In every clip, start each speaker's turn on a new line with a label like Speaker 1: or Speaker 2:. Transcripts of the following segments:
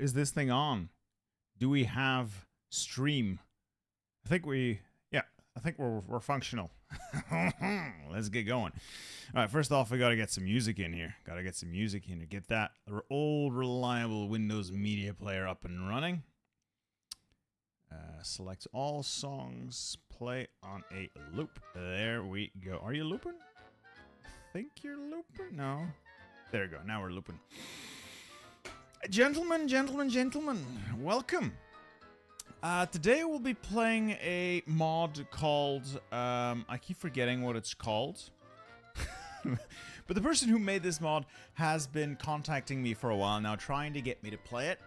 Speaker 1: is this thing on? Do we have stream? I think we're functional. Let's get going. All right, first off, we got to get some music in here. Get that old, reliable Windows Media Player up and running. Select all songs, play on a loop. There we go. Are you looping? I think you're looping? No. There you go. Now we're looping. Gentlemen, welcome. Today we'll be playing a mod called, I keep forgetting what it's called. But the person who made this mod has been contacting me for a while now, trying to get me to play it.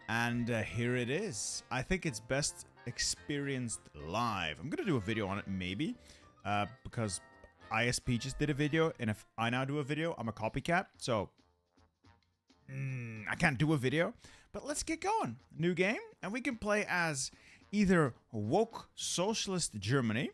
Speaker 1: And here it is. I think it's best experienced live. I'm going to do a video on it, maybe, because ISP just did a video, and if I now do a video, I'm a copycat, so I can't do a video. But let's get going. New game, and we can play as either woke socialist Germany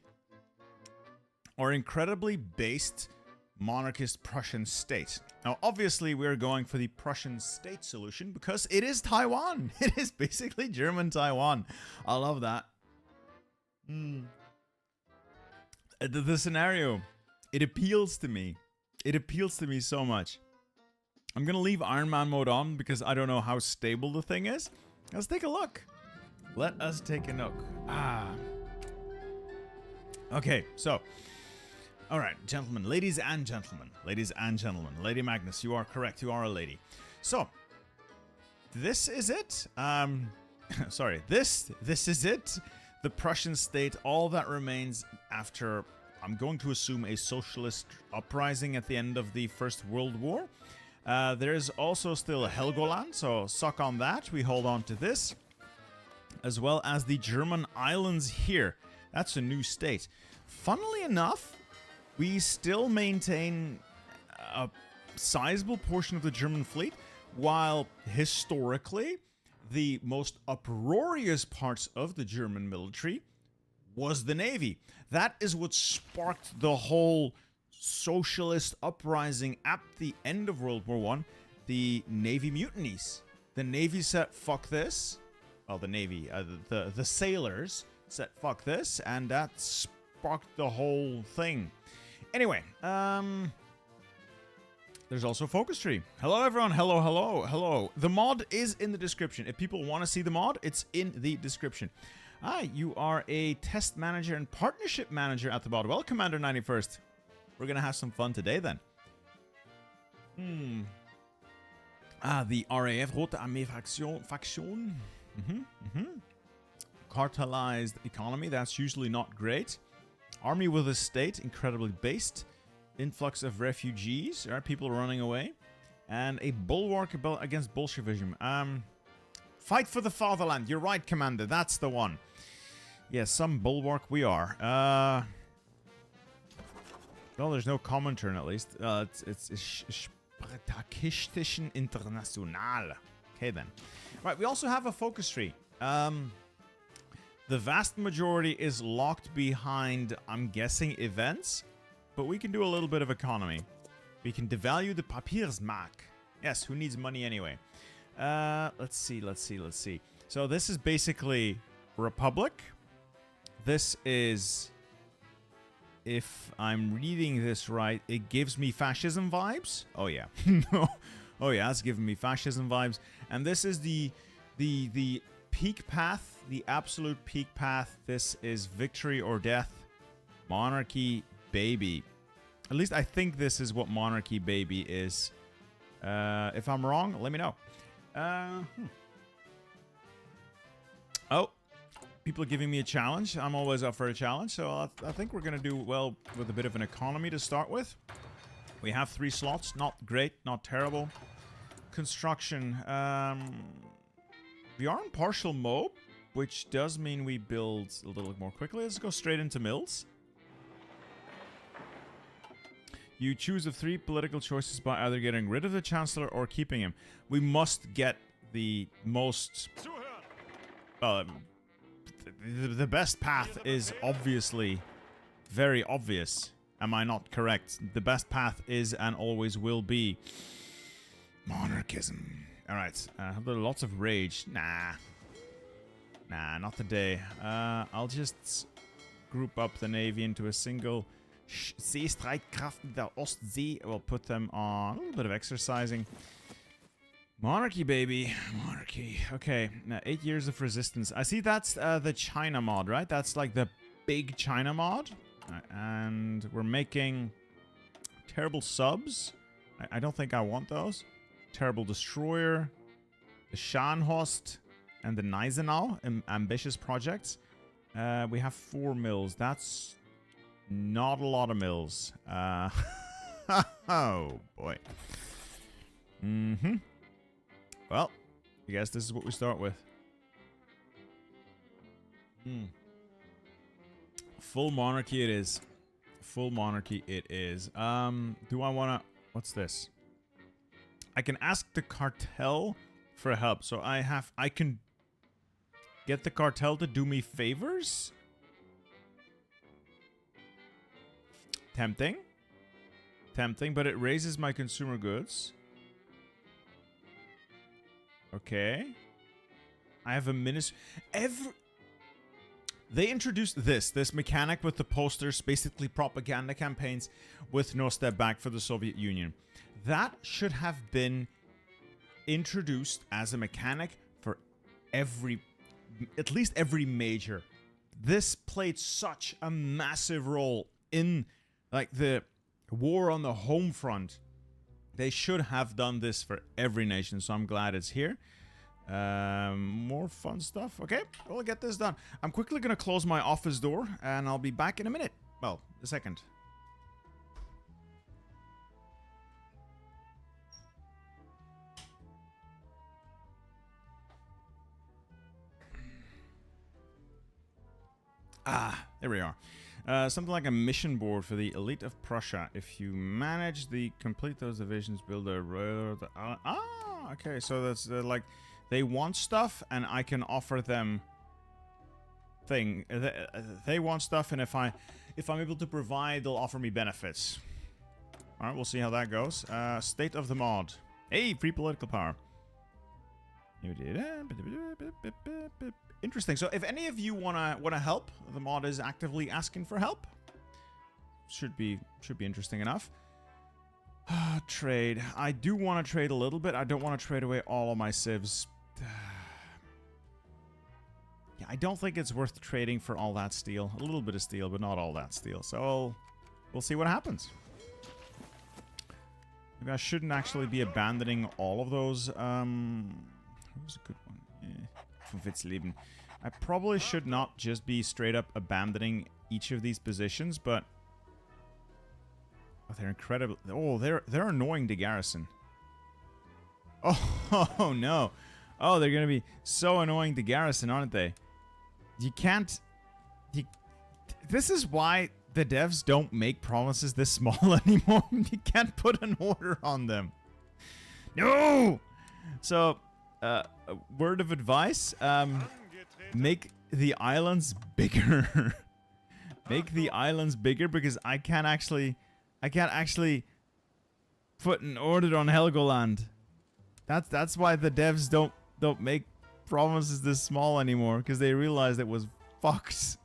Speaker 1: or incredibly based monarchist Prussian state. Now, obviously, we're going for the Prussian state solution because it is Taiwan. It is basically German Taiwan. I love that. The scenario, it appeals to me. It appeals to me so much. I'm going to leave Iron Man mode on because I don't know how stable the thing is. Let's take a look. Let us take a look. Okay, so... Alright, gentlemen, ladies and gentlemen. Lady Magnus, you are correct. You are a lady. So, this is it. Sorry, this is it. The Prussian state, all that remains after, I'm going to assume, a socialist uprising at the end of the First World War. There is also still Helgoland, so suck on that. We hold on to this. As well as the German islands here. That's a new state. Funnily enough, we still maintain a sizable portion of the German fleet, while historically, the most uproarious parts of the German military was the Navy. That is what sparked the whole socialist uprising at the end of World War I, the Navy mutinies. The Navy said, fuck this. Well, the Navy, the sailors said, fuck this, and that sparked the whole thing. Anyway, there's also focus tree. Hello, everyone. Hello. The mod is in the description. If people want to see the mod, it's in the description. You are a test manager and partnership manager at the mod. Well, Commander 91st. We're going to have some fun today, then. The RAF, Rote Armee Faction. Cartelized economy. That's usually not great. Army with a state, incredibly based. Influx of refugees, people running away. And a bulwark against Bolshevism. Fight for the fatherland. You're right, Commander. That's the one. Yes, some bulwark we are. Well, there's no common turn at least. It's Spartakistischen International. Okay, then. Right, we also have a focus tree. The vast majority is locked behind, I'm guessing, events. But we can do a little bit of economy. We can devalue the Papiersmark. Yes, who needs money anyway? Let's see. So this is basically Republic. This is, if I'm reading this right, it gives me fascism vibes. Oh yeah. Oh yeah, it's giving me fascism vibes. And this is the peak path. The absolute peak path. This is victory or death. Monarchy baby. At least I think this is what monarchy baby is. If I'm wrong, let me know. Oh, people are giving me a challenge. I'm always up for a challenge, so I think we're going to do well with a bit of an economy to start with. We have 3 slots. Not great, not terrible. Construction. We are in partial mob, which does mean we build a little more quickly. Let's go straight into mills. You choose of 3 political choices by either getting rid of the Chancellor or keeping him. We must get the most... the best path is obviously very obvious. Am I not correct? The best path is and always will be monarchism. Alright, have there lots of rage? Nah. Nah, not today. I'll just group up the Navy into a single Seestreitkräfte der Ostsee. We'll put them on a little bit of exercising. Monarchy, baby. Monarchy. Okay, 8 years of resistance. I see that's the China mod, right? That's like the big China mod. And we're making terrible subs. I don't think I want those. Terrible Destroyer, the Scharnhorst, and the Gneisenau, ambitious projects. We have 4 mills. That's not a lot of mills. Oh, boy. Well, I guess this is what we start with. Full monarchy it is. Full monarchy it is. Do I want to... What's this? I can ask the cartel for help. So I can get the cartel to do me favors? Tempting. Tempting, but it raises my consumer goods. Okay. I have a ministry. They introduced this mechanic with the posters, basically propaganda campaigns with no step back for the Soviet Union. That should have been introduced as a mechanic for at least every major. This played such a massive role in like the war on the home front. They should have done this for every nation, so I'm glad it's here. More fun stuff. Okay, we'll get this done. I'm quickly gonna close my office door, and I'll be back in a minute. Well, a second. There we are. Something like a mission board for the elite of Prussia. If you manage to complete those divisions, build a road. Okay. So that's like they want stuff, and I can offer them thing. They want stuff, and if I'm able to provide, they'll offer me benefits. All right, we'll see how that goes. State of the mod. Hey, free political power. Interesting. So if any of you wanna help, the mod is actively asking for help. Should be interesting enough. Trade. I do want to trade a little bit. I don't want to trade away all of my civs. Yeah, I don't think it's worth trading for all that steel. A little bit of steel, but not all that steel. So we'll see what happens. Maybe I shouldn't actually be abandoning all of those. What was a good one? Yeah. I probably should not just be straight up abandoning each of these positions, but they're incredible. Oh, they're annoying to Garrison. Oh no. Oh, they're gonna be so annoying to Garrison, aren't they? You can't. This is why the devs don't make promises this small anymore. You can't put an order on them. No. So, word of advice: make the islands bigger. Make the islands bigger, because I can't actually put an order on Helgoland. That's why the devs don't make promises this small anymore, because they realized it was fucked.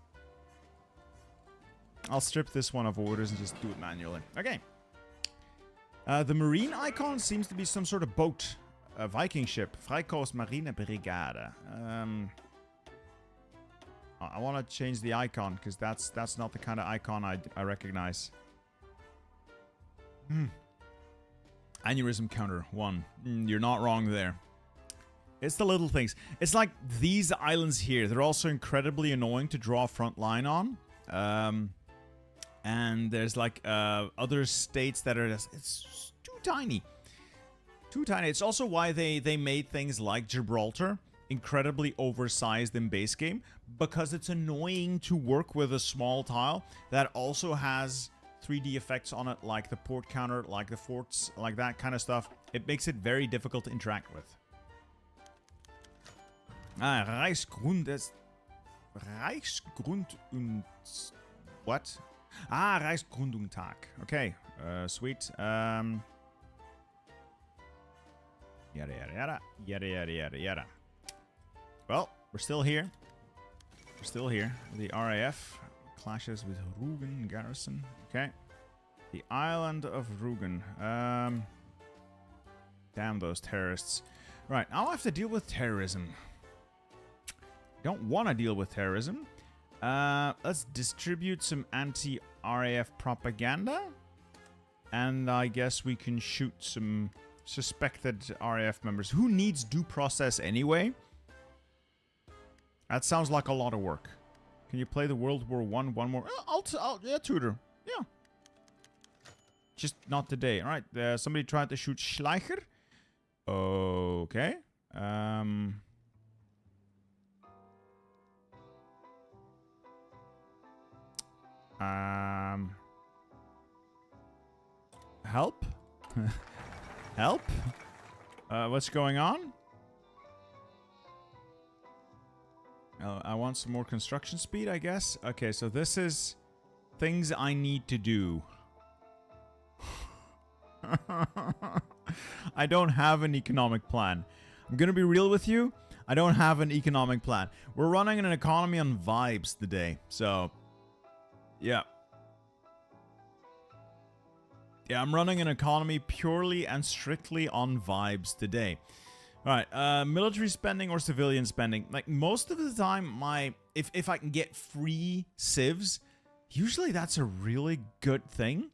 Speaker 1: I'll strip this one of orders and just do it manually. Okay. The marine icon seems to be some sort of boat. A Viking ship. Freikorps Marine Brigade. I want to change the icon, because that's not the kind of icon I recognize. Aneurysm counter 1. You're not wrong there. It's the little things. It's like these islands here. They're also incredibly annoying to draw a front line on. And there's like other states that are just, it's too tiny. Too tiny. It's also why they made things like Gibraltar incredibly oversized in base game, because it's annoying to work with a small tile that also has 3D effects on it, like the port counter, like the forts, like that kind of stuff. It makes it very difficult to interact with. Reichsgrund und... What? Reichsgründungstag. Okay, sweet. Yada, yada, yada. Yada, yada, yada, yada. Well, we're still here. We're still here. The RAF clashes with Rügen Garrison. Okay. The island of Rügen. Damn those terrorists. Right, now I have to deal with terrorism. Don't want to deal with terrorism. Let's distribute some anti-RAF propaganda. And I guess we can shoot some suspected RAF members. Who needs due process anyway? That sounds like a lot of work. Can you play the World War I one more? Yeah, tutor. Yeah. Just not today. All right. Somebody tried to shoot Schleicher. Okay. Help? Help? What's going on? I want some more construction speed, I guess. Okay, so this is things I need to do. I don't have an economic plan. I'm gonna be real with you. I don't have an economic plan. We're running an economy on vibes today. So, yeah. Yeah, I'm running an economy purely and strictly on vibes today. Alright, military spending or civilian spending. Like, most of the time, if I can get free civs, usually that's a really good thing.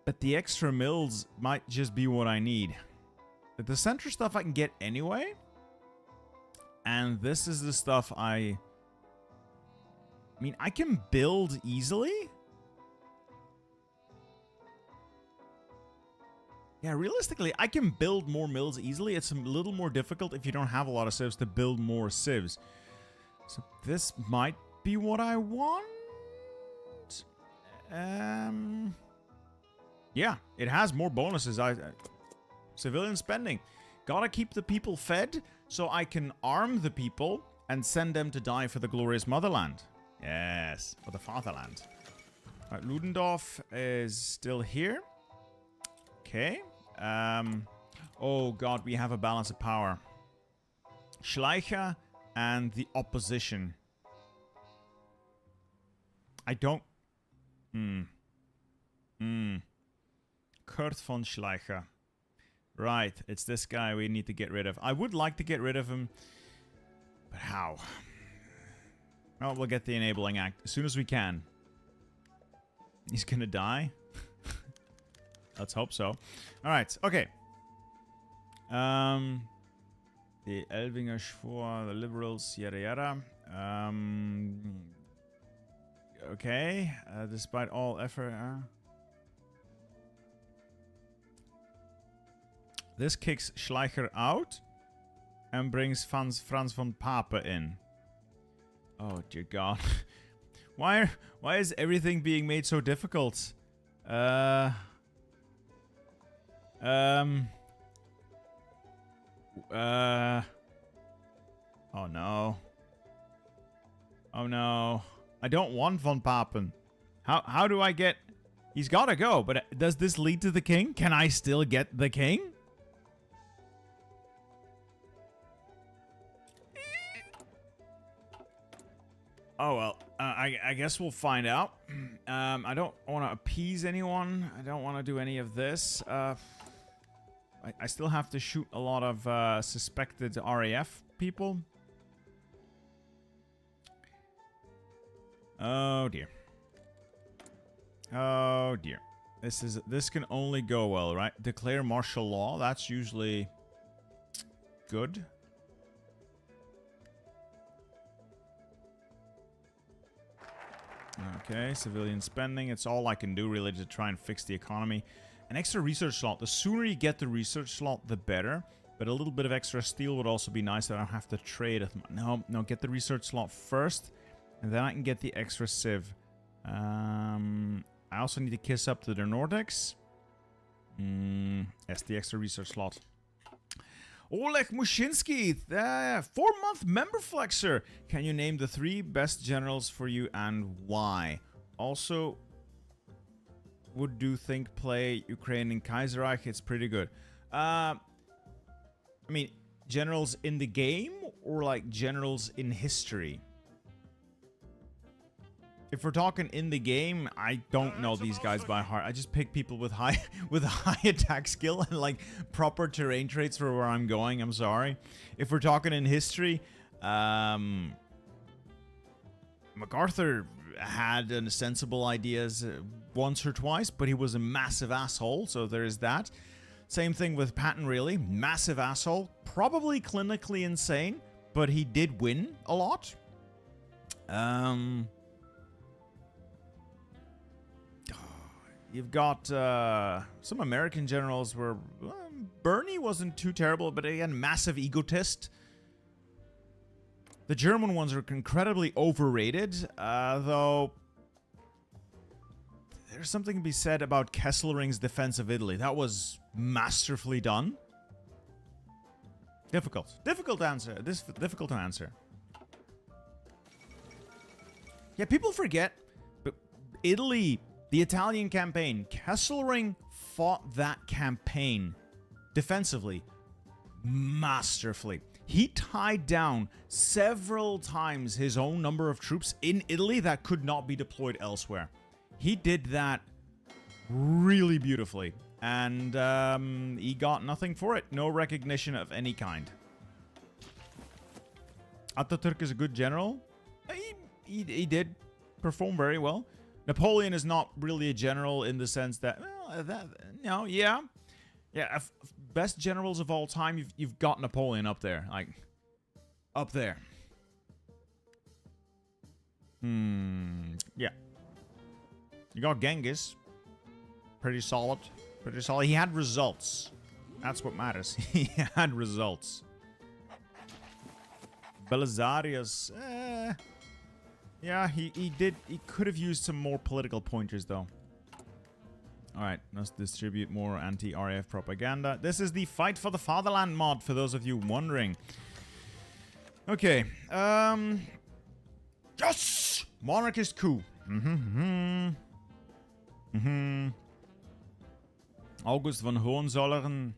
Speaker 1: But the extra mills might just be what I need. But the center stuff I can get anyway. And this is the stuff I mean, I can build easily. Yeah, realistically, I can build more mills easily. It's a little more difficult if you don't have a lot of civs to build more civs. So this might be what I want. Yeah, it has more bonuses. Civilian spending. Gotta keep the people fed so I can arm the people and send them to die for the glorious motherland. Yes, for the fatherland. All right, Ludendorff is still here. Okay. Oh god, we have a balance of power. Schleicher and the opposition. I don't... Kurt von Schleicher. Right, it's this guy we need to get rid of. I would like to get rid of him, but how? Well, we'll get the enabling act as soon as we can. He's gonna die? Let's hope so. Alright, okay. The Elvinger Schwur, the Liberals, yada yada. Okay, despite all effort... This kicks Schleicher out and brings Franz von Pape in. Oh dear god. Why is everything being made so difficult? Oh no. Oh no. I don't want von Papen. How do I get... He's gotta go, but does this lead to the king? Can I still get the king? Oh well, I guess we'll find out. I don't want to appease anyone. I don't want to do any of this. I still have to shoot a lot of suspected RAF people. Oh dear. Oh dear. This can only go well, right? Declare martial law. That's usually good. Okay, civilian spending. It's all I can do really to try and fix the economy. An extra research slot. The sooner you get the research slot, the better. But a little bit of extra steel would also be nice. I don't have to trade it. No, get the research slot first. And then I can get the extra civ. I also need to kiss up to the Nordics. Yes, the extra research slot. Oleg Mushinsky, the 4-month member flexer. Can you name the 3 best generals for you and why? Also, would you think play Ukraine in Kaiserreich? It's pretty good. I mean, generals in the game or like generals in history? If we're talking in the game, I don't know these guys by heart. I just pick people with high attack skill and like proper terrain traits for where I'm going. I'm sorry. If we're talking in history, MacArthur had sensible ideas once or twice, but he was a massive asshole, so there is that. Same thing with Patton, really. Massive asshole. Probably clinically insane, but he did win a lot. You've got some American generals where Bernie wasn't too terrible, but again, massive egotist. The German ones are incredibly overrated, though there's something to be said about Kesselring's defense of Italy. That was masterfully done. Difficult to answer. Difficult to answer. Yeah, people forget, but Italy, the Italian campaign, Kesselring fought that campaign defensively masterfully. He tied down several times his own number of troops in Italy that could not be deployed elsewhere. He did that really beautifully, and he got nothing for it. No recognition of any kind. Ataturk is a good general. He did perform very well. Napoleon is not really a general in the sense that, well, yeah, best generals of all time. You've got Napoleon up there, like up there. Yeah. You got Genghis, pretty solid, He had results. That's what matters. He had results. Belisarius, yeah, he did. He could have used some more political pointers, though. All right, let's distribute more anti-RAF propaganda. This is the Fight for the Fatherland mod, for those of you wondering. Okay. Yes! Monarchist coup. August von Hohenzollern.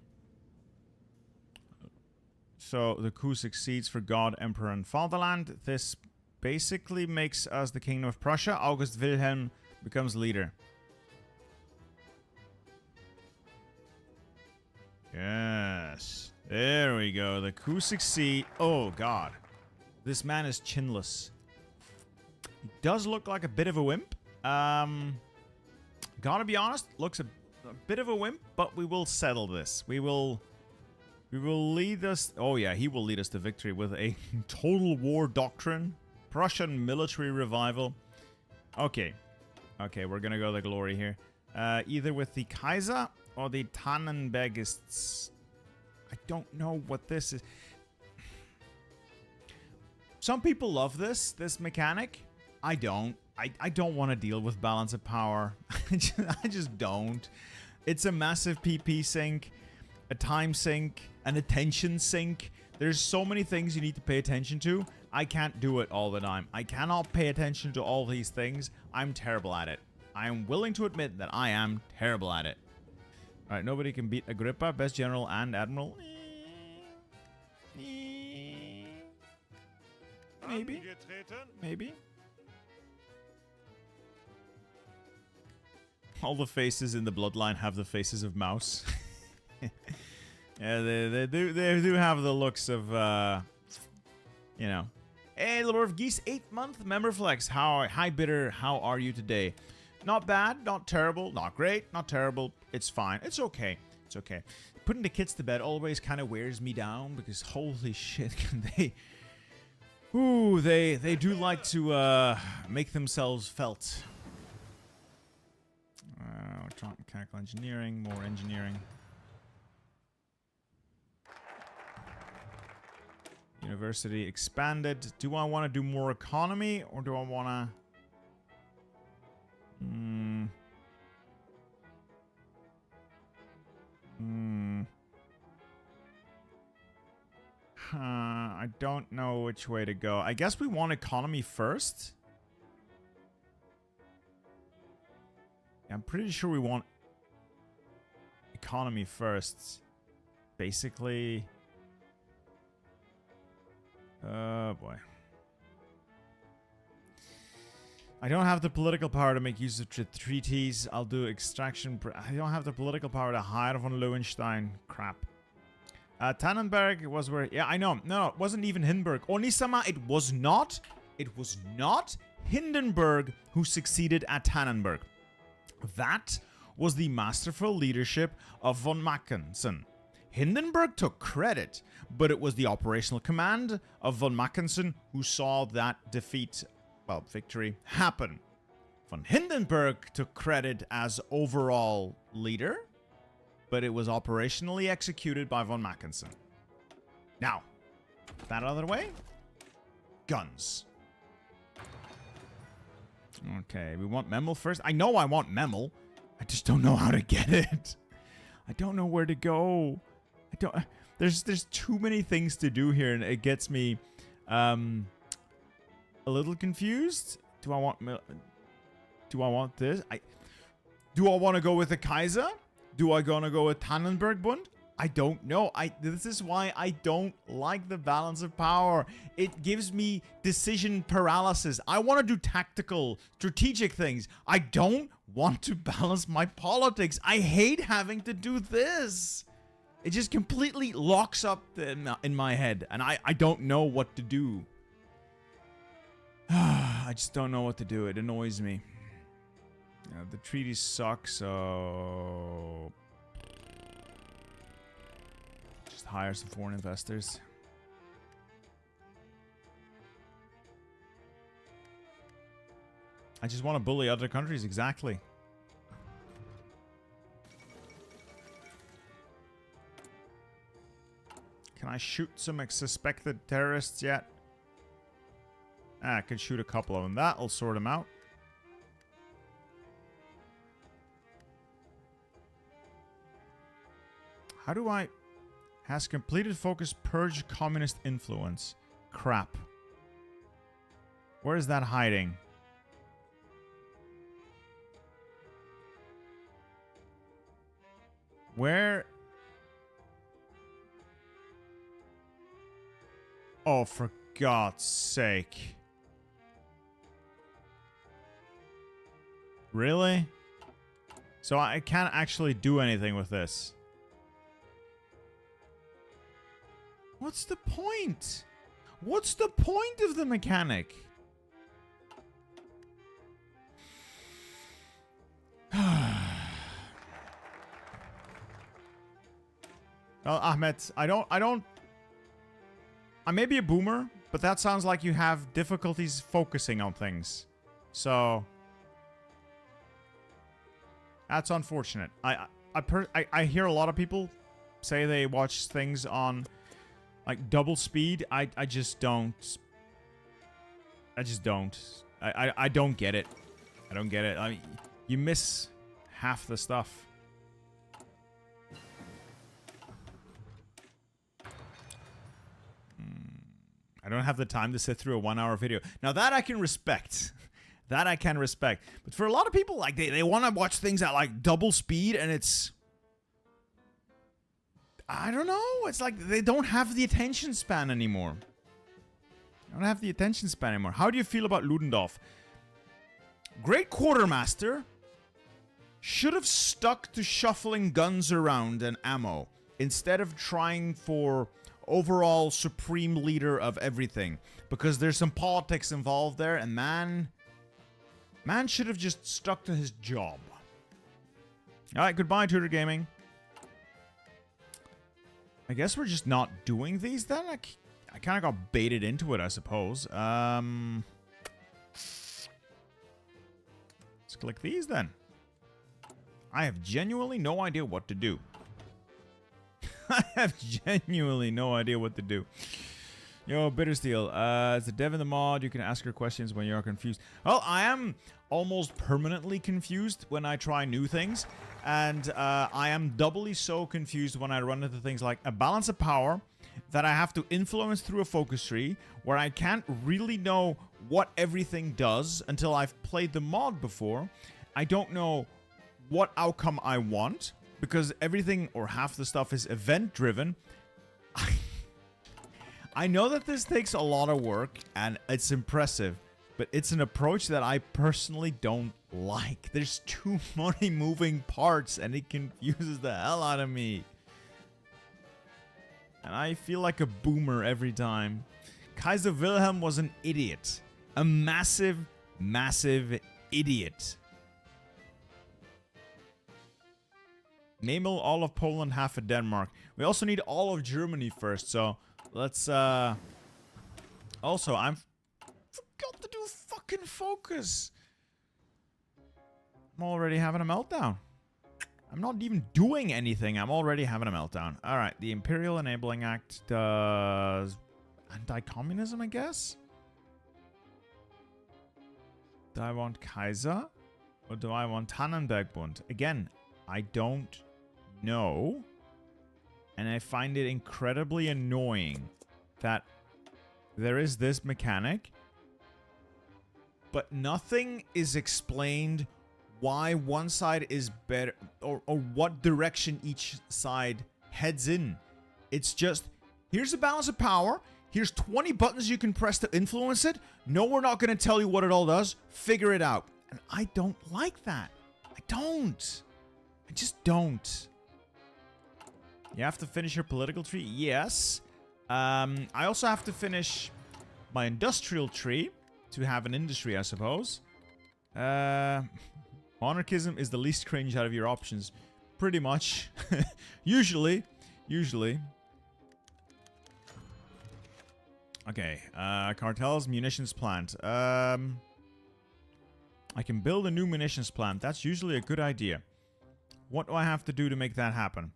Speaker 1: So the coup succeeds for God, Emperor, and Fatherland. This basically makes us the Kingdom of Prussia. August Wilhelm becomes leader. Yes. There we go. The coup succeed. Oh, God. This man is chinless. He does look like a bit of a wimp. Gotta be honest. Looks a bit of a wimp, but we will settle this. We will lead us... Oh, yeah. He will lead us to victory with a total war doctrine. Prussian military revival. Okay. Okay, we're gonna go the glory here. Either with the Kaiser or the Tannenbergists. I don't know what this is. Some people love this mechanic. I don't. I don't want to deal with balance of power. I just don't. It's a massive PP sink, a time sink, an attention sink. There's so many things you need to pay attention to. I can't do it all the time. I cannot pay attention to all these things. I'm terrible at it. I am willing to admit that I am terrible at it. Alright, nobody can beat Agrippa, best general and admiral. Maybe. Maybe. All the faces in the bloodline have the faces of mouse. Yeah, they do have the looks of, you know. Hey, Lord of Geese, 8th month member flex. Hi, Bitter. How are you today? Not bad, not terrible, not great, not terrible. It's fine. It's okay. It's okay. Putting the kids to bed always kind of wears me down because holy shit, they... Ooh, they do like to make themselves felt. Mechanical engineering, more engineering. University expanded. Do I want to do more economy or do I want to... I don't know which way to go. I guess we want economy first. Yeah, I'm pretty sure we want economy first. basically... Oh, boy. I don't have the political power to make use of treaties. I'll do extraction. I don't have the political power to hire von Lowenstein. Crap. Tannenberg was where... Yeah, I know. No, it wasn't even Hindenburg. Onisama, it was not. It was not Hindenburg who succeeded at Tannenberg. That was the masterful leadership of von Mackensen. Hindenburg took credit, but it was the operational command of von Mackensen who saw that defeat, well, victory, happen. Von Hindenburg took credit as overall leader, but it was operationally executed by von Mackensen. Now, that other way, guns. Okay, we want Memel first. I know I want Memel. I just don't know how to get it. I don't know where to go. I don't. There's too many things to do here, and it gets me a little confused. Do I want this? Do I want to go with the Kaiser? Do I gonna go with Tannenberg Bund? I don't know. This is why I don't like the balance of power. It gives me decision paralysis. I want to do tactical, strategic things. I don't want to balance my politics. I hate having to do this. It just completely locks up in my head, and I don't know what to do. I just don't know what to do. It annoys me. The treaties suck, so... just hire some foreign investors. I just want to bully other countries, exactly. Can I shoot some suspected terrorists yet? I can shoot a couple of them. That'll sort them out. How do I... has completed focus, purge communist influence. Crap. Where is that hiding? Where... oh, for God's sake. Really? So I can't actually do anything with this. What's the point? What's the point of the mechanic? Well, Ahmed, I may be a boomer, but that sounds like you have difficulties focusing on things. So that's unfortunate. I hear a lot of people say they watch things on like double speed. I just don't. I just don't. I don't get it. I don't get it. I mean, you miss half the stuff. I don't have the time to sit through a 1-hour video. Now that I can respect. That I can respect. But for a lot of people, like they want to watch things at like double speed, and it's... I don't know. It's like they don't have the attention span anymore. They don't have the attention span anymore. How do you feel about Ludendorff? Great quartermaster. Should have stuck to shuffling guns around and ammo instead of trying for overall supreme leader of everything. Because there's some politics involved there, and man should have just stuck to his job. Alright, goodbye, Tudor Gaming. I guess we're just not doing these then? I kind of got baited into it, I suppose. Let's click these then. I have genuinely no idea what to do. I have genuinely no idea what to do. Yo, Bittersteel. It's a dev in the mod. You can ask her questions when you're confused. Well, I am almost permanently confused when I try new things. And I am doubly so confused when I run into things like a balance of power that I have to influence through a focus tree, where I can't really know what everything does until I've played the mod before. I don't know what outcome I want. because everything or half the stuff is event driven. I know that this takes a lot of work and it's impressive, but it's an approach that I personally don't like. There's too many moving parts and it confuses the hell out of me. And I feel like a boomer every time. Kaiser Wilhelm was an idiot. A massive, massive idiot. Name all of Poland, half of Denmark. We also need all of Germany first, so let's also, I forgot to do fucking focus. I'm already having a meltdown. I'm not even doing anything. I'm already having a meltdown. Alright, the Imperial Enabling Act does anti-communism, I guess? Do I want Kaiser? Or do I want Tannenberg-Bund? Again, I don't know. And I find it incredibly annoying that there is this mechanic, but nothing is explained why one side is better, or what direction each side heads in. It's just, here's a balance of power, here's 20 buttons you can press to influence it. No, we're not going to tell you what it all does. Figure it out. And I don't like that. I don't. I just don't. You have to finish your political tree? Yes. I also have to finish my industrial tree to have an industry, I suppose. Monarchism is the least cringe out of your options. Pretty much. Usually. Okay. Cartels, munitions plant. I can build a new munitions plant. That's usually a good idea. What do I have to do to make that happen?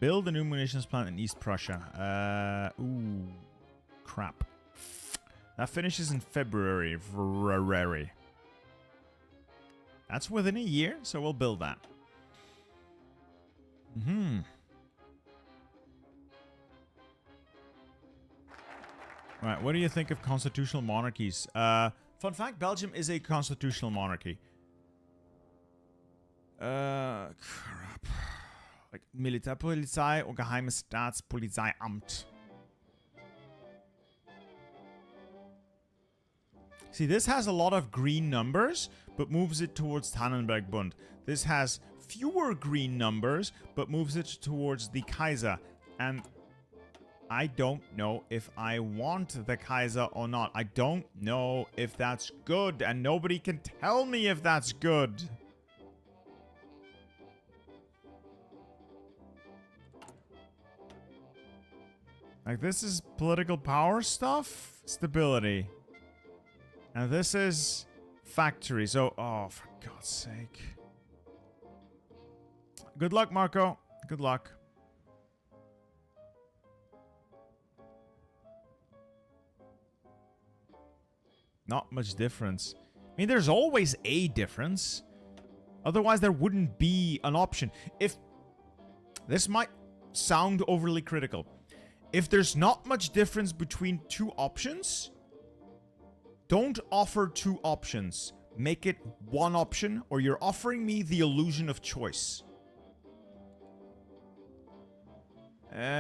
Speaker 1: Build a new munitions plant in East Prussia. Ooh. Crap. That finishes in February. That's within a year, so we'll build that. Right, what do you think of constitutional monarchies? Fun fact, Belgium is a constitutional monarchy. Crap. Like Militärpolizei und Geheimes Staatspolizeiamt. See, this has a lot of green numbers, but moves it towards Tannenberg-Bund. This has fewer green numbers, but moves it towards the Kaiser. And I don't know if I want the Kaiser or not. I don't know if that's good, and nobody can tell me if that's good. Like, this is political power stuff, stability. And this is factory. So, oh, for God's sake. Good luck, Marco. Good luck. Not much difference. I mean, there's always a difference. Otherwise, there wouldn't be an option. If... This might sound overly critical. If there's not much difference between two options, don't offer two options. Make it one option, or you're offering me the illusion of choice. None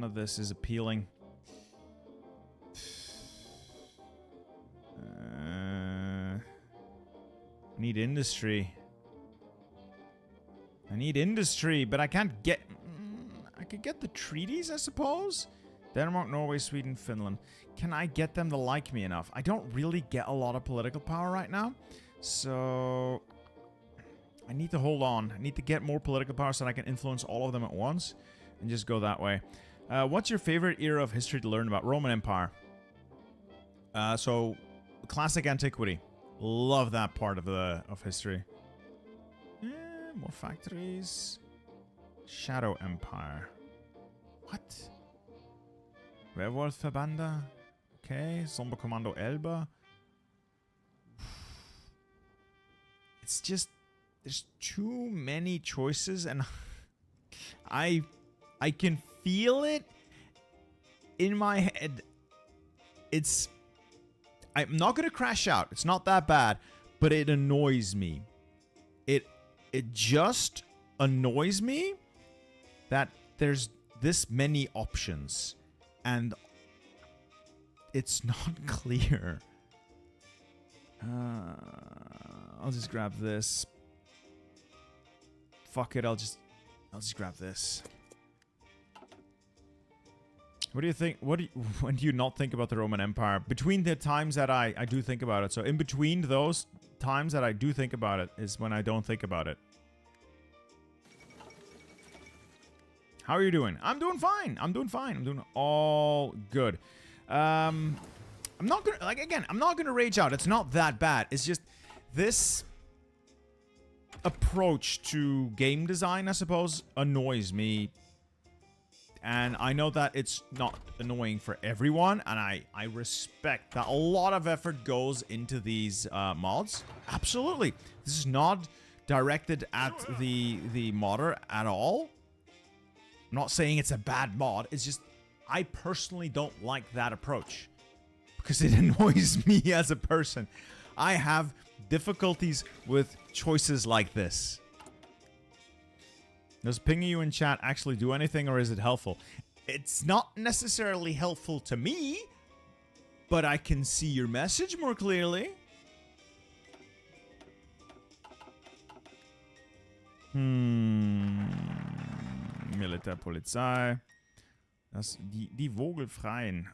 Speaker 1: of this is appealing. I need industry. I need industry, but I can't get... I could get the treaties, I suppose? Denmark, Norway, Sweden, Finland. Can I get them to like me enough? I don't really get a lot of political power right now. So... I need to hold on. I need to get more political power so that I can influence all of them at once. And just go that way. What's your favorite era of history to learn about? Roman Empire. So... Classic antiquity. Love that part of history. More factories. Shadow Empire. What? Werwolf-Verbande. Okay. Sonderkommando Elbe. It's just... There's too many choices and... I can feel it in my head. It's I'm not going to crash out. It's not that bad, but it annoys me. It just annoys me that there's this many options and it's not clear. I'll just grab this. Fuck it, I'll just grab this. What do you think? When do you not think about the Roman Empire? Between the times that I do think about it. So in between those times that I do think about it is when I don't think about it. How are you doing? I'm doing fine. I'm doing fine. I'm doing all good. I'm not gonna, like, again, I'm not gonna rage out. It's not that bad. It's just this approach to game design, I suppose, annoys me. And I know that it's not annoying for everyone, and I respect that a lot of effort goes into these mods. Absolutely. This is not directed at the modder at all. I'm not saying it's a bad mod. It's just I personally don't like that approach because it annoys me as a person. I have difficulties with choices like this. Does pinging you in chat actually do anything, or is it helpful? It's not necessarily helpful to me, but I can see your message more clearly. Militärpolizei. Die Vogelfreien.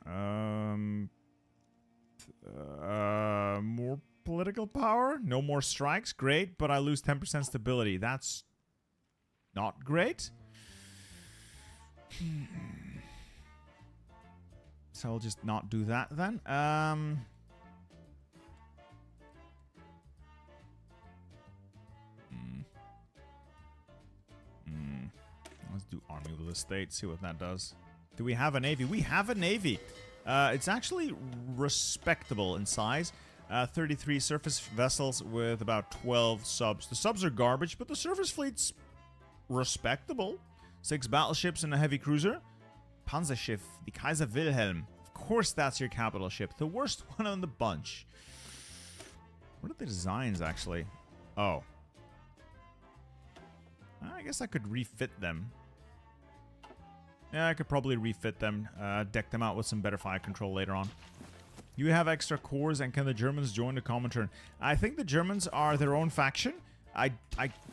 Speaker 1: More political power? No more strikes? Great, but I lose 10% stability. That's not great. So I'll just not do that then. Let's do army with the state, see what that does. Do we have a navy? We have a navy. It's actually respectable in size. 33 surface vessels with about 12 subs. The subs are garbage, but the surface fleet's respectable. 6 battleships and a heavy cruiser. Panzerschiff, the Kaiser Wilhelm. Of course that's your capital ship. The worst one on the bunch. What are the designs, actually? Oh. I guess I could refit them. Yeah, I could probably refit them. Deck them out with some better fire control later on. You have extra cores, and can the Germans join the Comintern? I think the Germans are their own faction. I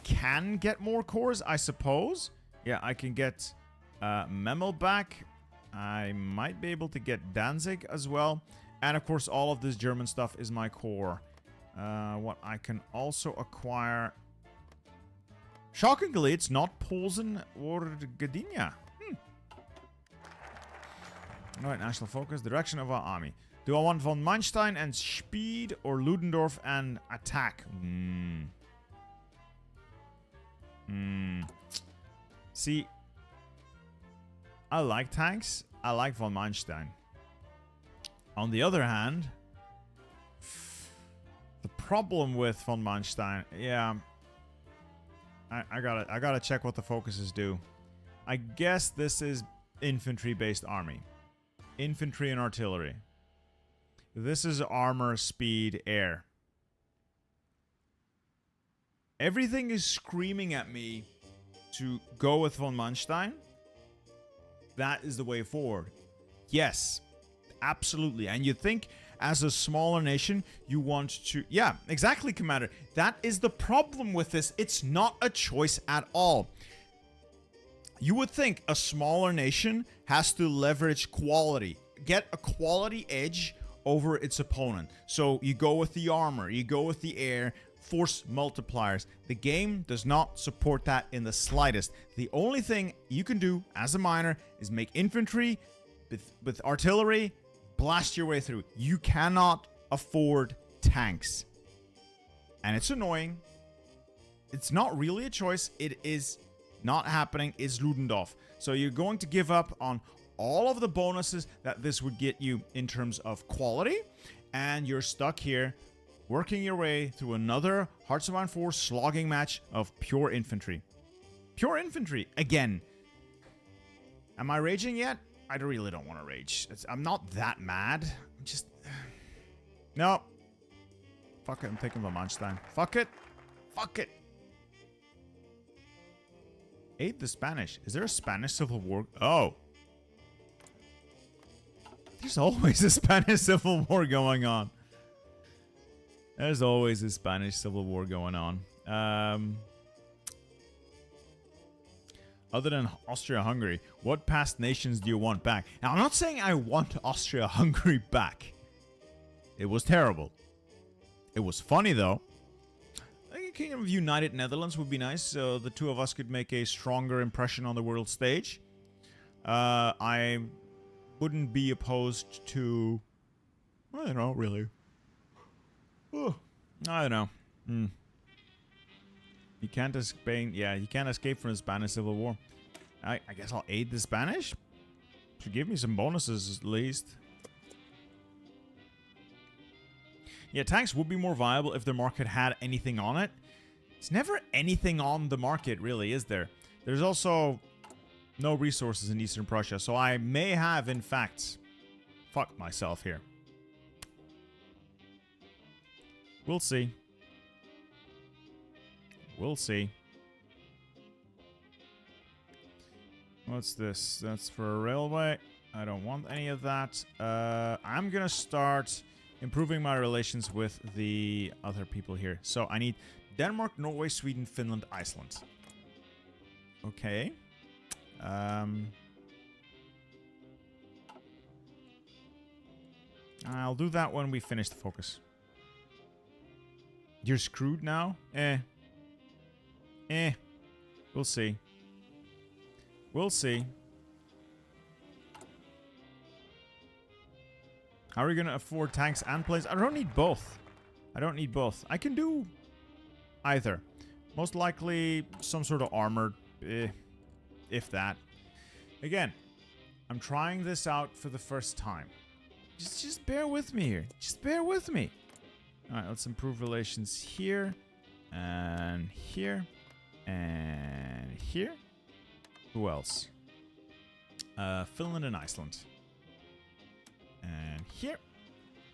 Speaker 1: can get more cores, I suppose. Yeah, I can get Memel back. I might be able to get Danzig as well. And of course, all of this German stuff is my core. What I can also acquire... Shockingly, it's not Posen or Gdynia. Alright, national focus. Direction of our army. Do I want von Manstein and speed, or Ludendorff and attack? See, I like tanks. I like von Manstein. On the other hand, the problem with von Manstein, yeah, I gotta check what the focuses do. I guess this is infantry-based army. Infantry and artillery. This is armor, speed, air. Everything is screaming at me to go with von Manstein. That is the way forward. Yes, absolutely. And you think as a smaller nation, you want to... Yeah, exactly, Commander. That is the problem with this. It's not a choice at all. You would think a smaller nation has to leverage quality. Get a quality edge over its opponent. So you go with the armor, you go with the air, force multipliers. The game does not support that in the slightest. The only thing you can do as a miner is make infantry with artillery, blast your way through. You cannot afford tanks. And it's annoying. It's not really a choice. It is not happening. It's Ludendorff. So you're going to give up on all of the bonuses that this would get you in terms of quality, and you're stuck here working your way through another Hearts of Iron 4 slogging match of pure infantry. Pure infantry again. Am I raging yet? I really don't want to rage. I'm not that mad. I'm just... No. Fuck it, I'm taking Manstein. Fuck it. Fuck it. Aid the Spanish. Is there a Spanish Civil War? Oh. There's always a Spanish Civil War going on. There's always a Spanish Civil War going on. Other than Austria-Hungary, what past nations do you want back? Now, I'm not saying I want Austria-Hungary back. It was terrible. It was funny, though. I think a Kingdom of United Netherlands would be nice, so the two of us could make a stronger impression on the world stage. I wouldn't be opposed to... I don't know, really. Oh, I don't know. You can't escape. Yeah, you can't escape from the Spanish Civil War. I guess I'll aid the Spanish. Should give me some bonuses at least. Yeah, tanks would be more viable if the market had anything on it. It's never anything on the market, really, is there? There's also no resources in Eastern Prussia, so I may have, in fact, fucked myself here. We'll see. We'll see. What's this? That's for a railway. I don't want any of that. I'm gonna start improving my relations with the other people here. So I need Denmark, Norway, Sweden, Finland, Iceland. Okay. I'll do that when we finish the focus. You're screwed now? We'll see. We'll see. How are we going to afford tanks and planes? I don't need both. I don't need both. I can do either. Most likely some sort of armored, if that. Again, I'm trying this out for the first time. Just bear with me here. Just bear with me. All right, let's improve relations here and here and here. Who else? Finland and Iceland. And here,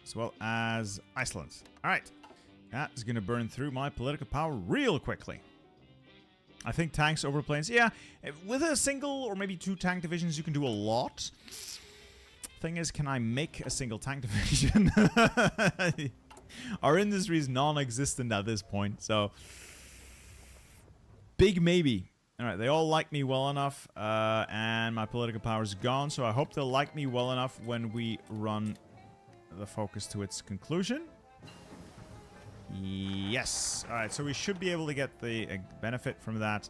Speaker 1: as well as Iceland. All right, that is going to burn through my political power real quickly. I think tanks over planes. Yeah, with a single or maybe two tank divisions, you can do a lot. Thing is, can I make a single tank division? Our industry is non-existent at this point, so big maybe. All right, they all like me well enough, and my political power is gone, so I hope they'll like me well enough when we run the focus to its conclusion. Yes. All right, so we should be able to get the benefit from that.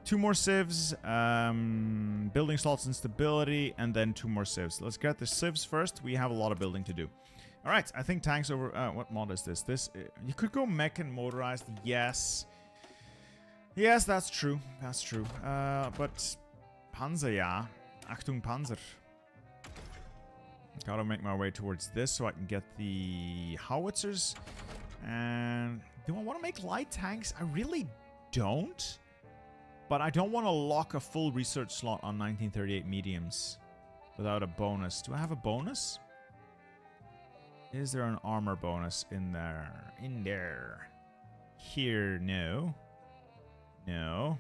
Speaker 1: 2 more civs, building slots and stability, and then 2 more civs. Let's get the civs first. We have a lot of building to do. All right, I think tanks over... what mod is this? You could go mech and motorized, yes. Yes, that's true. That's true. But Panzer, yeah. Achtung Panzer. Gotta make my way towards this so I can get the howitzers. And do I want to make light tanks? I really don't. But I don't want to lock a full research slot on 1938 mediums without a bonus. Do I have a bonus? Is there an armor bonus in there? In there. Here, no. No.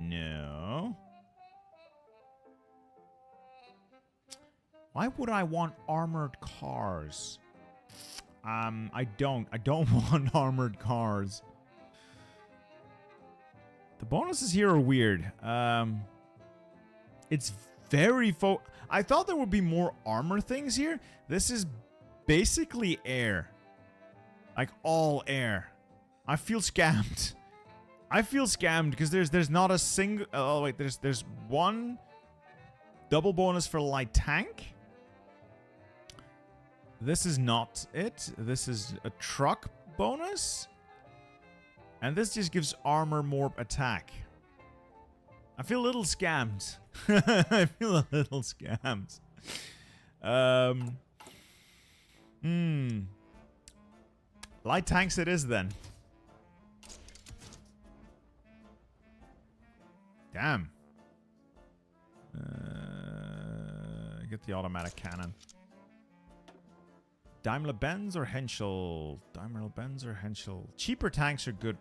Speaker 1: No. Why would I want armored cars? I don't want armored cars. The bonuses here are weird. It's very I thought there would be more armor things here. This is basically air. Like all air. I feel scammed. I feel scammed because there's not a single... Oh wait, there's one double bonus for light tank. This is not it. This is a truck bonus. And this just gives armor more attack. I feel a little scammed. I feel a little scammed. Light tanks it is then. Damn. Get the automatic cannon. Daimler-Benz or Henschel? Daimler-Benz or Henschel? Cheaper tanks are good.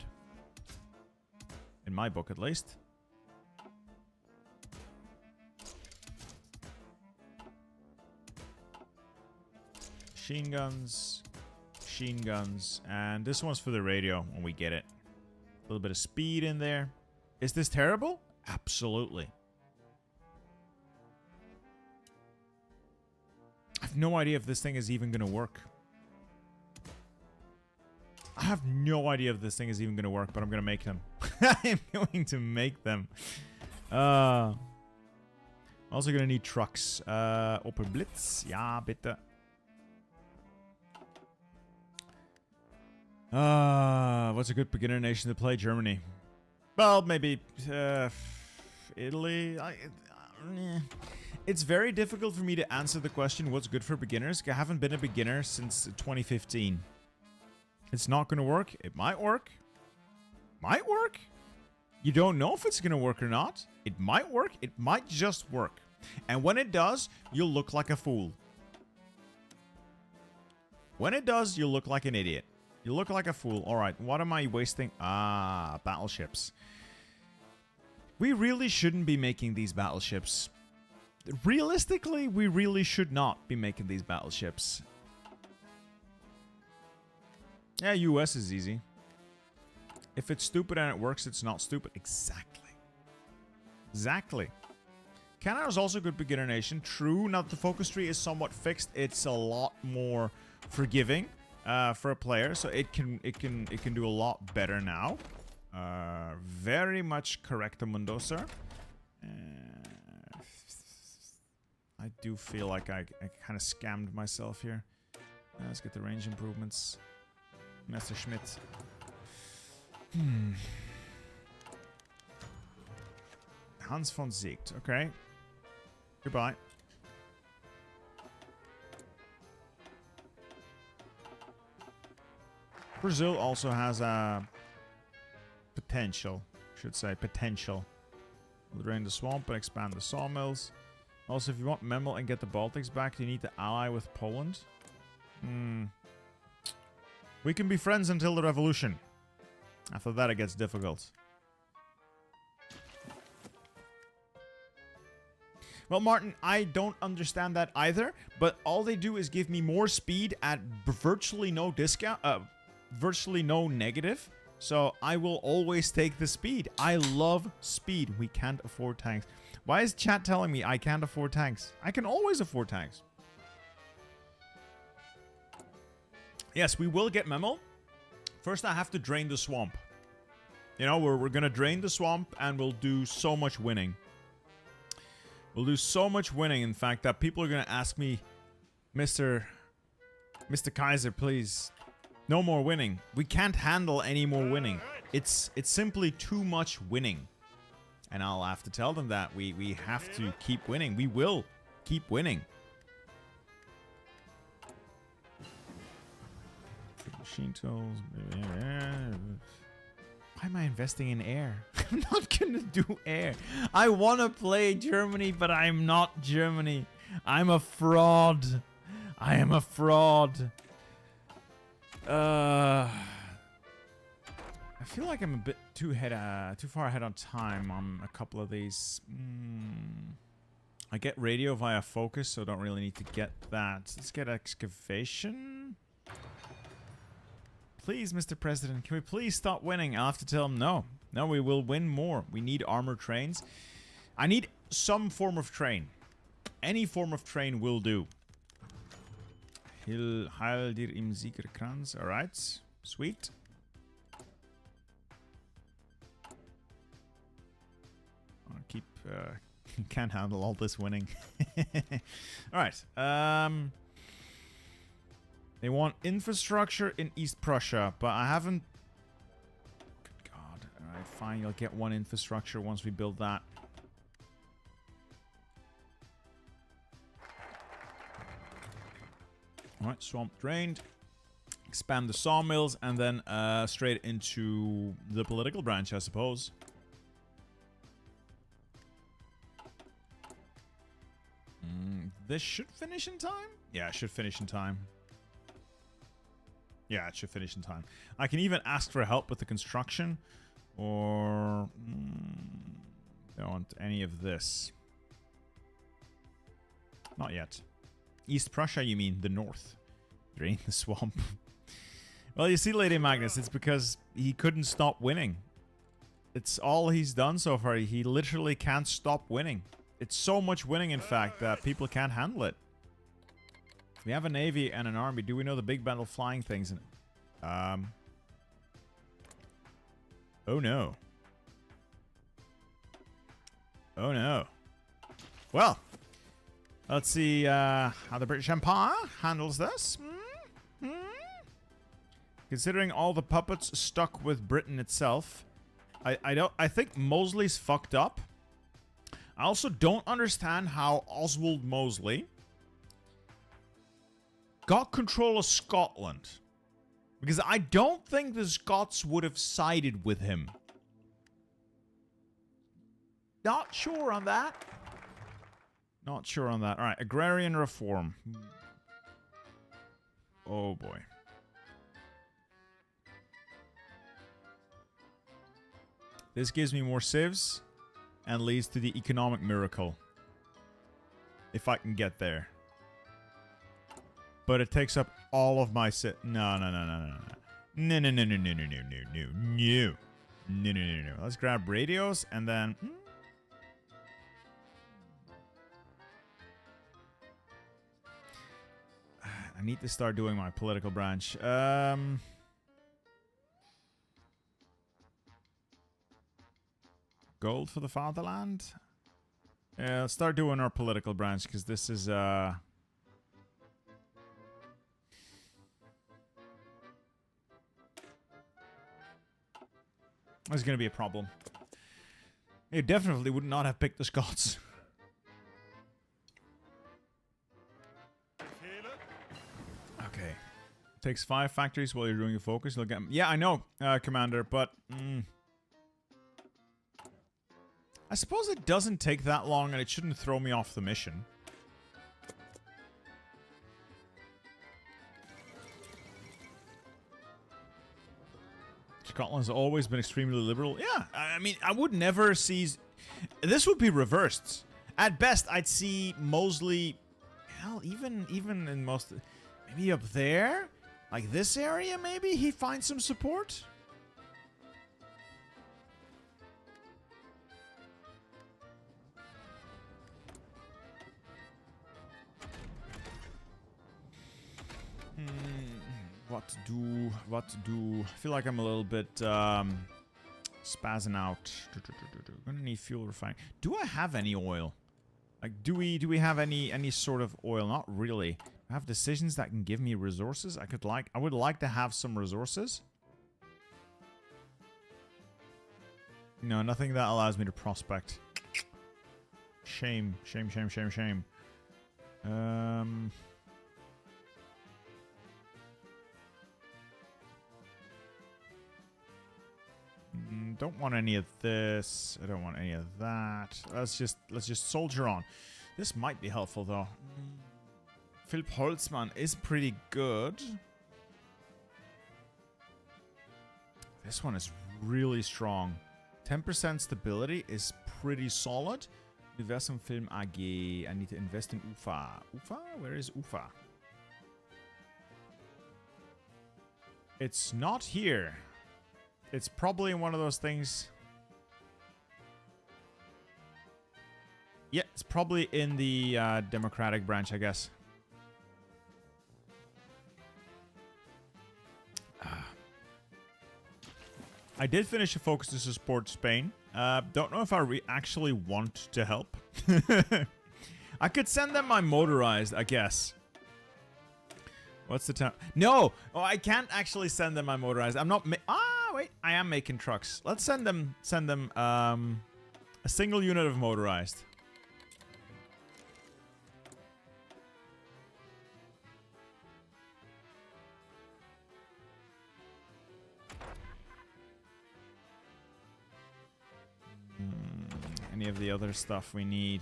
Speaker 1: In my book, at least. Machine guns. Machine guns. And this one's for the radio when we get it. A little bit of speed in there. Is this terrible? Absolutely. I have no idea if this thing is even going to work. I have no idea if this thing is even going to work, but I'm going to make them. I'm going to make them. Also going to need trucks. Open Blitz. Ja, bitte. What's a good beginner nation to play? Germany. Well, maybe Italy. It's very difficult for me to answer the question, what's good for beginners? I haven't been a beginner since 2015. It's not going to work. It might work. Might work. You don't know if it's going to work or not. It might work. It might just work. And when it does, you'll look like a fool. When it does, you'll look like an idiot. You look like a fool. Alright, what am I wasting? Ah, battleships. We really shouldn't be making these battleships. Realistically, we really should not be making these battleships. Yeah, US is easy. If it's stupid and it works, it's not stupid. Exactly. Exactly. Canada is also a good beginner nation. True, now that the focus tree is somewhat fixed, it's a lot more forgiving for a player, so it can do a lot better now. Very much correct, Mundo, sir. I do feel like I kind of scammed myself here. Let's get the range improvements. Messerschmitt. Hans von Siegt. Okay. Goodbye. Brazil also has a potential. Should say potential. We'll drain the swamp and expand the sawmills. Also, if you want Memel and get the Baltics back, you need to ally with Poland. We can be friends until the revolution. After that, it gets difficult. Well, Martin, I don't understand that either, but all they do is give me more speed at virtually no discount, virtually no negative. So I will always take the speed. I love speed. We can't afford tanks. Why is chat telling me I can't afford tanks? I can always afford tanks. Yes, we will get Memo. First, I have to drain the swamp. You know, we're going to drain the swamp and we'll do so much winning. We'll do so much winning, in fact, that people are going to ask me, Mr. Kaiser, please, no more winning. We can't handle any more winning. It's simply too much winning. And I'll have to tell them that we have to keep winning. We will keep winning. Machine tools. Why am I investing in air? I'm not gonna do air. I want to play Germany, but I'm not Germany. I'm a fraud. I am a fraud. I feel like I'm a bit too far ahead on time on a couple of these. I get radio via focus, so don't really need to get that. Let's get excavation. Please, Mr. President, can we please stop winning? I'll have to tell him no. No, we will win more. We need armored trains. I need some form of train. Any form of train will do. Heil dir im Siegerkranz. Alright. Sweet. I'll keep... can't handle all this winning. Alright. They want infrastructure in East Prussia, but I haven't... Good God. Alright, fine. You'll get one infrastructure once we build that. Alright, swamp drained. Expand the sawmills, and then straight into the political branch, I suppose. This should finish in time? Yeah, it should finish in time. Yeah, it should finish in time. I can even ask for help with the construction. Or... don't want any of this. Not yet. East Prussia, you mean the north. Drain the swamp. Well, you see, Lady Magnus, it's because he couldn't stop winning. It's all he's done so far. He literally can't stop winning. It's so much winning, in fact, that people can't handle it. We have a navy and an army. Do we know the big battle flying things? Oh no. Oh no. Well, let's see how the British Empire handles this. Considering all the puppets stuck with Britain itself, I think Mosley's fucked up. I also don't understand how Oswald Mosley got control of Scotland. Because I don't think the Scots would have sided with him. Not sure on that. Not sure on that. Alright, agrarian reform. Oh boy. This gives me more civs and leads to the economic miracle. If I can get there. But it takes up all of my No. Let's grab radios and then... I need to start doing my political branch. Gold for the fatherland? Yeah, let's start doing our political branch, because this is, There's going to be a problem. It definitely would not have picked the Scots. Okay. Takes 5 factories while you're doing your focus. Look at... Yeah, I know, Commander, but... I suppose it doesn't take that long and it shouldn't throw me off the mission. Scotland's always been extremely liberal. Yeah, I mean, I would never see... This would be reversed. At best, I'd see Mosley... Hell, even in most... Maybe up there? Like this area, maybe? He finds some support? What to do? I feel like I'm a little bit spazzing out. Gonna need fuel refining. Do I have any oil? Like, do we have any sort of oil? Not really. I have decisions that can give me resources. I would like to have some resources. No, nothing that allows me to prospect. Shame. Don't want any of this. I don't want any of that. Let's just soldier on. This might be helpful though. Philip Holtzmann is pretty good. This one is really strong. 10% stability is pretty solid. Universum Film AG. I need to invest in UFA. UFA? Where is UFA? It's not here. It's probably one of those things. Yeah, it's probably in the Democratic branch, I guess. I did finish a focus to support Spain. Don't know if I actually want to help. I could send them my motorized, I guess. What's the time? No! Oh, I can't actually send them my motorized. I'm not... wait. I am making trucks. Let's send them a single unit of motorized. Any of the other stuff we need.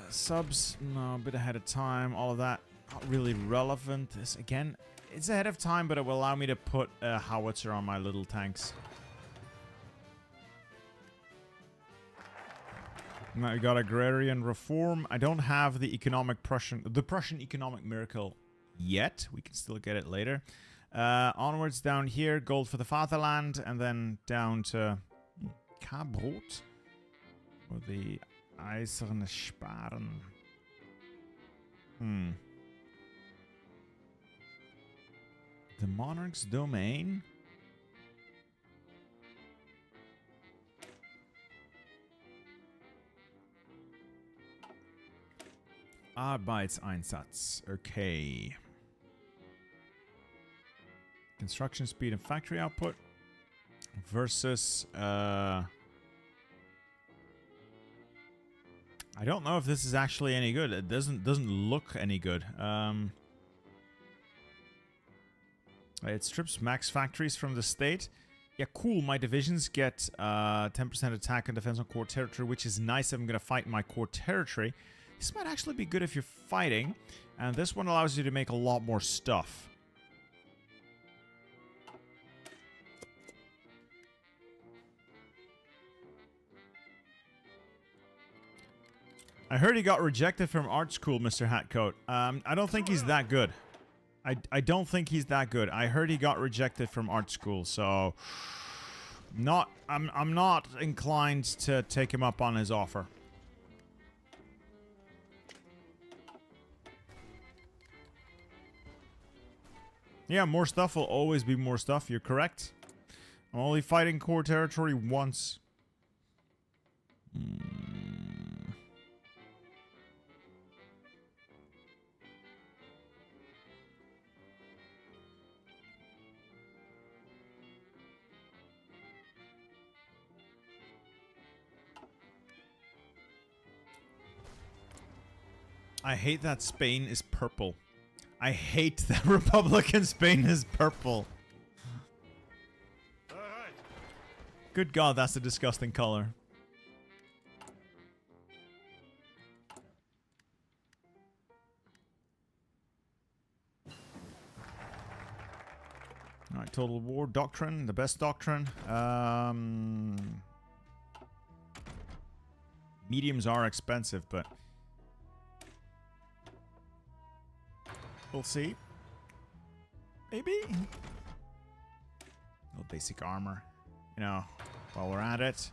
Speaker 1: Subs, no, a bit ahead of time. All of that, not really relevant. This, again, It's ahead of time, but it will allow me to put a howitzer on my little tanks. Now we got agrarian reform. I don't have the Prussian economic miracle yet. We can still get it later. Onwards down here, gold for the fatherland, and then down to Kabrot or the Eiserne Sparen. The monarch's domain. Arbeitseinsatz. Okay. Construction speed and factory output versus I don't know if this is actually any good. It doesn't look any good. It strips max factories from the state. Yeah, cool. My divisions get 10% attack and defense on core territory, which is nice if I'm going to fight in my core territory. This might actually be good if you're fighting. And this one allows you to make a lot more stuff. I heard he got rejected from art school, Mr. Hatcoat. I don't think he's that good. I don't think he's that good. I heard he got rejected from art school, so I'm not inclined to take him up on his offer. Yeah, more stuff will always be more stuff. You're correct. I'm only fighting core territory once. I hate that Spain is purple. I hate that Republican Spain is purple. Good God, that's a disgusting color. Alright, total war doctrine, the best doctrine. Mediums are expensive, but we'll see. Maybe. No basic armor. You know, while we're at it.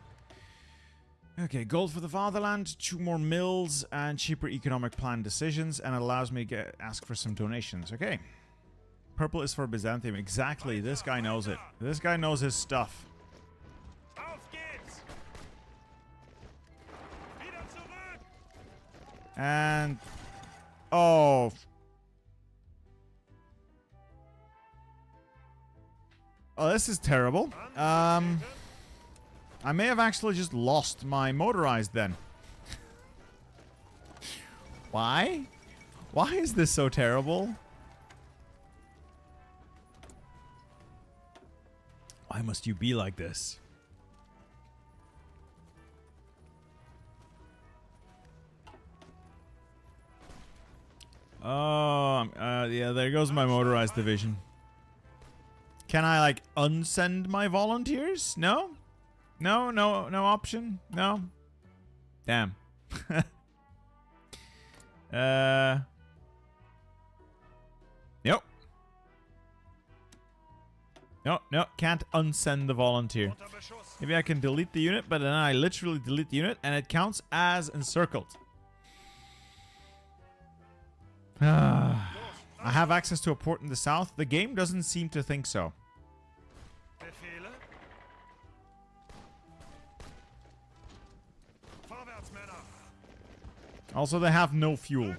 Speaker 1: Okay, gold for the fatherland, 2 more mills, and cheaper economic plan decisions, and it allows me to ask for some donations. Okay. Purple is for Byzantium. Exactly. This guy knows it. This guy knows his stuff. And oh. Oh, this is terrible. I may have actually just lost my motorized then. Why? Why is this so terrible? Why must you be like this? Oh, yeah, there goes my motorized division. Can I, like, unsend my volunteers? No? No option? No? Damn. Nope. No, can't unsend the volunteer. Maybe I can delete the unit, but then I literally delete the unit and it counts as encircled. I have access to a port in the south. The game doesn't seem to think so. Also, they have no fuel.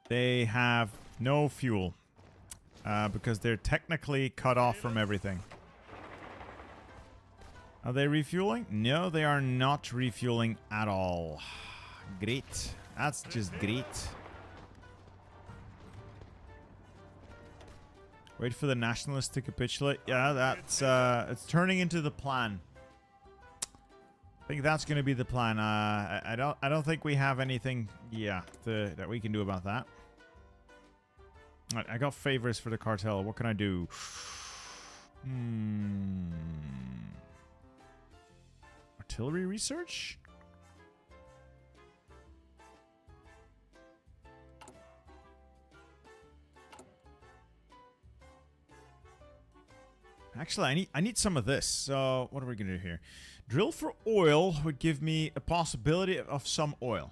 Speaker 1: They have no fuel. Because they're technically cut off from everything. Are they refueling? No, they are not refueling at all. Great. That's just great. Wait for the nationalists to capitulate. Yeah, that's it's turning into the plan. I think that's going to be the plan. I don't think we have anything, yeah, that we can do about that. Alright, I got favors for the cartel. What can I do? Artillery research? Actually, I need some of this. So, what are we going to do here? Drill for oil would give me a possibility of some oil.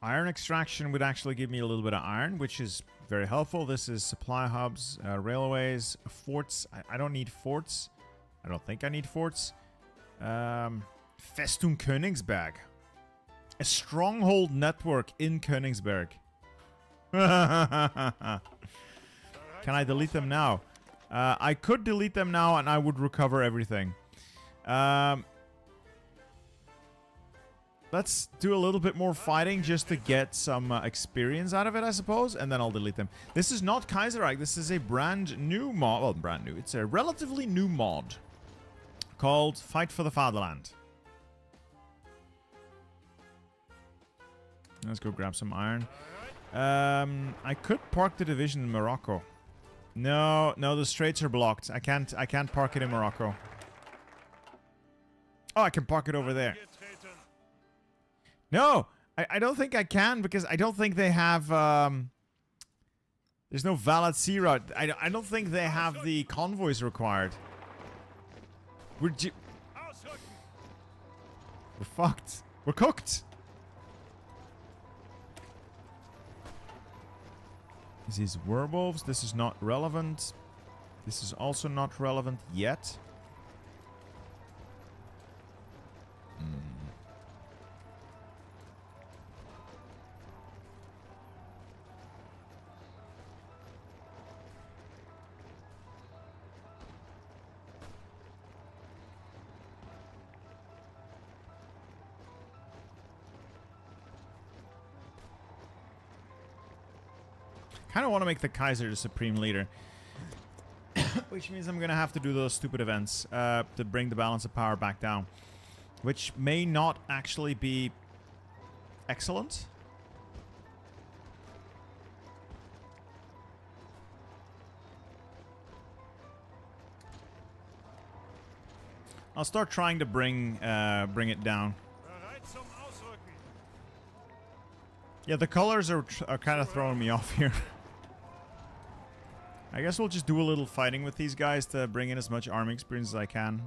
Speaker 1: Iron extraction would actually give me a little bit of iron, which is very helpful. This is supply hubs, railways, forts. I don't need forts. I don't think I need forts. Festung Königsberg. A stronghold network in Königsberg. Can I delete them now? I could delete them now and I would recover everything. Let's do a little bit more fighting just to get some experience out of it, I suppose, and then I'll delete them. This is not Kaiserreich. This is a brand new mod. Well, brand new. It's a relatively new mod called Fight for the Fatherland. Let's go grab some iron. I could park the division in Morocco. No, the straits are blocked. I can't park it in Morocco. Oh, I can park it over there. No, I don't think I can because I don't think they have. There's no valid sea route. I don't think they have the convoys required. We're fucked. We're cooked. This is werewolves. This is not relevant. This is also not relevant yet. Kind of want to make the Kaiser the supreme leader. Which means I'm going to have to do those stupid events to bring the balance of power back down. Which may not actually be excellent. I'll start trying to bring it down. Yeah, the colors are kind of throwing me off here. I guess we'll just do a little fighting with these guys to bring in as much army experience as I can.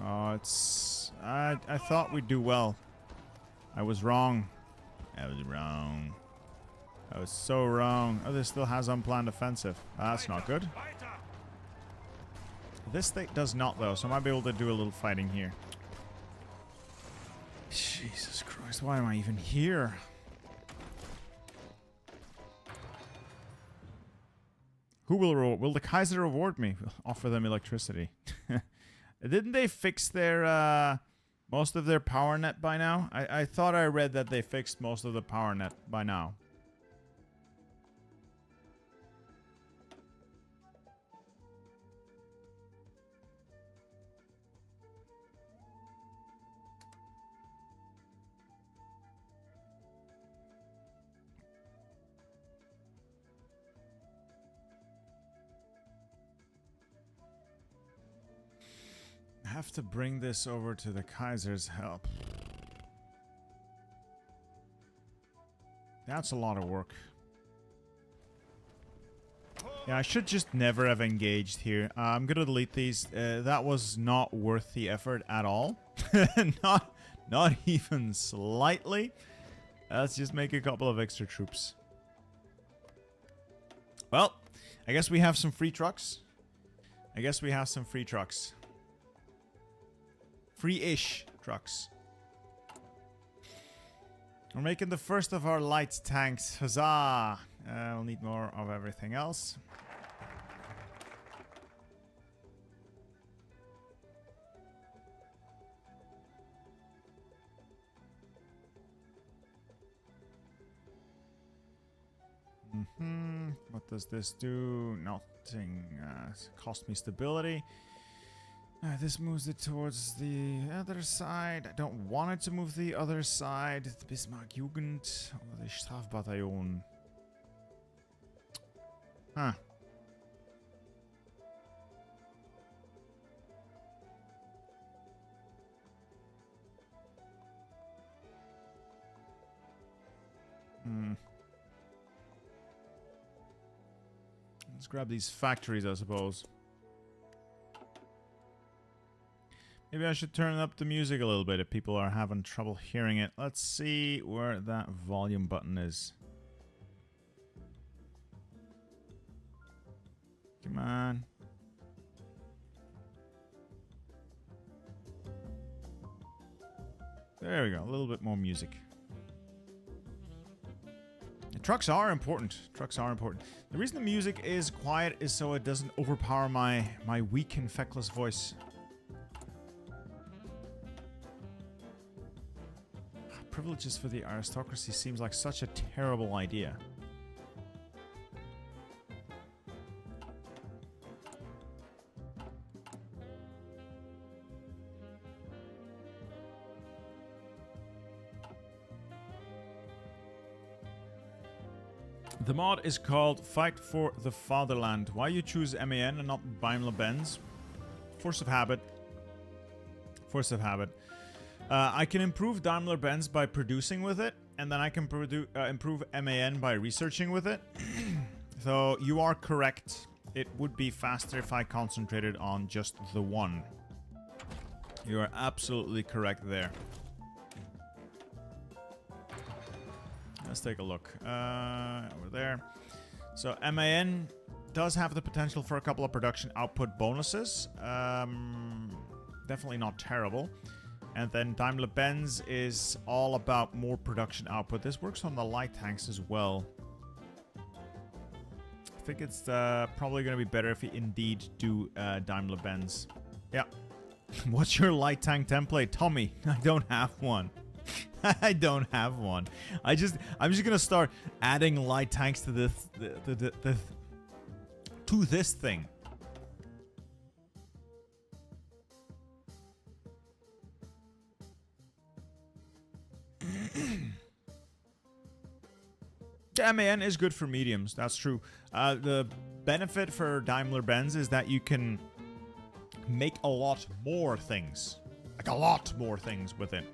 Speaker 1: Oh, it's... I thought we'd do well. I was wrong. I was wrong. I was so wrong. Oh, this still has unplanned offensive. That's not good. This thing does not, though, so I might be able to do a little fighting here. Jesus Christ, why am I even here? Who will the Kaiser reward me? Offer them electricity. Didn't they fix their most of their power net by now? I thought I read that they fixed most of the power net by now. I have to bring this over to the Kaiser's help. That's a lot of work. Yeah, I should just never have engaged here. I'm gonna delete these. That was not worth the effort at all. not even slightly. Let's just make a couple of extra troops. Well, I guess we have some free trucks. Free-ish trucks. We're making the first of our light tanks. Huzzah! We'll need more of everything else. What does this do? Nothing. Cost me stability. This moves it towards the other side. I don't want it to move the other side. The Bismarck Jugend oder die Strafbataillon. Huh. Let's grab these factories, I suppose. Maybe I should turn up the music a little bit if people are having trouble hearing it. Let's see where that volume button is. Come on. There we go. A little bit more music. Trucks are important. Trucks are important. The reason the music is quiet is so it doesn't overpower my weak and feckless voice. Privileges for the aristocracy seems like such a terrible idea. The mod is called Fight for the Fatherland. Why you choose MAN and not Daimler-Benz? Force of habit. Force of habit. I can improve Daimler-Benz by producing with it, and then I can improve MAN by researching with it. So you are correct. It would be faster if I concentrated on just the one. You are absolutely correct there. Let's take a look. Over there. So MAN does have the potential for a couple of production output bonuses. Definitely not terrible. And then Daimler-Benz is all about more production output. This works on the light tanks as well. I think it's probably going to be better if we indeed do Daimler-Benz. Yeah. What's your light tank template? Tommy, I don't have one. I don't have one. I'm just gonna start adding light tanks to this this thing. The MAN is good for mediums. That's true. The benefit for Daimler-Benz is that you can make a lot more things, like a lot more things with it.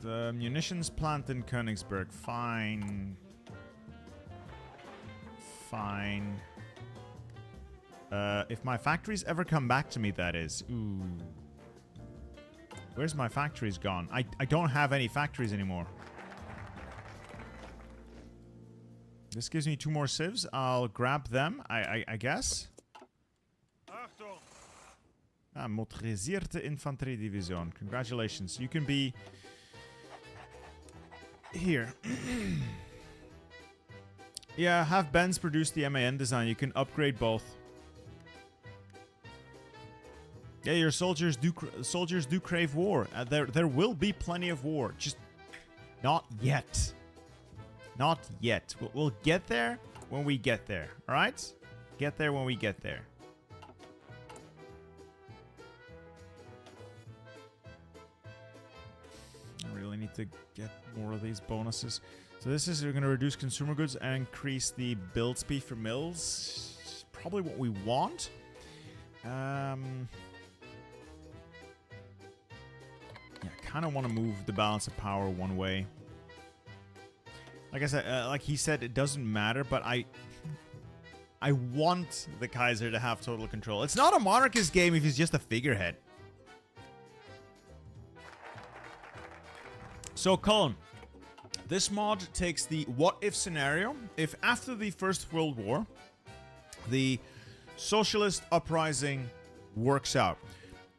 Speaker 1: The munitions plant in Königsberg. Fine. Fine. If my factories ever come back to me, that is. Ooh. Where's my factories gone? I don't have any factories anymore. This gives me 2 more civs. I'll grab them, I guess. Ah, motorisierte Infanteriedivision. Congratulations. You can be... here. Yeah, have Benz produce the MAN design. You can upgrade both. Yeah, your soldiers do crave war. There will be plenty of war. Just not yet. Not yet. We'll get there when we get there. All right? Get there when we get there. I really need to get more of these bonuses. So this is, we're going to reduce consumer goods and increase the build speed for mills. Probably what we want. Yeah, I kind of want to move the balance of power one way. Like I said, like he said, it doesn't matter, but I want the Kaiser to have total control. It's not a monarchist game if he's just a figurehead. So, Colin, this mod takes the what-if scenario. If after the First World War, the socialist uprising works out.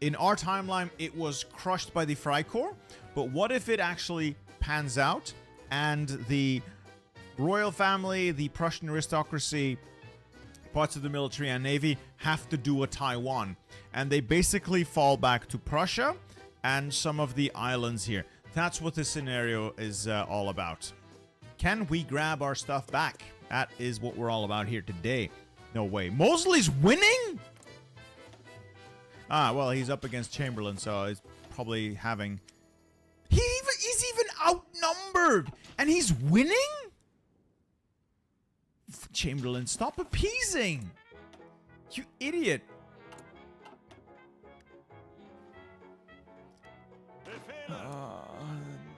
Speaker 1: In our timeline, it was crushed by the Freikorps, but what if it actually pans out and the royal family, the Prussian aristocracy, parts of the military and navy have to do a Taiwan. And they basically fall back to Prussia and some of the islands here. That's what this scenario is all about. Can we grab our stuff back? That is what we're all about here today. No way. Mosley's winning? Ah, well, he's up against Chamberlain, so he's probably having... He's even outnumbered! And he's winning? Chamberlain, stop appeasing! You idiot!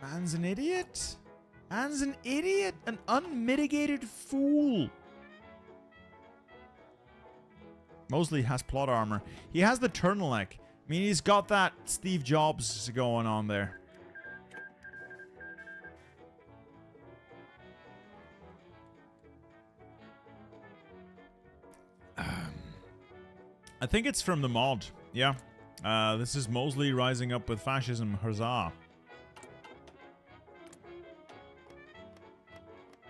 Speaker 1: Man's an idiot? Man's an idiot! An unmitigated fool! Mosley has plot armor. He has the turtleneck. I mean, he's got that Steve Jobs going on there. I think it's from the mod. Yeah. This is Mosley rising up with fascism. Huzzah.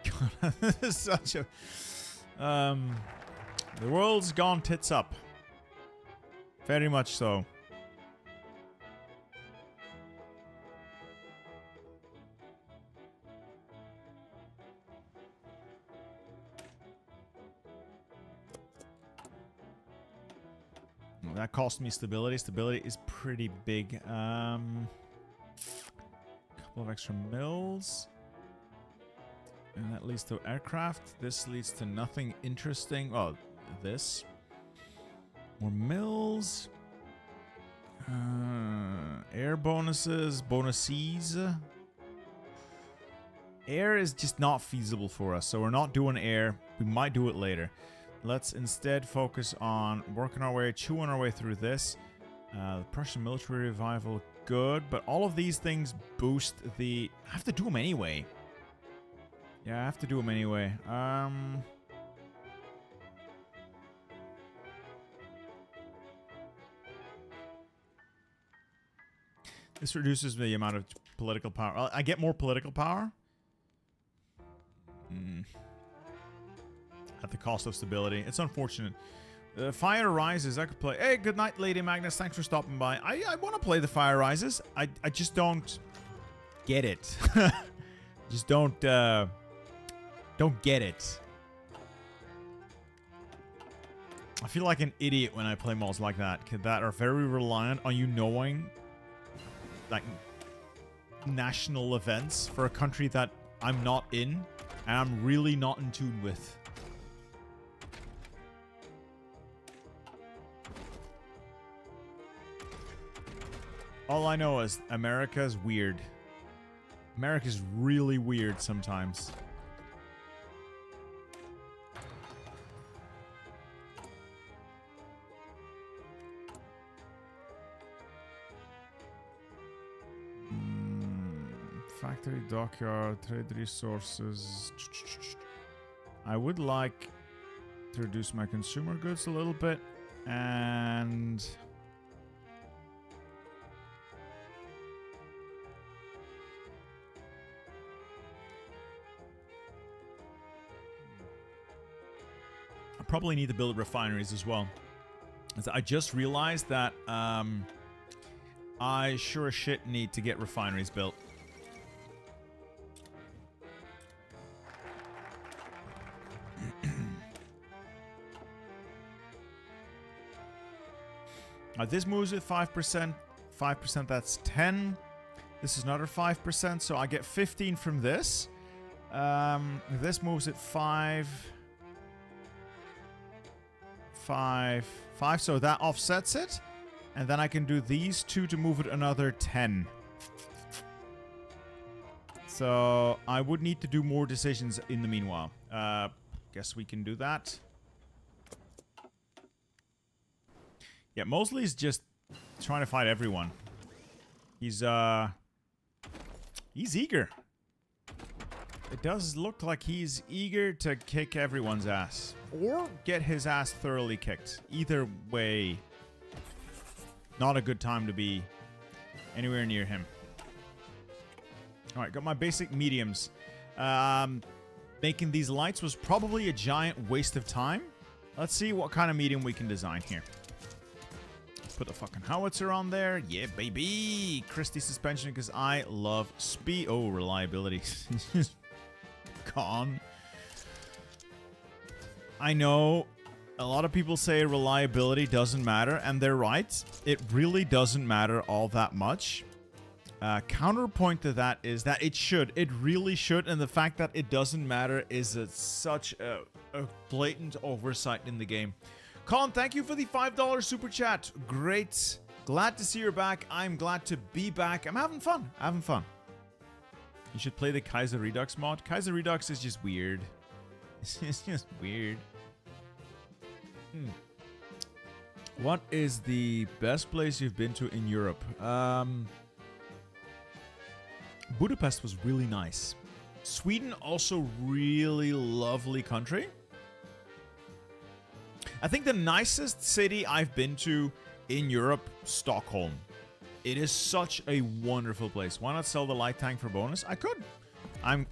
Speaker 1: God, this is such a... the world's gone tits up. Very much so. Well, that cost me stability. Stability is pretty big. Couple of extra mills. And that leads to aircraft. This leads to nothing interesting. Well, this. More mills. Air bonuses. Bonuses. Air is just not feasible for us, so we're not doing air. We might do it later. Let's instead focus on working our way, chewing our way through this. The Prussian military revival, good. But all of these things boost the... I have to do them anyway. Yeah, I have to do them anyway. This reduces the amount of political power. I get more political power. At the cost of stability. It's unfortunate. Fire Rises. I could play. Hey, good night, Lady Magnus. Thanks for stopping by. I want to play the Fire Rises. I just don't get it. Just don't get it. I feel like an idiot when I play mods like that are very reliant on you knowing like national events for a country that I'm not in and I'm really not in tune with. All I know is America's weird. America's really weird sometimes. Factory, dockyard, trade resources. I would like to reduce my consumer goods a little bit and... probably need to build refineries as well. I just realized that I sure as shit need to get refineries built. This moves at 5%. 5%, that's 10. This is another 5%, so I get 15 from this. This moves at 5. 5, so that offsets it. And then I can do these two to move it another 10. So I would need to do more decisions in the meanwhile. Guess we can do that. Yeah, Mosley's just trying to fight everyone. He's eager. It does look like he's eager to kick everyone's ass. Or get his ass thoroughly kicked. Either way, not a good time to be anywhere near him. Alright, got my basic mediums. Making these lights was probably a giant waste of time. Let's see what kind of medium we can design here. Put the fucking howitzer on there. Yeah, baby. Christie suspension because I love speed. Oh, reliability. Gone. I know a lot of people say reliability doesn't matter, and they're right. It really doesn't matter all that much. Counterpoint to that is that it should. It really should, and the fact that it doesn't matter is such a blatant oversight in the game. Colin, thank you for the $5 super chat. Great. Glad to see you're back. I'm glad to be back. I'm having fun. Having fun. You should play the Kaiser Redux mod. Kaiser Redux is just weird. It's just weird. What is the best place you've been to in Europe? Budapest was really nice. Sweden, also really lovely country. I think the nicest city I've been to in Europe, Stockholm. It is such a wonderful place. Why not sell the light tank for bonus? I could. I'm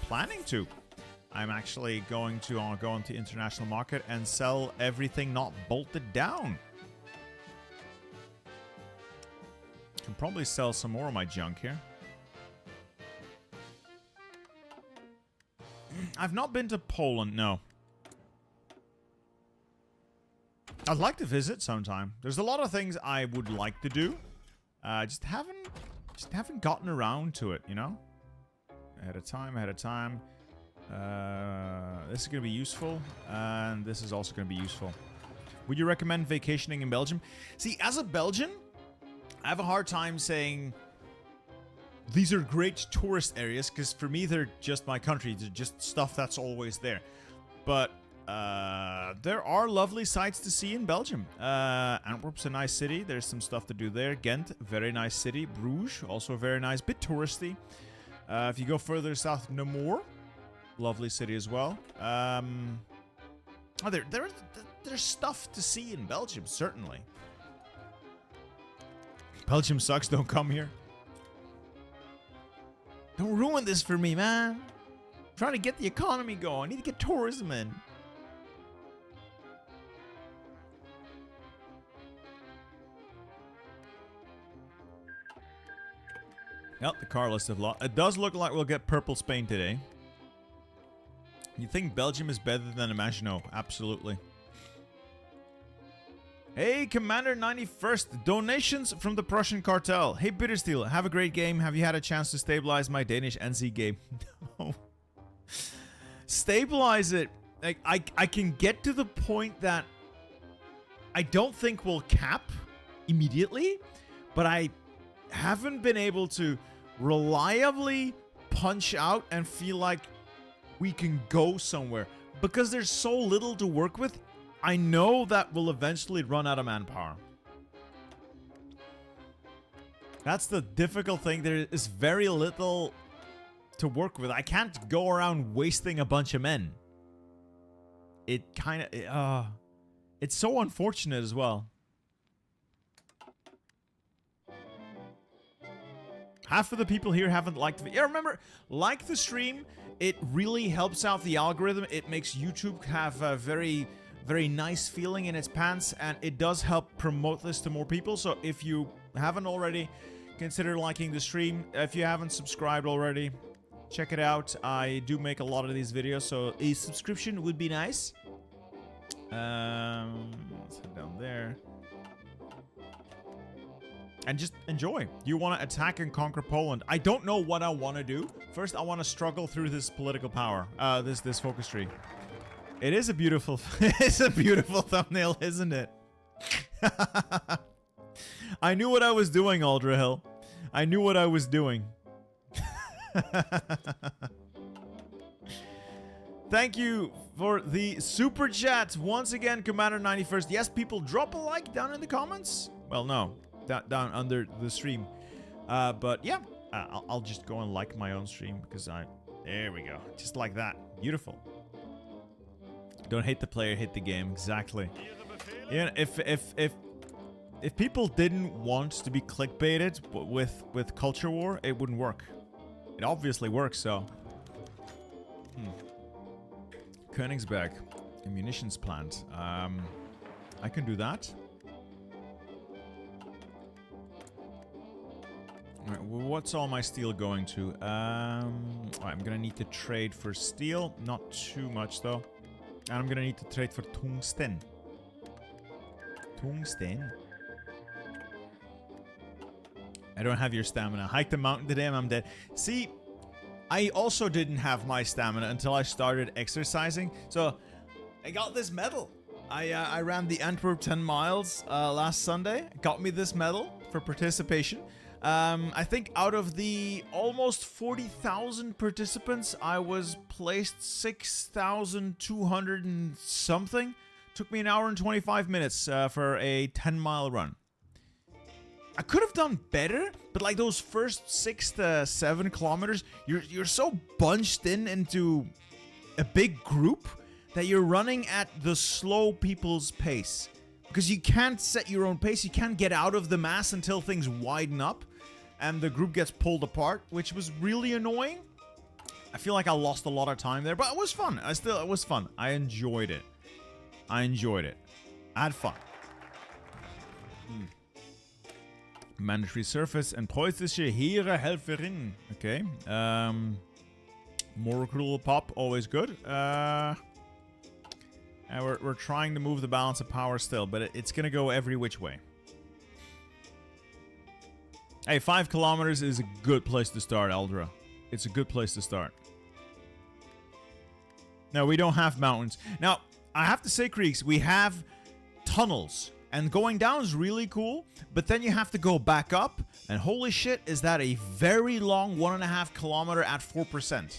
Speaker 1: planning to. I'm actually going to go into international market and sell everything not bolted down. Can probably sell some more of my junk here. I've not been to Poland, no. I'd like to visit sometime. There's a lot of things I would like to do. Just haven't gotten around to it, you know? Ahead of time. This is going to be useful, and this is also going to be useful. Would you recommend vacationing in Belgium? See, as a Belgian, I have a hard time saying these are great tourist areas, because for me, they're just my country. They're just stuff that's always there. But there are lovely sights to see in Belgium. Antwerp's a nice city. There's some stuff to do there. Ghent, very nice city. Bruges, also very nice. Bit touristy. If you go further south, Namur, lovely city as well. There's stuff to see in Belgium, certainly. Belgium sucks, don't come here. Don't ruin this for me, man. I'm trying to get the economy going. I need to get tourism in. Yep, the car list of lot. It does look like we'll get Purple Spain today. You think Belgium is better than Maginot? Absolutely. Hey, Commander 91st. Donations from the Prussian cartel. Hey, Bittersteel. Have a great game. Have you had a chance to stabilize my Danish NC game? No. Stabilize it. Like, I can get to the point that I don't think we'll cap immediately, but I haven't been able to reliably punch out and feel like we can go somewhere because there's so little to work with. I know that we'll eventually run out of manpower. That's the difficult thing. There is very little to work with. I can't go around wasting a bunch of men. It kind of it's so unfortunate as well. Half of the people here haven't liked the... Yeah, remember, like the stream, it really helps out the algorithm. It makes YouTube have a very, very nice feeling in its pants, and it does help promote this to more people. So if you haven't already, consider liking the stream. If you haven't subscribed already, check it out. I do make a lot of these videos, so a subscription would be nice. Let's head down there. And just enjoy. You want to attack and conquer Poland. I don't know what I want to do. First, I want to struggle through this political power. This focus tree. It is a beautiful... it's a beautiful thumbnail, isn't it? I knew what I was doing, Aldrahill. I knew what I was doing. Thank you for the super chat. Once again, Commander 91st. Yes, people, drop a like down in the comments. Well, no. Down under the stream. But yeah, I'll just go and like my own stream because there we go. Just like that. Beautiful. Don't hate the player, hate the game. Exactly. Yeah, if people didn't want to be clickbaited with culture war, it wouldn't work. It obviously works, so. Königsberg. Munitions plant. I can do that. Alright, what's all my steel going to? Alright, I'm gonna need to trade for steel. Not too much, though. And I'm gonna need to trade for tungsten. Tungsten? I don't have your stamina. Hike the mountain today and I'm dead. See, I also didn't have my stamina until I started exercising. So, I got this medal. I ran the Antwerp 10 miles last Sunday. Got me this medal for participation. I think out of the almost 40,000 participants, I was placed 6,200 and something. Took me an hour and 25 minutes for a 10-mile run. I could have done better, but like those first 6 to 7 kilometers, you're so bunched into a big group that you're running at the slow people's pace. Because you can't set your own pace, you can't get out of the mass until things widen up and the group gets pulled apart, which was really annoying. I feel like I lost a lot of time there, but it was fun. It was fun. I enjoyed it. I had fun. Mandatory surface and preußische Heereshelferin. Okay. More recruitable pop, always good. And we're trying to move the balance of power still, but it's gonna go every which way. Hey, 5 kilometers is a good place to start, Eldra. It's a good place to start. No, we don't have mountains. Now, I have to say, Creeks, we have tunnels. And going down is really cool, but then you have to go back up, and holy shit, is that a very long 1.5 kilometer at 4%.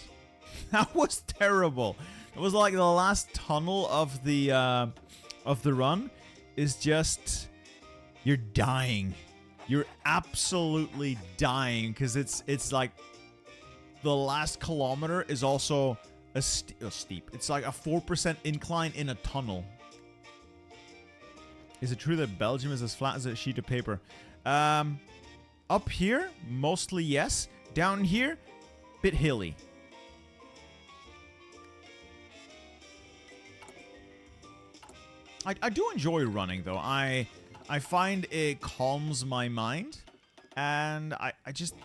Speaker 1: That was terrible. It was like the last tunnel of the run is just, you're dying. You're absolutely dying, because it's like the last kilometer is also a steep. It's like a 4% incline in a tunnel. Is it true that Belgium is as flat as a sheet of paper? Up here, mostly yes. Down here, bit hilly. I do enjoy running, though. I find it calms my mind, and I just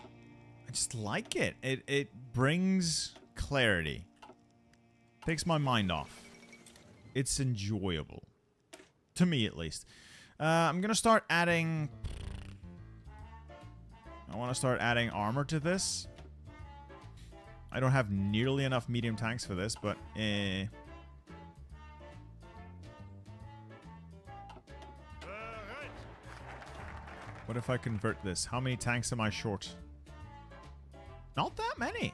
Speaker 1: like it. It brings clarity. Takes my mind off. It's enjoyable. To me, at least. I'm gonna start adding... I want to start adding armor to this. I don't have nearly enough medium tanks for this, but... What if I convert this? How many tanks am I short? Not that many.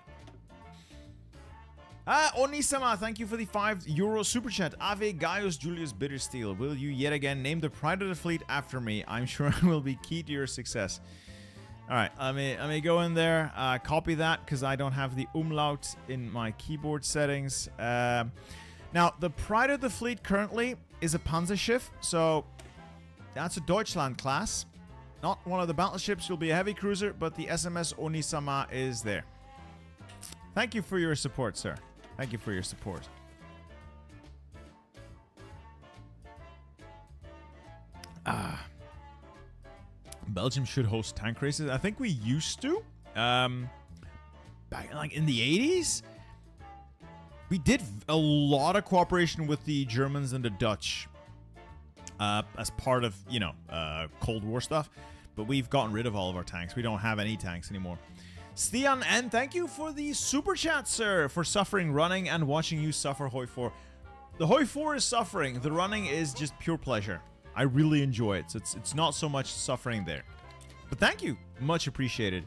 Speaker 1: Onisama, thank you for the €5 super chat. Ave Gaius Julius Bittersteel. Will you yet again name the pride of the fleet after me? I'm sure it will be key to your success. Alright, let me go in there, copy that, because I don't have the umlaut in my keyboard settings. Now, the pride of the fleet currently is a Panzerschiff, so that's a Deutschland class. Not one of the battleships, will be a heavy cruiser, but the SMS Onisama is there. Thank you for your support, sir. Thank you for your support. Belgium should host tank races. I think we used to. Back like in the 80s. We did a lot of cooperation with the Germans and the Dutch. As part of, you know, Cold War stuff. But we've gotten rid of all of our tanks. We don't have any tanks anymore. Stian, and thank you for the super chat, sir, for suffering, running, and watching you suffer, Hoi 4. The Hoi 4 is suffering. The running is just pure pleasure. I really enjoy it. So it's not so much suffering there. But thank you. Much appreciated.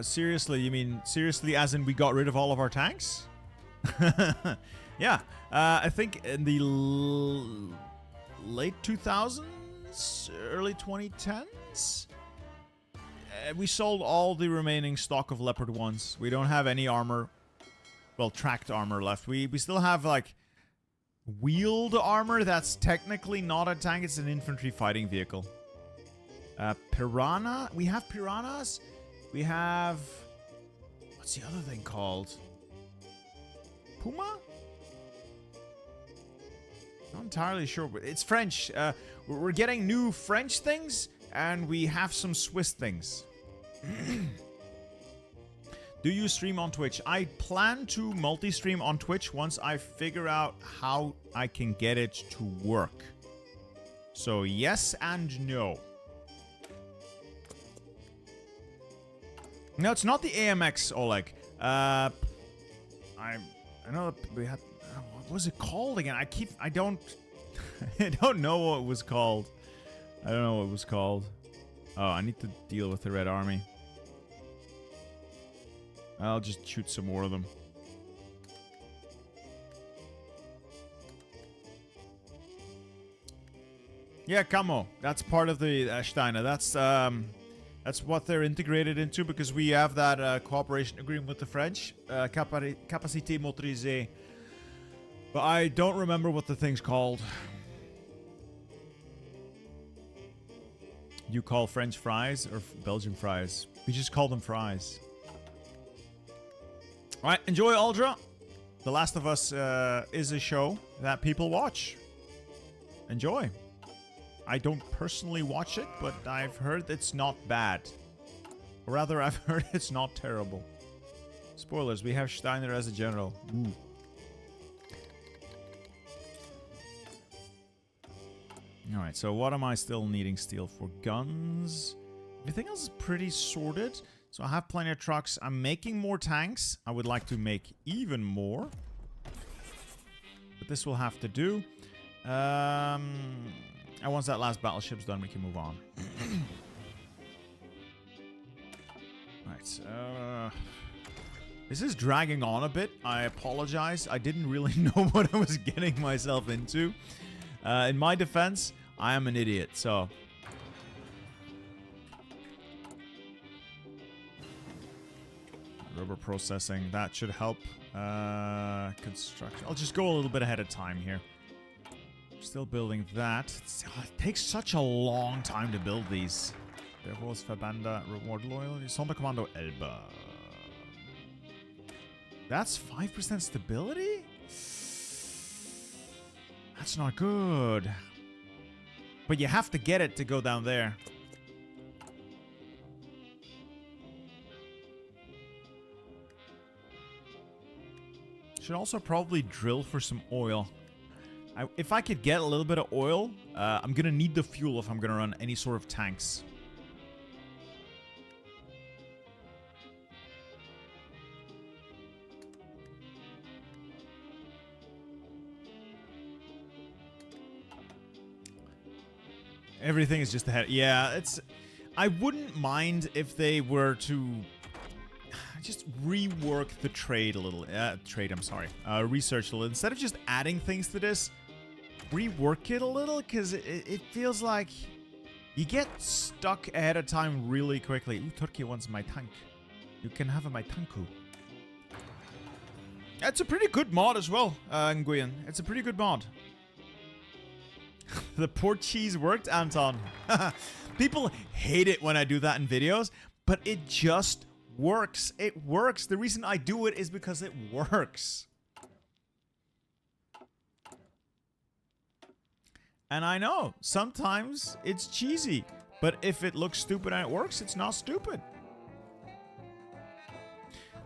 Speaker 1: Seriously, you mean seriously as in we got rid of all of our tanks? Yeah. I think in the late 2000s, early 2010s, we sold all the remaining stock of Leopard 1s. We don't have any armor, well, tracked armor left. We still have, like, wheeled armor that's technically not a tank. It's an infantry fighting vehicle. Piranha? We have Piranhas. We have... What's the other thing called? Puma? Not entirely sure, but it's French. We're getting new French things, and we have some Swiss things. Do you stream on Twitch? I plan to multi-stream on Twitch once I figure out how I can get it to work. So yes and no. No, it's not the AMX, Oleg. I know we had... what was it called again? I don't... I don't know what it was called. I don't know what it was called. Oh, I need to deal with the Red Army. I'll just shoot some more of them. Yeah, Camo. That's part of the Steiner. That's what they're integrated into because we have that cooperation agreement with the French. Capacité motorisée. But I don't remember what the thing's called. You call French fries or Belgian fries? We just call them fries. Alright, enjoy Aldra. The Last of Us is a show that people watch. Enjoy. I don't personally watch it, but I've heard it's not bad. Or rather, I've heard it's not terrible. Spoilers, we have Steiner as a general. Ooh. Alright, so what am I still needing steel for? Guns. Everything else is pretty sorted. So I have plenty of trucks. I'm making more tanks. I would like to make even more. But this will have to do. And once that last battleship's done, we can move on. Right. This is dragging on a bit. I apologize. I didn't really know what I was getting myself into. In my defense, I am an idiot, so... Rubber processing, that should help. Construction. I'll just go a little bit ahead of time here. Still building that. It takes such a long time to build these. Berhos Verbanda, reward loyalty. Sonderkommando Elba. That's 5% stability? That's not good. But you have to get it to go down there. Should also probably drill for some oil. If I could get a little bit of oil, I'm gonna need the fuel if I'm gonna run any sort of tanks. Everything is just ahead. Yeah, it's... I wouldn't mind if they were to... just rework the trade a little. Research a little. Instead of just adding things to this, rework it a little, because it feels like you get stuck ahead of time really quickly. Ooh, Turkey wants my tank. You can have my tanku. That's a pretty good mod as well, Nguyen. It's a pretty good mod. The port cheese worked, Anton. People hate it when I do that in videos, but it just... works. It works. The reason I do it is because it works. And I know, sometimes it's cheesy. But if it looks stupid and it works, it's not stupid.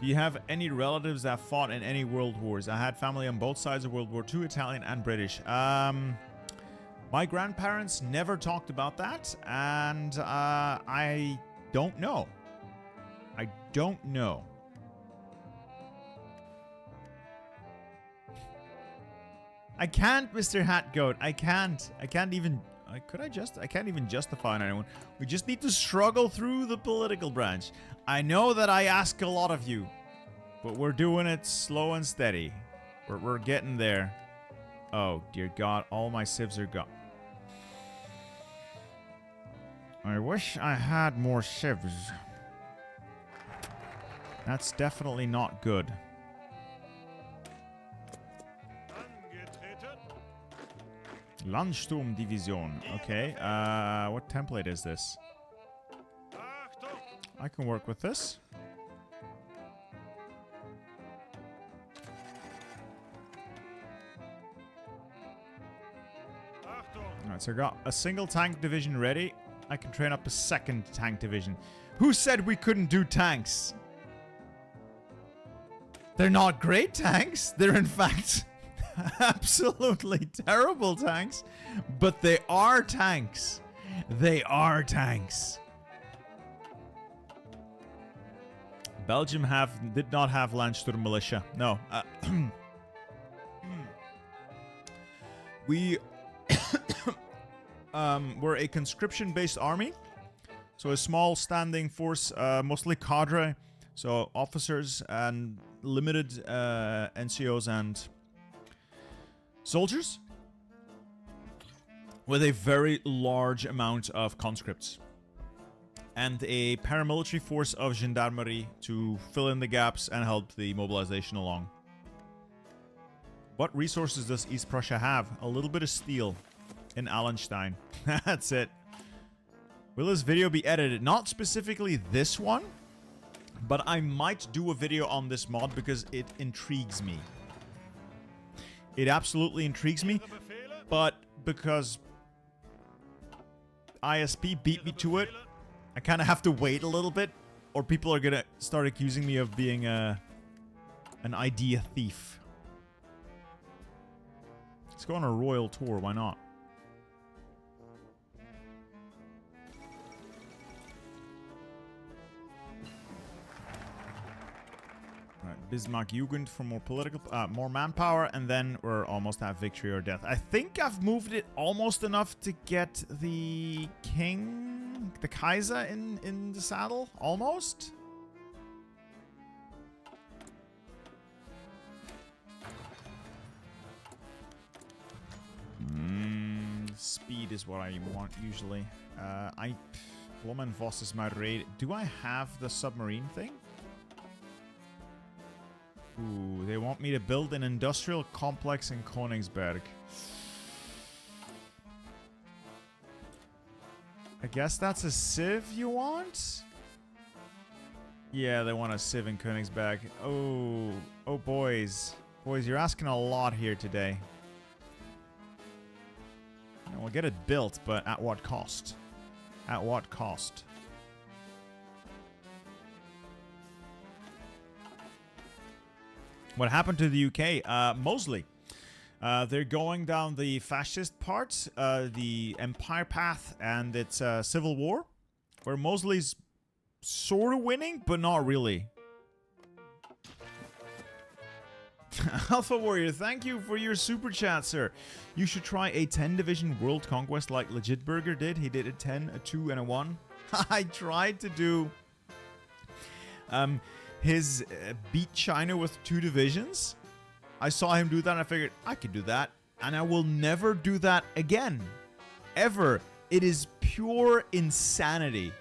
Speaker 1: Do you have any relatives that fought in any world wars? I had family on both sides of World War II, Italian and British. My grandparents never talked about that. And I don't know. I don't know. I can't, Mr. Hatgoat. I can't. I can't even... I can't even justify on anyone. We just need to struggle through the political branch. I know that I ask a lot of you. But we're doing it slow and steady. We're getting there. Oh, dear God. All my civs are gone. I wish I had more civs. That's definitely not good. Landsturmdivision. Okay. What template is this? I can work with this. Alright, so I got a single tank division ready. I can train up a second tank division. Who said we couldn't do tanks? They're not great tanks. They're in fact absolutely terrible tanks. But they are tanks. They are tanks. Belgium did not have Landsturm militia. No. We were a conscription-based army. So a small standing force, mostly cadre. So officers and limited NCOs and soldiers. With a very large amount of conscripts. And a paramilitary force of gendarmerie to fill in the gaps and help the mobilization along. What resources does East Prussia have? A little bit of steel in Allenstein. That's it. Will this video be edited? Not specifically this one, but I might do a video on this mod because it intrigues me. It absolutely intrigues me, but because ISP beat me to it, I kind of have to wait a little bit, or people are gonna start accusing me of being an idea thief. Let's go on a royal tour, why not? Alright, Bismarck Jugend for more political, more manpower, and then we're almost at victory or death. I think I've moved it almost enough to get the king, the Kaiser in the saddle, almost. Speed is what I want usually. Woman Voss is my raid. Do I have the submarine thing? Ooh, they want me to build an industrial complex in Königsberg. I guess that's a civ you want? Yeah, they want a civ in Königsberg. Oh boys. Boys, you're asking a lot here today. And we'll get it built, but at what cost? At what cost? What happened to the UK? Mosley. They're going down the fascist part, the empire path, and it's civil war, where Mosley's sort of winning, but not really. Alpha Warrior, thank you for your super chat, sir. You should try a 10 division world conquest like Legitburger did. He did a 10, a 2, and a 1. I tried to do his beat China with 2 divisions. I saw him do that and I figured I could do that, and I will never do that again. Ever. It is pure insanity.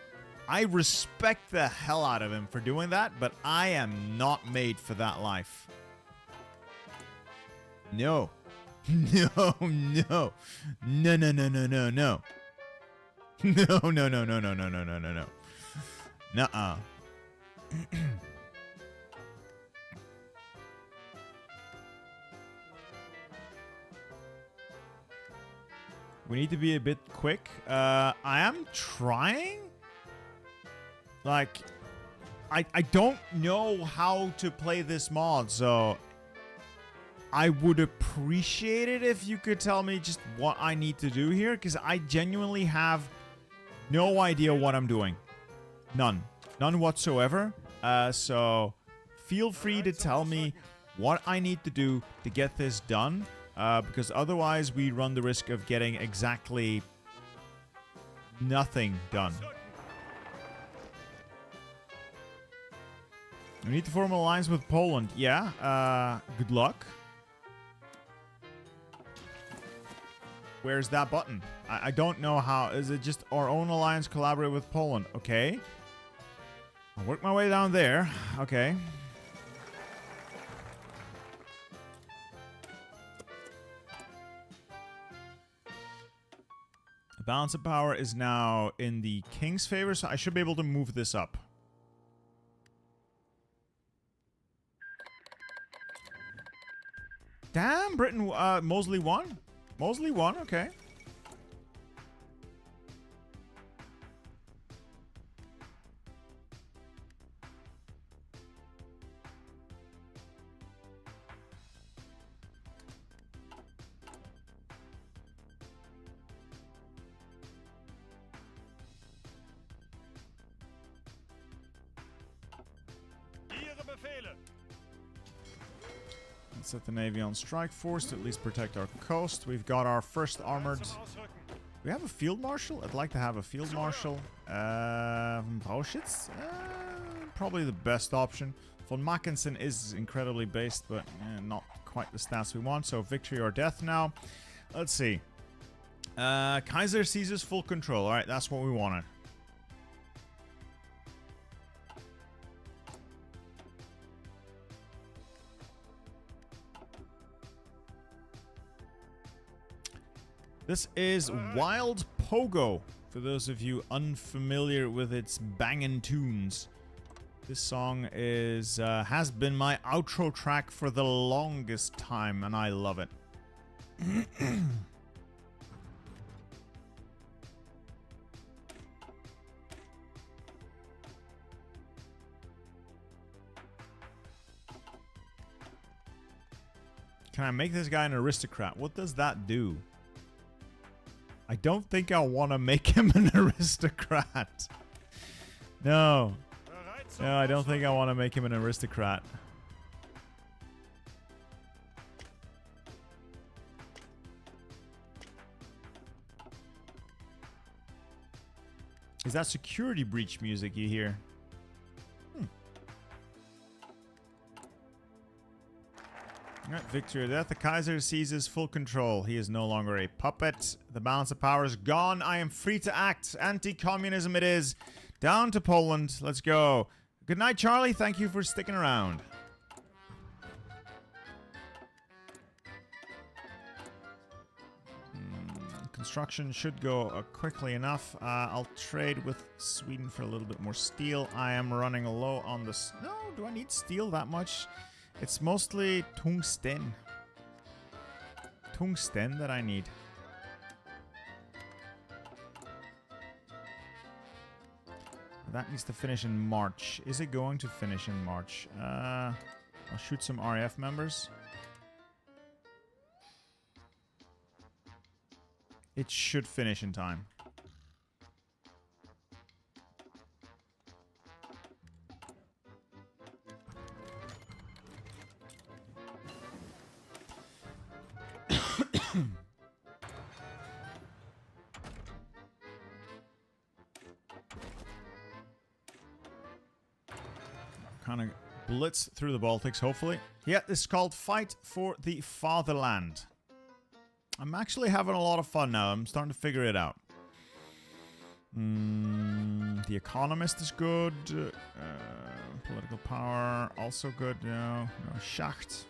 Speaker 1: I respect the hell out of him for doing that, but I am not made for that life. No. No, no. No, no, no, no, no, no. No, no, no, no, no, no, no, no, no, no. Nuh-uh. We need to be a bit quick. I am trying. Like, I don't know how to play this mod, so I would appreciate it if you could tell me just what I need to do here, because I genuinely have no idea what I'm doing. None. None whatsoever. So feel free to tell me what I need to do to get this done, because otherwise we run the risk of getting exactly nothing done. We need to form an alliance with Poland. Yeah, good luck. Where's that button? I don't know how. Is it just our own alliance collaborate with Poland? Okay. I'll work my way down there. Okay. The balance of power is now in the king's favor, so I should be able to move this up. Damn, Britain, Mosley won. Mosley won, okay. Let's set the Navy on strike force to at least protect our coast. We've got our first armored... We have a field marshal? I'd like to have a field marshal. Brauschitz? Probably the best option. Von Mackensen is incredibly based, but not quite the stats we want. So victory or death now. Let's see. Kaiser seizes full control. Alright, that's what we wanted. This is Wild Pogo, for those of you unfamiliar with its bangin' tunes. This song is has been my outro track for the longest time, and I love it. Can I make this guy an aristocrat? What does that do? I don't think I want to make him an aristocrat. No. No, I don't think I want to make him an aristocrat. Is that security breach music you hear? Alright, victory or death. The Kaiser seizes full control. He is no longer a puppet. The balance of power is gone. I am free to act. Anti-communism it is. Down to Poland. Let's go. Good night, Charlie. Thank you for sticking around. Construction should go quickly enough. I'll trade with Sweden for a little bit more steel. I am running low on this. No, do I need steel that much? It's mostly tungsten. Tungsten that I need. That needs to finish in March. Is it going to finish in March? I'll shoot some RAF members. It should finish in time. Kind of blitz through the Baltics, hopefully. Yeah, this is called Fight for the Fatherland. I'm actually having a lot of fun now. I'm starting to figure it out. The Economist is good. Political power, also good. No, Schacht.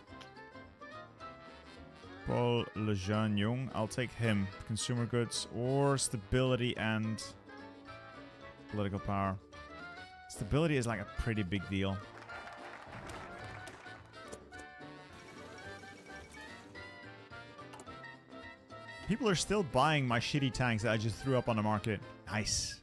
Speaker 1: Paul Lejeune Jung. I'll take him. Consumer goods or stability and political power. Stability is like a pretty big deal. People are still buying my shitty tanks that I just threw up on the market. Nice.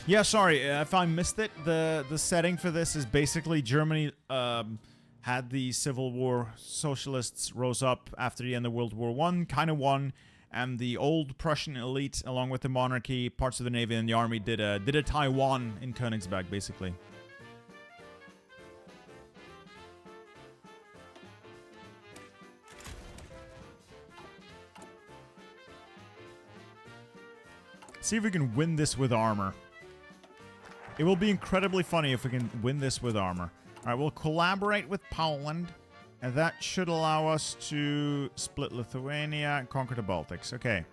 Speaker 1: Yeah, sorry if I missed it. The setting for this is basically Germany had the Civil War. Socialists rose up after the end of World War I, kind of won, and the old Prussian elite, along with the monarchy, parts of the navy and the army, did a Taiwan in Königsberg, basically. See if we can win this with armor. It will be incredibly funny if we can win this with armor. Alright, we'll collaborate with Poland, and that should allow us to split Lithuania and conquer the Baltics. Okay.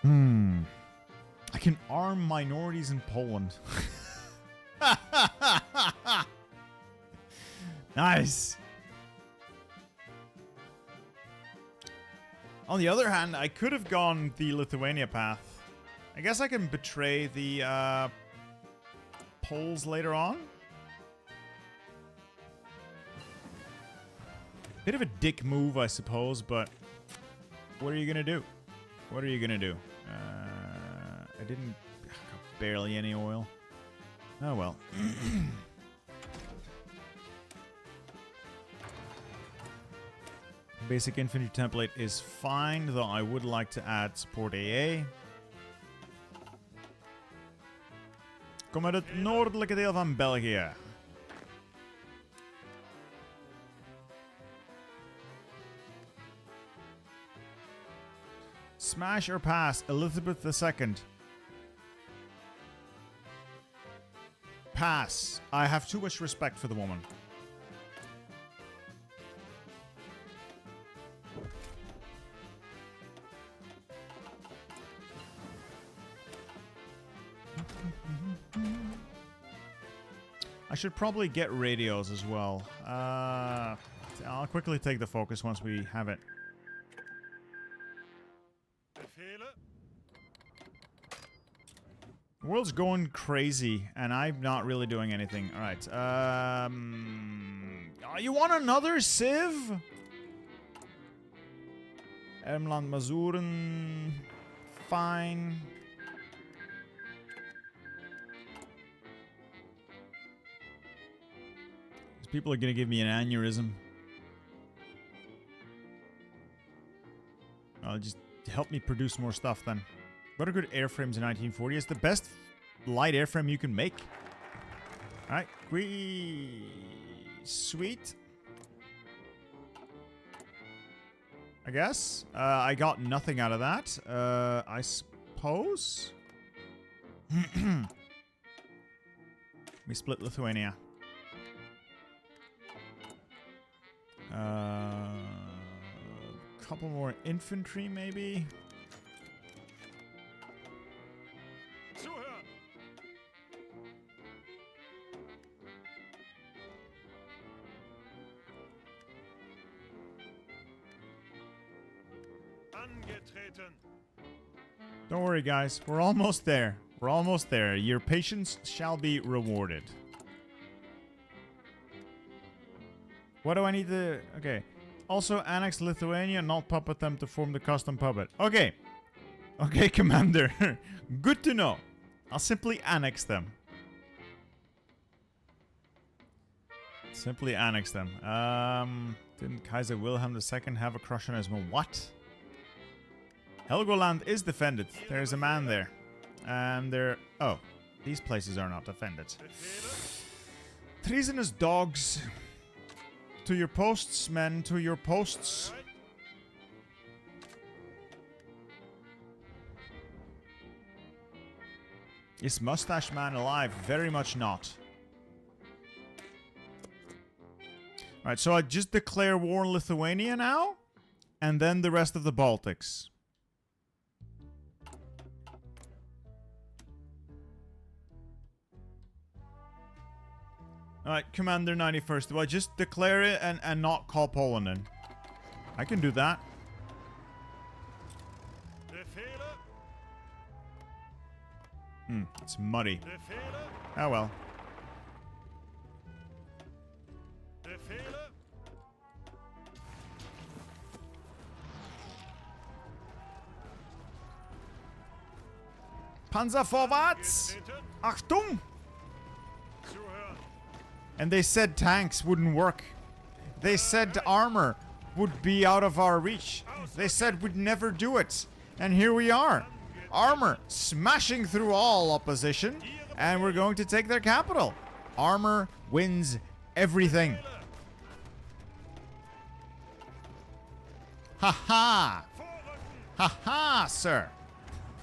Speaker 1: I can arm minorities in Poland. Nice. On the other hand, I could have gone the Lithuania path. I guess I can betray the Poles later on. Bit of a dick move, I suppose, but what are you gonna do? What are you gonna do? I didn't... barely any oil. Oh well. Basic infantry template is fine, though I would like to add support AA. Kom uit het noordelijke deel van België. Smash or pass, Elizabeth II. Pass. I have too much respect for the woman. I should probably get radios as well. I'll quickly take the focus once we have it. The world's going crazy, and I'm not really doing anything. All right. You want another Civ? Ermland Mazuren. Fine. These people are going to give me an aneurysm. I'll just help me produce more stuff then. What are good airframes in 1940? It's the best light airframe you can make. Alright, sweet. I guess. I got nothing out of that. I suppose. We split Lithuania. Couple more infantry, maybe. Don't worry, guys. We're almost there. We're almost there. Your patience shall be rewarded. What do I need to... Okay. Also, annex Lithuania, not puppet them to form the custom puppet. Okay. Okay, Commander. Good to know. I'll simply annex them. Simply annex them. Didn't Kaiser Wilhelm II have a crush on his mom? What? Helgoland is defended. There's a man there. And there... Oh. These places are not defended. Treasonous dogs. To your posts, men. To your posts. Is Mustache Man alive? Very much not. Alright, so I just declare war on Lithuania now. And then the rest of the Baltics. Alright, Commander 91st. Do I just declare it and not call Poland in? I can do that. It's muddy. Oh well. Panzervorwärts! Achtung! And they said tanks wouldn't work. They said armor would be out of our reach. They said we'd never do it. And here we are. Armor smashing through all opposition. And we're going to take their capital. Armor wins everything. Ha ha! Ha ha, sir!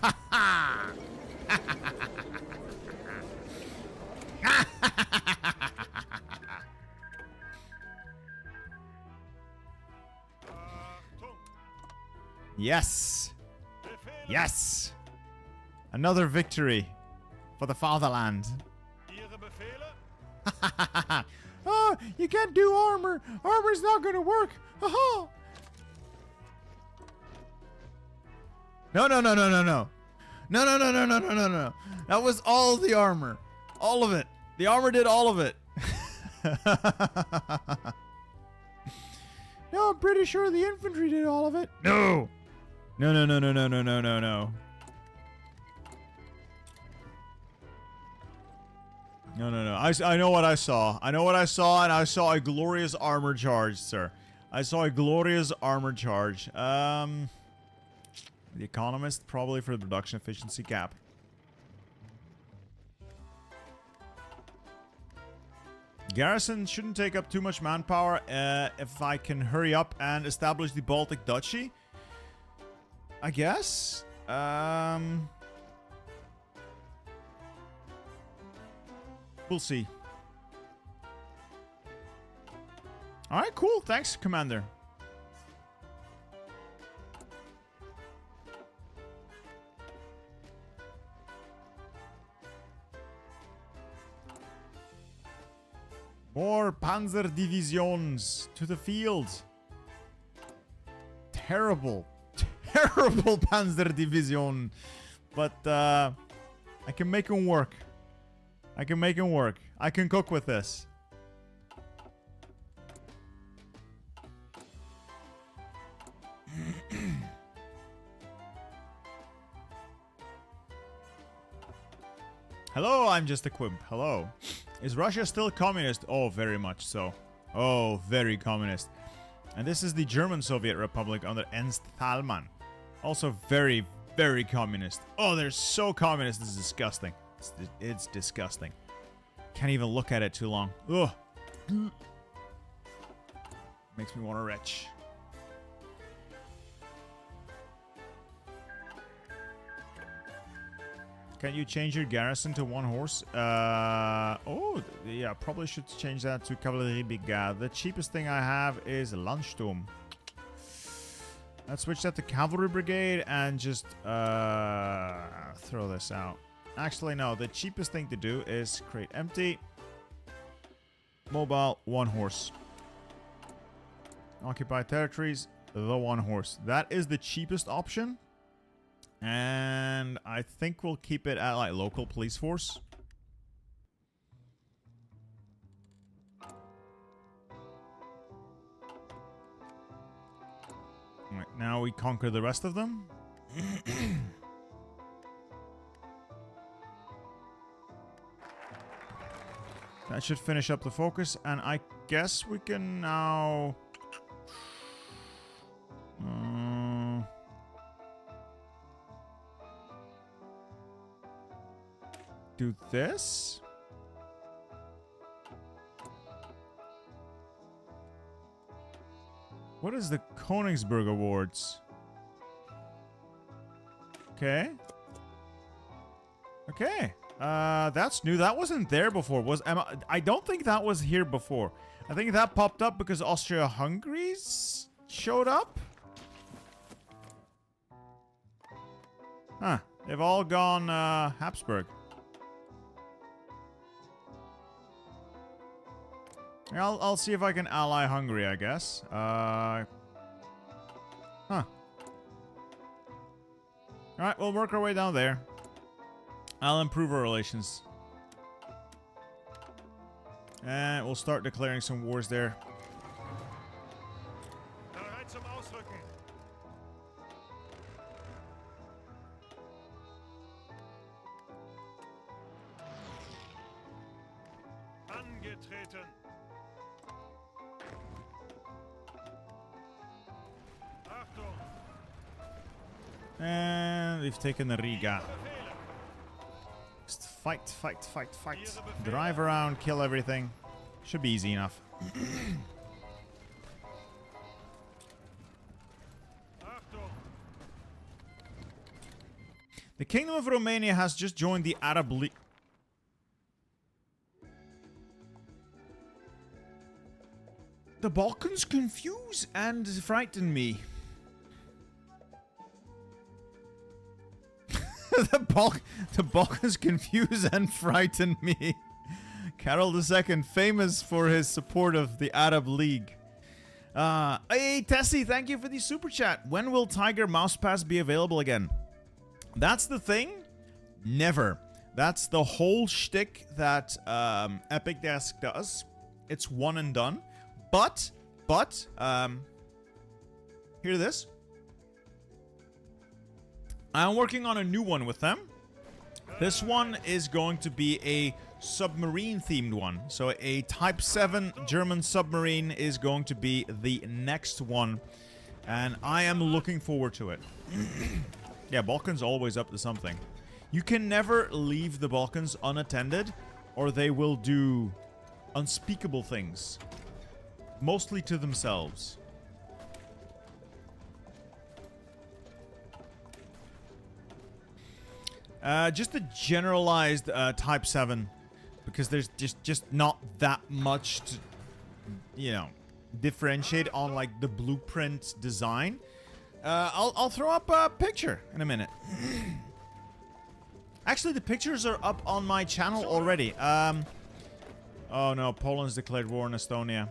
Speaker 1: Ha ha! Yes! Yes! Another victory for the fatherland. Oh, you can't do armor. Armor's not gonna work. Haha! No, no, no, no, no, no. No, no, no, no, no, no, no, no. That was all the armor. All of it. The armor did all of it. No, I'm pretty sure the infantry did all of it. No. No, no, no, no, no, no, no, no, no. No, no, no. I know what I saw. I know what I saw, and I saw a glorious armor charge, sir. I saw a glorious armor charge. The Economist, probably for the production efficiency cap. Garrison shouldn't take up too much manpower if I can hurry up and establish the Baltic Duchy. I guess. We'll see. Alright, cool. Thanks, Commander. More Panzer divisions to the field. Terrible. Terrible Panzer division. But I can make them work. I can make them work. I can cook with this. Hello, I'm just a quimp. Hello. Is Russia still communist? Oh, very much so. Oh, very communist. And this is the German Soviet Republic under Ernst Thälmann. Also very, very communist. Oh, they're so communist. This is disgusting. It's disgusting. Can't even look at it too long. Ugh. Makes me want to retch. Can you change your garrison to 1 horse? Oh, yeah, probably should change that to Cavalry Brigade. The cheapest thing I have is Landsturm. Let's switch that to Cavalry Brigade and just throw this out. Actually, no. The cheapest thing to do is create empty. Mobile, 1 horse. Occupied territories, the 1 horse. That is the cheapest option. And I think we'll keep it at like local police force. Right, now we conquer the rest of them. That should finish up the focus, and I guess we can now do this. What is the Königsberg Awards? Okay. Okay. That's new. That wasn't there before. I don't think that was here before. I think that popped up because Austria-Hungary's showed up. Huh. They've all gone Habsburg. I'll see if I can ally Hungary, I guess. Huh. Alright, we'll work our way down there. I'll improve our relations. And we'll start declaring some wars there. And we've taken the Riga. Just fight, fight, fight, fight. Drive around, kill everything. Should be easy enough. The Kingdom of Romania has just joined the Arab League. The Balkans confuse and frighten me. The Balkans confuse and frighten me. Carol II, famous for his support of the Arab League. Hey, Tessie, thank you for the super chat. When will Tiger Mouse Pass be available again? That's the thing. Never. That's the whole shtick that Epic Desk does. It's one and done. But, hear this. I'm working on a new one with them. This one is going to be a submarine-themed one. So a Type 7 German submarine is going to be the next one. And I am looking forward to it. Yeah, Balkans always up to something. You can never leave the Balkans unattended, or they will do unspeakable things. Mostly to themselves. Just a generalized Type 7. Because there's just not that much to, you know, differentiate on, like, the blueprint design. I'll throw up a picture in a minute. Actually, the pictures are up on my channel already. Oh no, Poland's declared war on Estonia.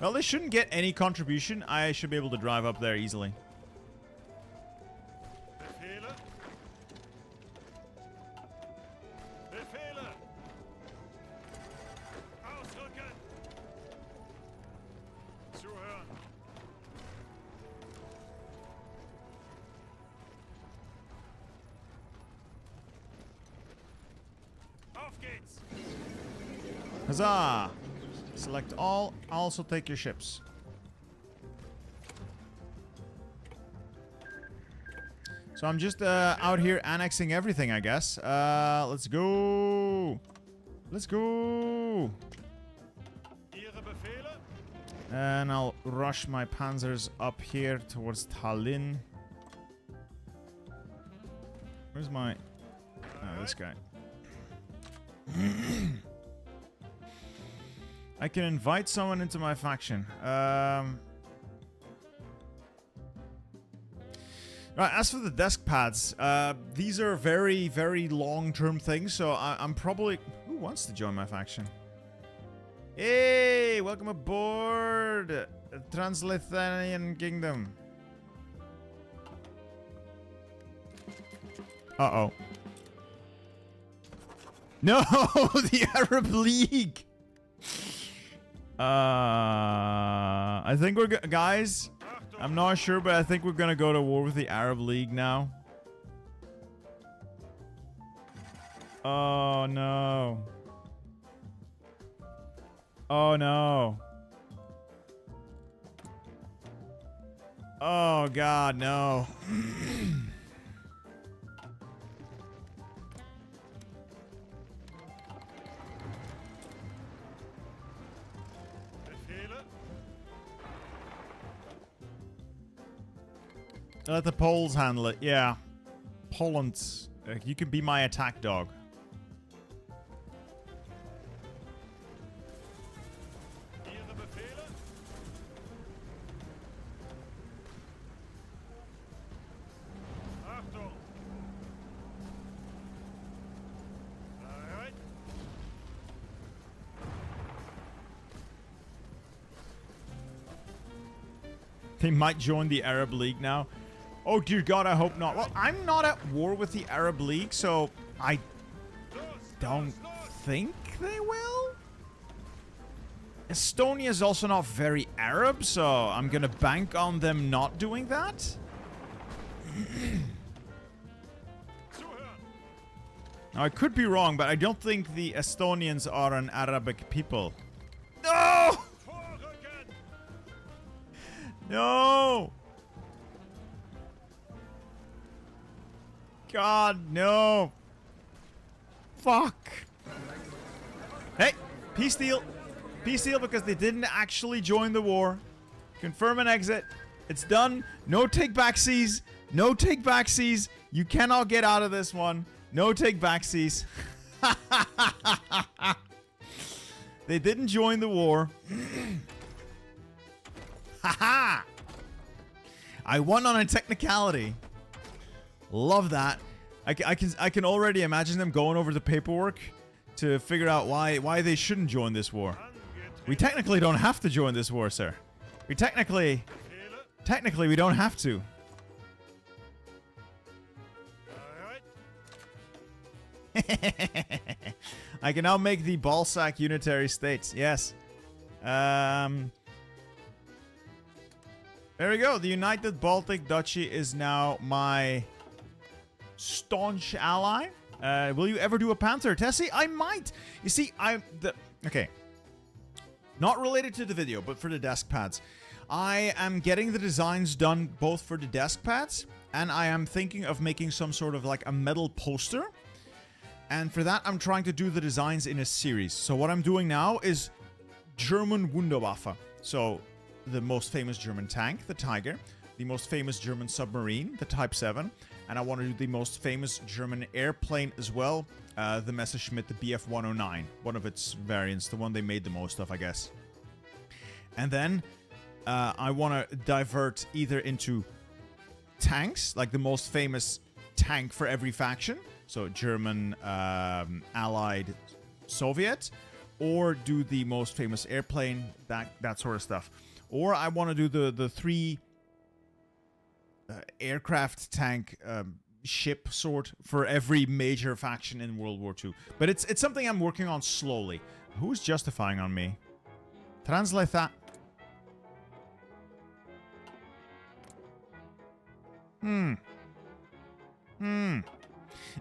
Speaker 1: Well, they shouldn't get any contribution. I should be able to drive up there easily. Huzzah! Select all. I'll also take your ships. So I'm just out here annexing everything, I guess. Let's go! Let's go! And I'll rush my panzers up here towards Tallinn. Where's my... Oh, this guy. I can invite someone into my faction. Right, as for the desk pads, these are very, very long-term things, so I'm probably... Who wants to join my faction? Hey, welcome aboard, Translithanian Kingdom. Uh-oh. No, the Arab League! I think we're guys, I'm not sure, but I think we're gonna go to war with the Arab League now. Oh no. Oh no. Oh god, no. Let the Poles handle it, yeah. Poland, you can be my attack dog. They might join the Arab League now. Oh dear God, I hope not. Well, I'm not at war with the Arab League, so I don't think they will. Estonia is also not very Arab, so I'm gonna bank on them not doing that. Now, I could be wrong, but I don't think the Estonians are an Arabic people. No! No! God, no. Fuck. Hey, peace deal. Peace deal because they didn't actually join the war. Confirm an exit. It's done. No take backsies. No take backsies. You cannot get out of this one. No take backsies. They didn't join the war. Haha! I won on a technicality. Love that. I can already imagine them going over the paperwork to figure out why they shouldn't join this war. We technically don't have to join this war, sir. We technically we don't have to. I can now make the ballsack unitary states. Yes. There we go. The United Baltic Duchy is now my staunch ally. Will you ever do a Panther, Tessie? I might. You see, okay. Not related to the video, but for the desk pads. I am getting the designs done both for the desk pads, and I am thinking of making some sort of like a metal poster. And for that, I'm trying to do the designs in a series. So what I'm doing now is German Wunderwaffe. So the most famous German tank, the Tiger. The most famous German submarine, the Type 7. And I want to do the most famous German airplane as well, the Messerschmitt, the Bf-109. One of its variants, the one they made the most of, I guess. And then I want to divert either into tanks, like the most famous tank for every faction. So German, Allied, Soviet. Or do the most famous airplane, that sort of stuff. Or I want to do the three... aircraft tank ship sort for every major faction in World War II. But it's something I'm working on slowly. Who's justifying on me? Translate that.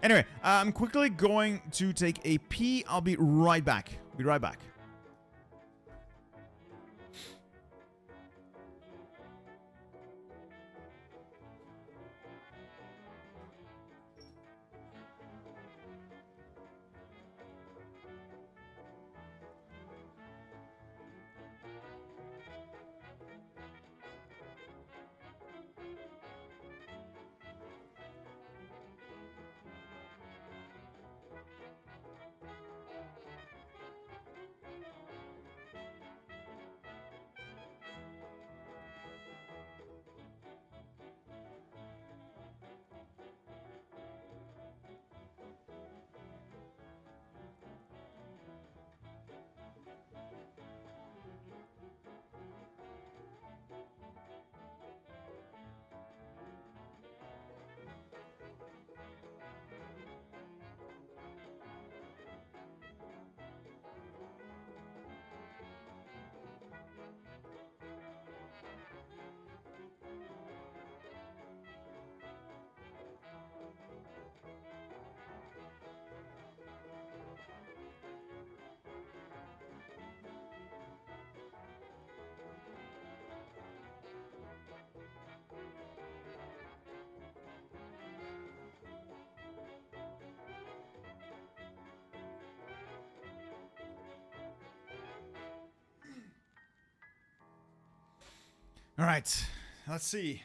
Speaker 1: Anyway, I'm quickly going to take a pee. I'll be right back. Be right back. All right, let's see.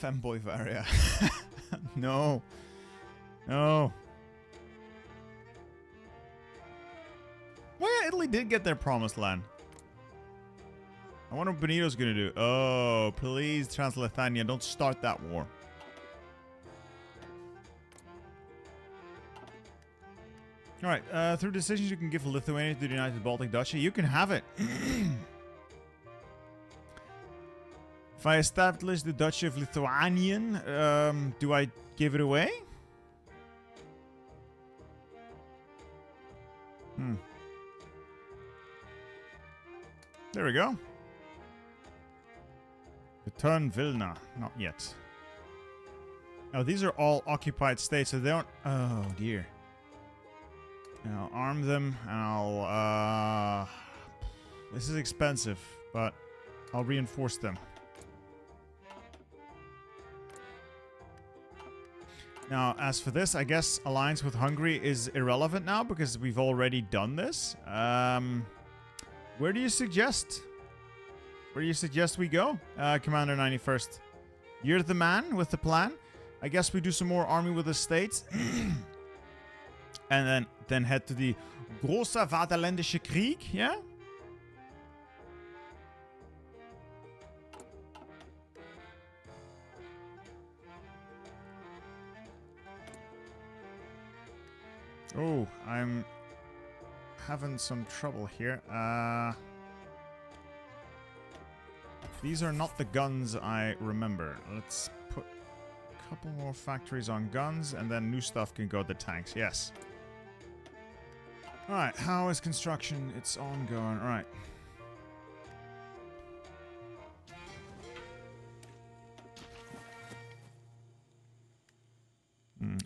Speaker 1: Femboy Varia. No. No. Well, yeah, Italy did get their promised land. I wonder what Benito's gonna do. Oh, please, Transleithania, don't start that war. Alright, through decisions you can give Lithuania to the United Baltic Duchy. You can have it. If I establish the Duchy of Lithuanian, do I give it away? There we go. Return Vilna. Not yet. Oh, these are all occupied states, so they don't... Oh, dear. And I'll arm them, and I'll... This is expensive, but I'll reinforce them. Now, as for this, I guess alliance with Hungary is irrelevant now because we've already done this. Where do you suggest? Where do you suggest we go, Commander 91st? You're the man with the plan. I guess we do some more army with the states. And then head to the Großer Vaterländische Krieg, yeah? Oh, I'm having some trouble here. These are not the guns I remember. Let's put a couple more factories on guns, and then new stuff can go to tanks. Yes. Alright, how is construction? It's ongoing. Alright.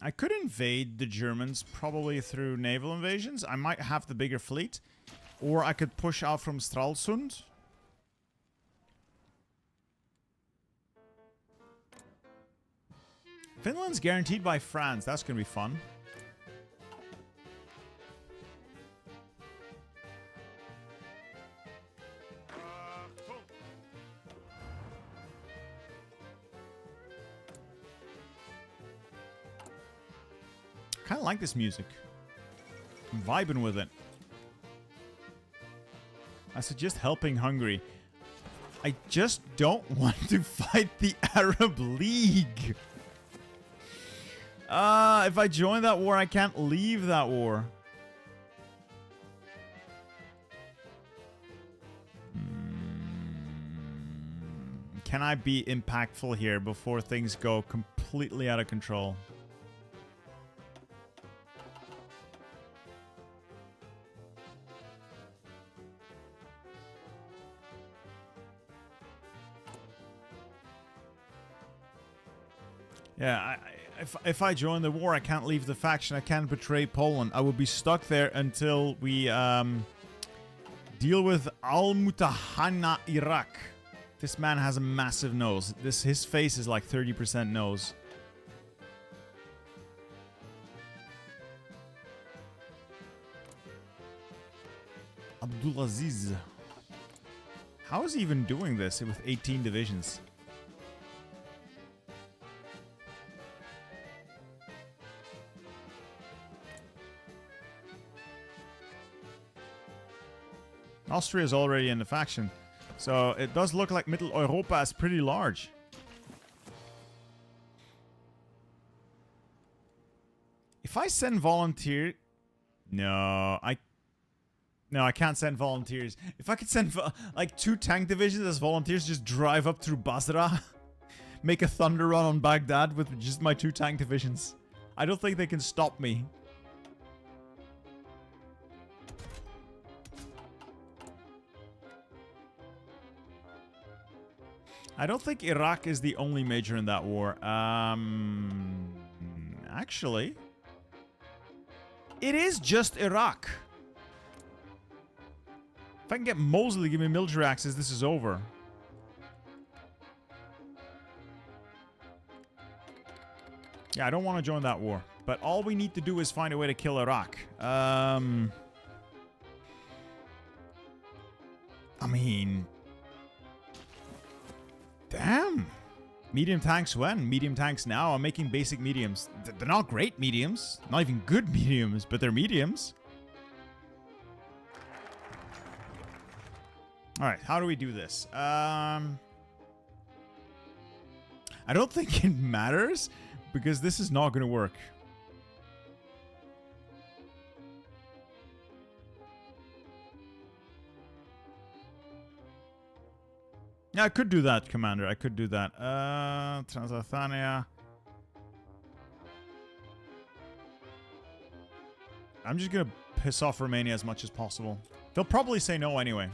Speaker 1: I could invade the Germans probably through naval invasions. I might have the bigger fleet. Or I could push out from Stralsund. Finland's guaranteed by France. That's going to be fun. Kind of like this music. I'm vibing with it. I suggest helping Hungary. I just don't want to fight the Arab League. If I join that war, I can't leave that war. Can I be impactful here before things go completely out of control? Yeah, if I join the war, I can't leave the faction. I can't betray Poland. I will be stuck there until we deal with Al-Mutahana Iraq. This man has a massive nose. His face is like 30% nose. Abdulaziz. How is he even doing this with 18 divisions? Austria is already in the faction, so it does look like Middle Europa is pretty large. If I send volunteer... No, I can't send volunteers. If I could send like 2 tank divisions as volunteers, just drive up through Basra, make a thunder run on Baghdad with just my 2 tank divisions. I don't think they can stop me. I don't think Iraq is the only major in that war. Actually, it is just Iraq. If I can get Mosul to give me military access, this is over. Yeah, I don't want to join that war. But all we need to do is find a way to kill Iraq. I mean... Damn. Medium tanks when? Medium tanks now. I'm making basic mediums. They're not great mediums. Not even good mediums, but they're mediums. Alright, how do we do this? I don't think it matters, because this is not going to work. Yeah, I could do that, Commander. I could do that. Transylvania. I'm just gonna piss off Romania as much as possible. They'll probably say no anyway.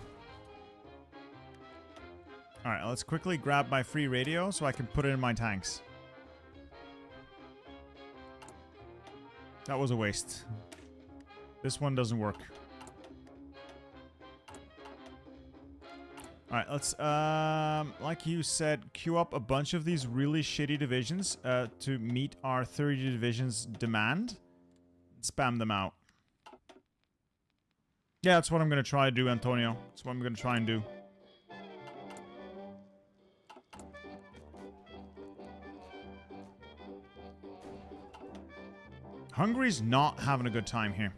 Speaker 1: Alright, let's quickly grab my free radio so I can put it in my tanks. That was a waste. This one doesn't work. Alright, let's, like you said, queue up a bunch of these really shitty divisions to meet our 30 divisions demand. Spam them out. Yeah, that's what I'm going to try to do, Antonio. That's what I'm going to try and do. Hungary's not having a good time here.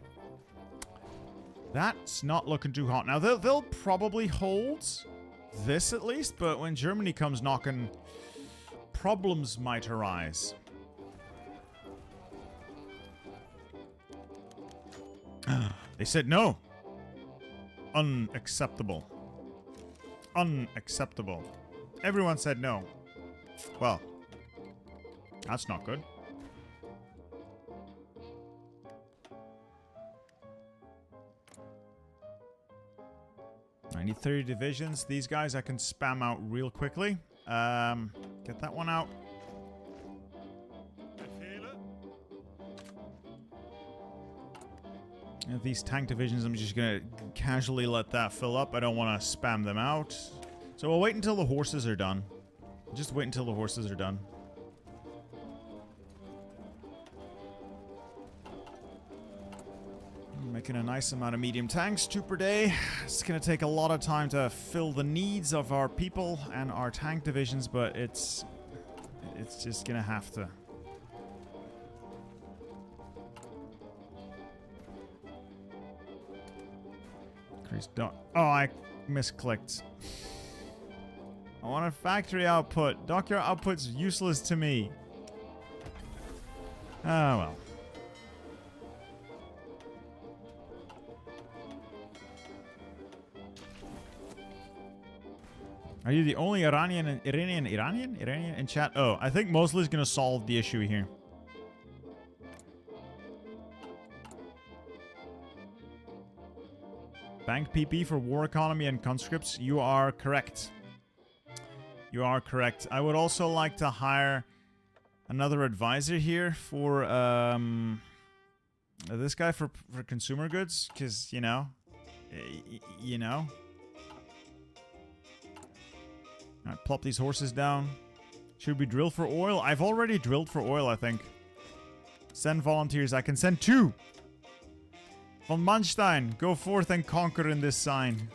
Speaker 1: That's not looking too hot. Now, they'll probably hold this at least, but when Germany comes knocking, problems might arise. They said no. Unacceptable. Unacceptable. Everyone said no. Well, that's not good. I need 30 divisions. These guys I can spam out real quickly. Get that one out. These tank divisions, I'm just gonna casually let that fill up. I don't want to spam them out. So we'll wait until the horses are done. Just wait until the horses are done. Making a nice amount of medium tanks, 2 per day. It's gonna take a lot of time to fill the needs of our people and our tank divisions, but it's just gonna have to. Oh, I misclicked. I want a factory output. Dockyard output's useless to me. Oh, well. Are you the only Iranian in chat? Oh, I think Mosley's gonna solve the issue here. Bank PP for war economy and conscripts. You are correct. You are correct. I would also like to hire another advisor here for this guy for consumer goods, because you know. Alright, plop these horses down. Should we drill for oil? I've already drilled for oil, I think. Send volunteers. I can send 2. Von Manstein, go forth and conquer in this sign.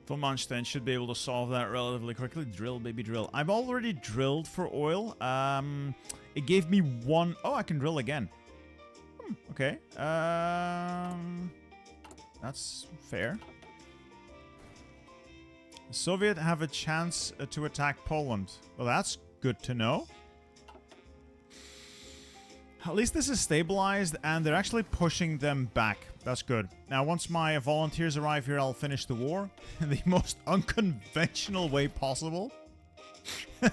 Speaker 1: Von Manstein should be able to solve that relatively quickly. Drill, baby, drill. I've already drilled for oil. It gave me 1... Oh, I can drill again. Okay. That's fair. The Soviet have a chance to attack Poland. Well, that's good to know. At least this is stabilized, and they're actually pushing them back. That's good. Now, once my volunteers arrive here, I'll finish the war in the most unconventional way possible. Yeah,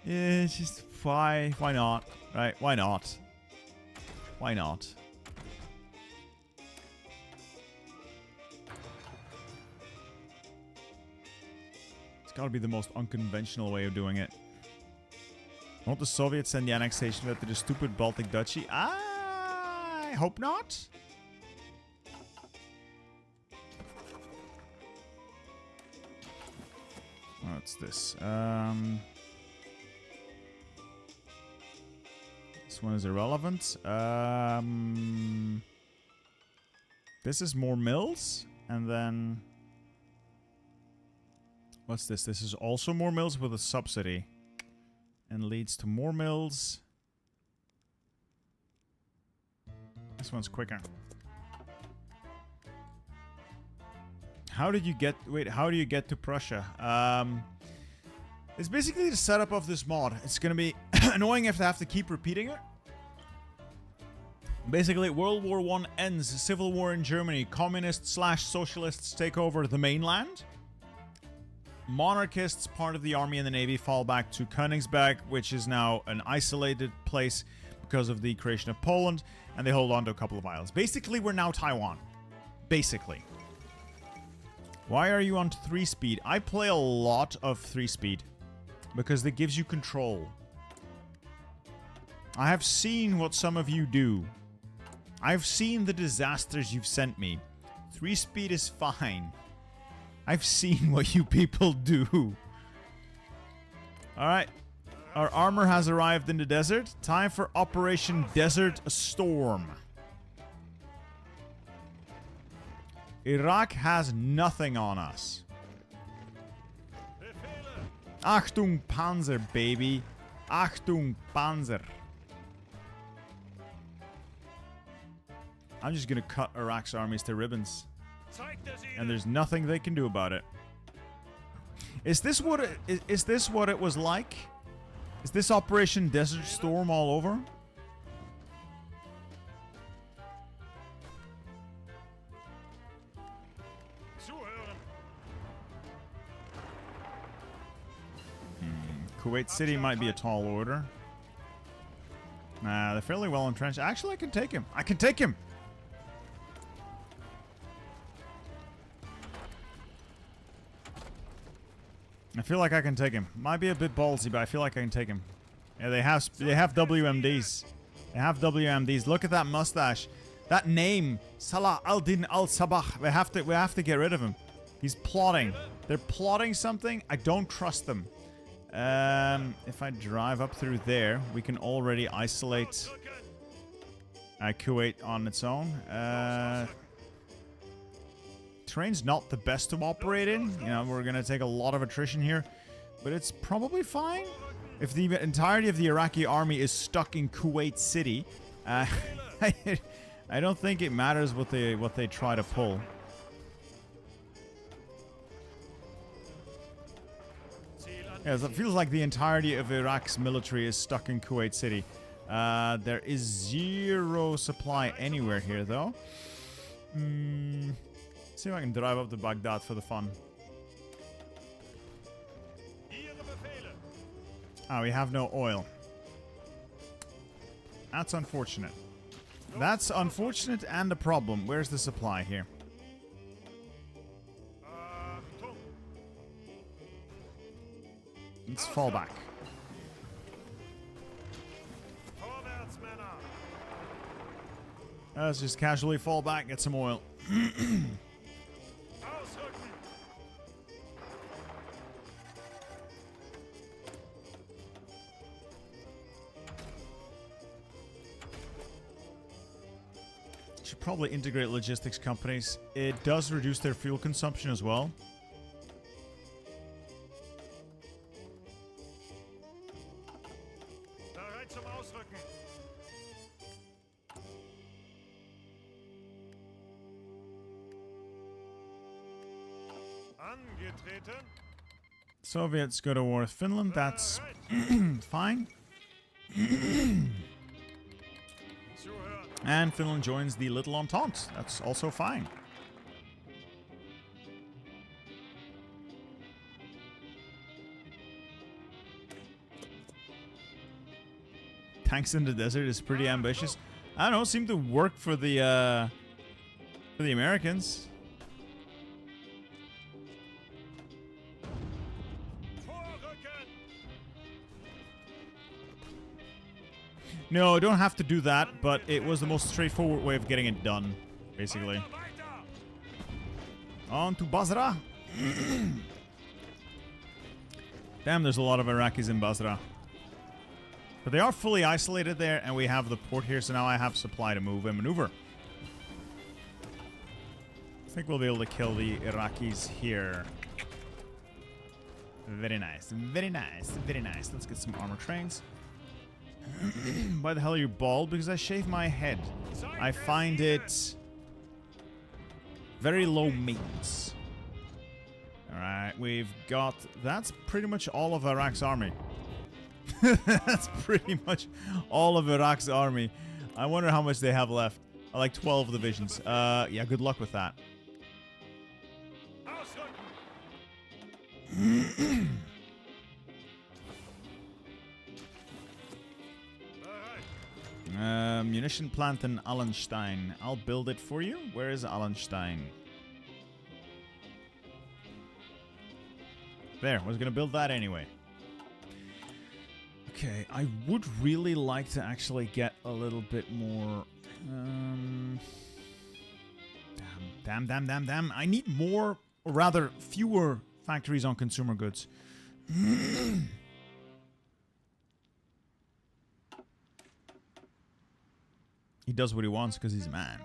Speaker 1: it's just why not? Right? Why not? Why not? It's got to be the most unconventional way of doing it. Won't the Soviets send the annexation to the stupid Baltic duchy? I hope not. What's this? This one is irrelevant. This is more mills, and then what's this? This is also more mills with a subsidy, and leads to more mills. This one's quicker. How did you get... Wait, how do you get to Prussia? It's basically the setup of this mod. It's gonna be annoying if I have to keep repeating it. Basically, World War I ends. Civil war in Germany. Communists/socialists take over the mainland. Monarchists, part of the army and the navy, fall back to Königsberg, which is now an isolated place because of the creation of Poland, and they hold on to a couple of islands. Basically, we're now Taiwan. Basically. Why are you on 3-speed? I play a lot of 3-speed because it gives you control. I have seen what some of you do. I've seen the disasters you've sent me. 3-speed is fine. I've seen what you people do. Alright. Our armor has arrived in the desert. Time for Operation Desert Storm. Iraq has nothing on us. Achtung Panzer, baby. Achtung Panzer. I'm just gonna cut Iraq's armies to ribbons. And there's nothing they can do about it. Is this what it was like? Is this Operation Desert Storm all over? Kuwait City might be a tall order. They're fairly well entrenched. Actually, I can take him. I can take him! I feel like I can take him. Might be a bit ballsy, but I feel like I can take him. Yeah, they have WMDs. They have WMDs. Look at that mustache. That name, Salah al-Din al-Sabah. We have to get rid of him. He's plotting. They're plotting something. I don't trust them. If I drive up through there, we can already isolate Kuwait on its own. Terrain's not the best to operate in. You know, we're going to take a lot of attrition here. But it's probably fine. If the entirety of the Iraqi army is stuck in Kuwait City, I don't think it matters what they try to pull. Yeah, it feels like the entirety of Iraq's military is stuck in Kuwait City. There is zero supply anywhere here, though. See if I can drive up to Baghdad for the fun. Ah, we have no oil. That's unfortunate. That's unfortunate and a problem. Where's the supply here? Let's fall back. Let's just casually fall back, get some oil. Should probably integrate logistics companies. It does reduce their fuel consumption as well. Soviets go to war with Finland. That's fine. And Finland joins the Little Entente. That's also fine. Tanks in the desert is pretty ambitious. I don't know, seemed to work for the Americans. No, don't have to do that, but it was the most straightforward way of getting it done, basically. On to Basra. Damn, there's a lot of Iraqis in Basra. But they are fully isolated there, and we have the port here, so now I have supply to move and maneuver. I think we'll be able to kill the Iraqis here. Very nice, very nice, very nice. Let's get some armor trains. Why the hell are you bald? Because I shave my head. I find it very low maintenance. Alright, we've got... That's pretty much all of Iraq's army. That's pretty much all of Iraq's army. I wonder how much they have left. Like 12 divisions. Yeah, good luck with that. Munition plant in Allenstein. I'll build it for you. Where is Allenstein? There, I was gonna build that anyway. Okay, I would really like to actually get a little bit more... Damn. I need more, or rather, fewer factories on consumer goods. He does what he wants because he's a man.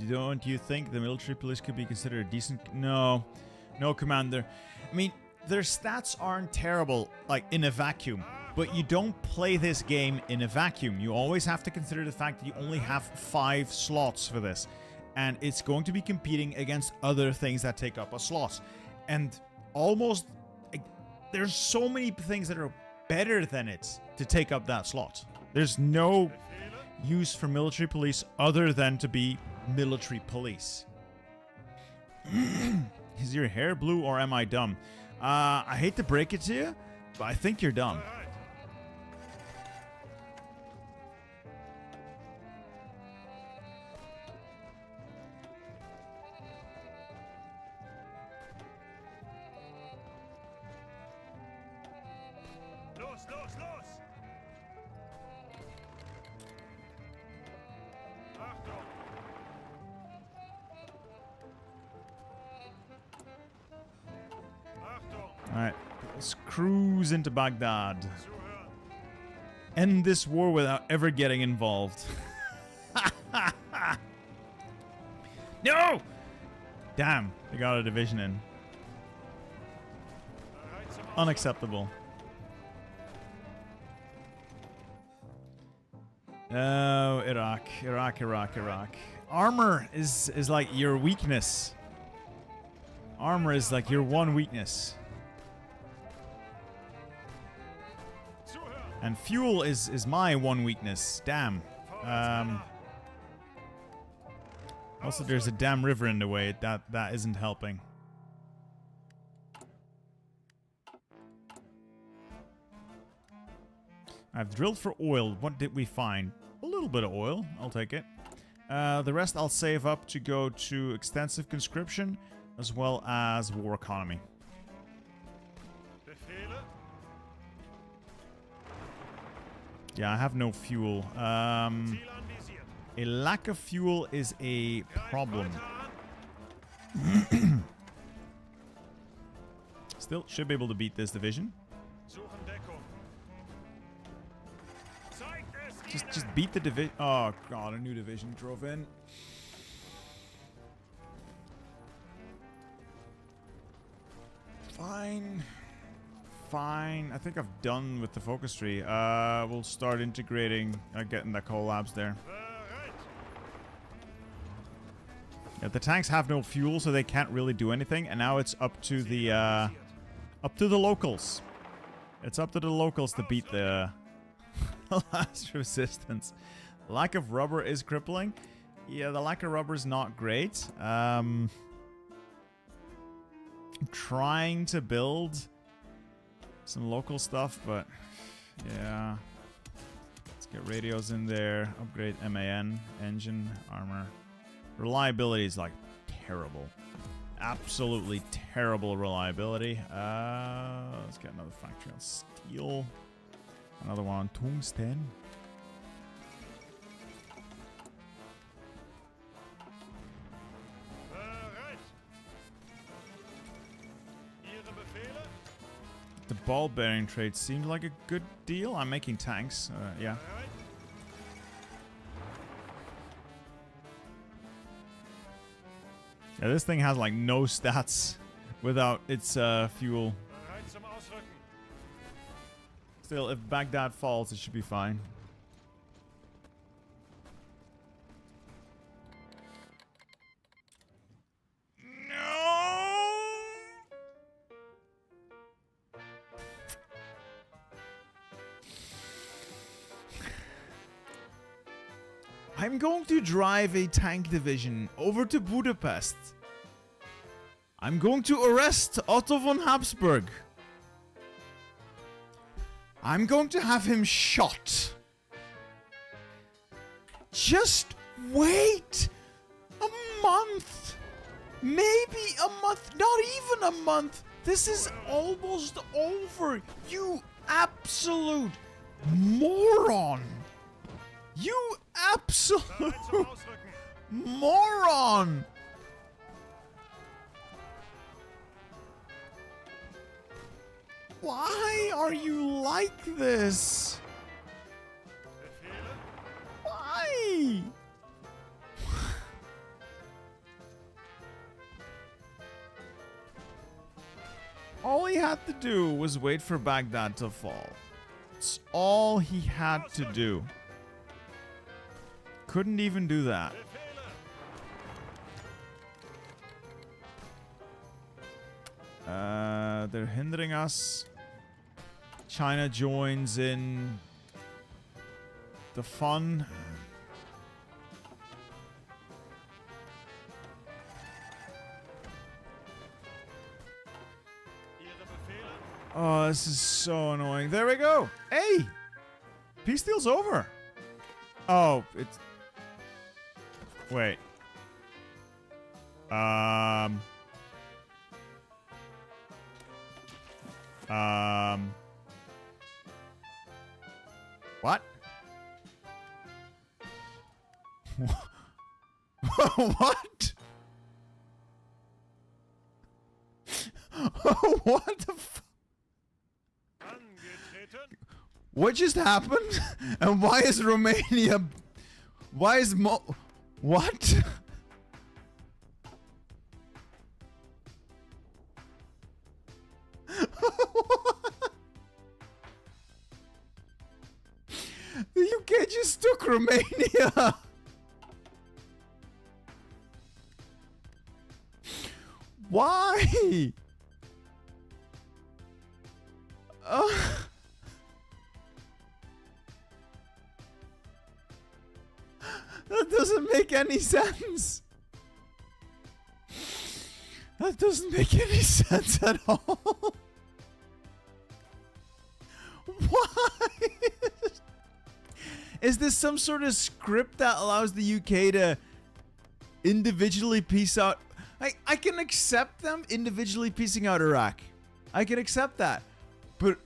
Speaker 1: Don't you think the military police could be considered decent? No. No, Commander. I mean, their stats aren't terrible, like, in a vacuum. But you don't play this game in a vacuum. You always have to consider the fact that you only have 5 slots for this. And it's going to be competing against other things that take up a slot. And almost... like, there's so many things that are better than it to take up that slot. There's no use for military police other than to be military police. Is your hair blue or am I dumb? I hate to break it to you, but I think you're dumb. Alright, let's cruise into Baghdad. End this war without ever getting involved. No! Damn, they got a division in. Unacceptable. Oh, Iraq. Armor is like your weakness. Armor is like your one weakness. And fuel is my one weakness. Damn. Also, there's a damn river in the way. That isn't helping. I've drilled for oil. What did we find? A little bit of oil. I'll take it. The rest I'll save up to go to extensive conscription as well as war economy. Yeah, I have no fuel. A lack of fuel is a problem. Still, should be able to beat this division. Just beat the division. Oh god, a new division drove in. Fine. I think I've done with the focus tree. We'll start integrating, getting the coal labs there. Yeah, the tanks have no fuel, so they can't really do anything. And now it's up to the locals. It's up to the locals to beat the last resistance. Lack of rubber is crippling. Yeah, the lack of rubber is not great. I'm trying to build some local stuff, but yeah. Let's get radios in there. Upgrade MAN, engine, armor. Reliability is like terrible. Absolutely terrible reliability. Let's get another factory on steel. Another one on tungsten. The ball bearing trade seems like a good deal. I'm making tanks. Yeah. Yeah, this thing has like no stats without its fuel. Still, if Baghdad falls, it should be fine. I'm going to drive a tank division over to Budapest. I'm going to arrest Otto von Habsburg. I'm going to have him shot. Just wait a month. Maybe a month. Not even a month. This is almost over. You absolute moron. You absolute moron! Why are you like this? Why? All he had to do was wait for Baghdad to fall. It's all he had to do. Couldn't even do that. They're hindering us. China joins in the fun. Oh, this is so annoying. There we go. Hey! Peace deal's over. Oh, it's... Wait. What? What? What the f- What just happened? And why is Romania... Why is What? The UK just took Romania! Why? That doesn't make any sense. That doesn't make any sense at all. Why? Is this some sort of script that allows the UK to individually piece out? I can accept them individually piecing out Iraq. I can accept that. But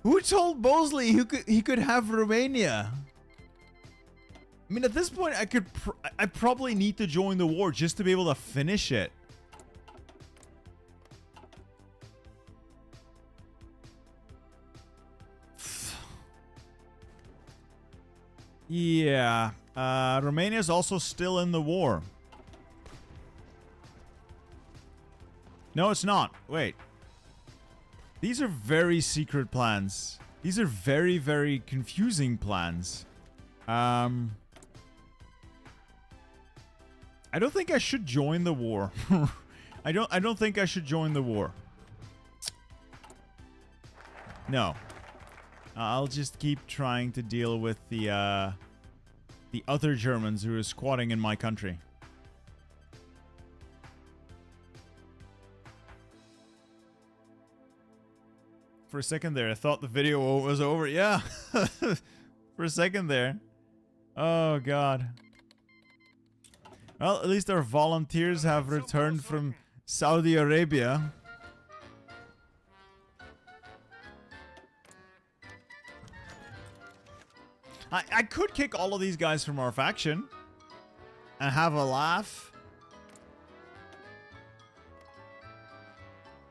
Speaker 1: who told Bosley he could have Romania? I mean, at this point, I probably need to join the war just to be able to finish it. Yeah. Romania is also still in the war. No, it's not. Wait. These are very secret plans. These are very, very confusing plans. I don't think I should join the war. I don't think I should join the war. No. I'll just keep trying to deal with the other Germans who are squatting in my country. For a second there, I thought the video was over. Yeah. For a second there. Oh, God. Well, at least our volunteers have returned from Saudi Arabia. I could kick all of these guys from our faction and have a laugh.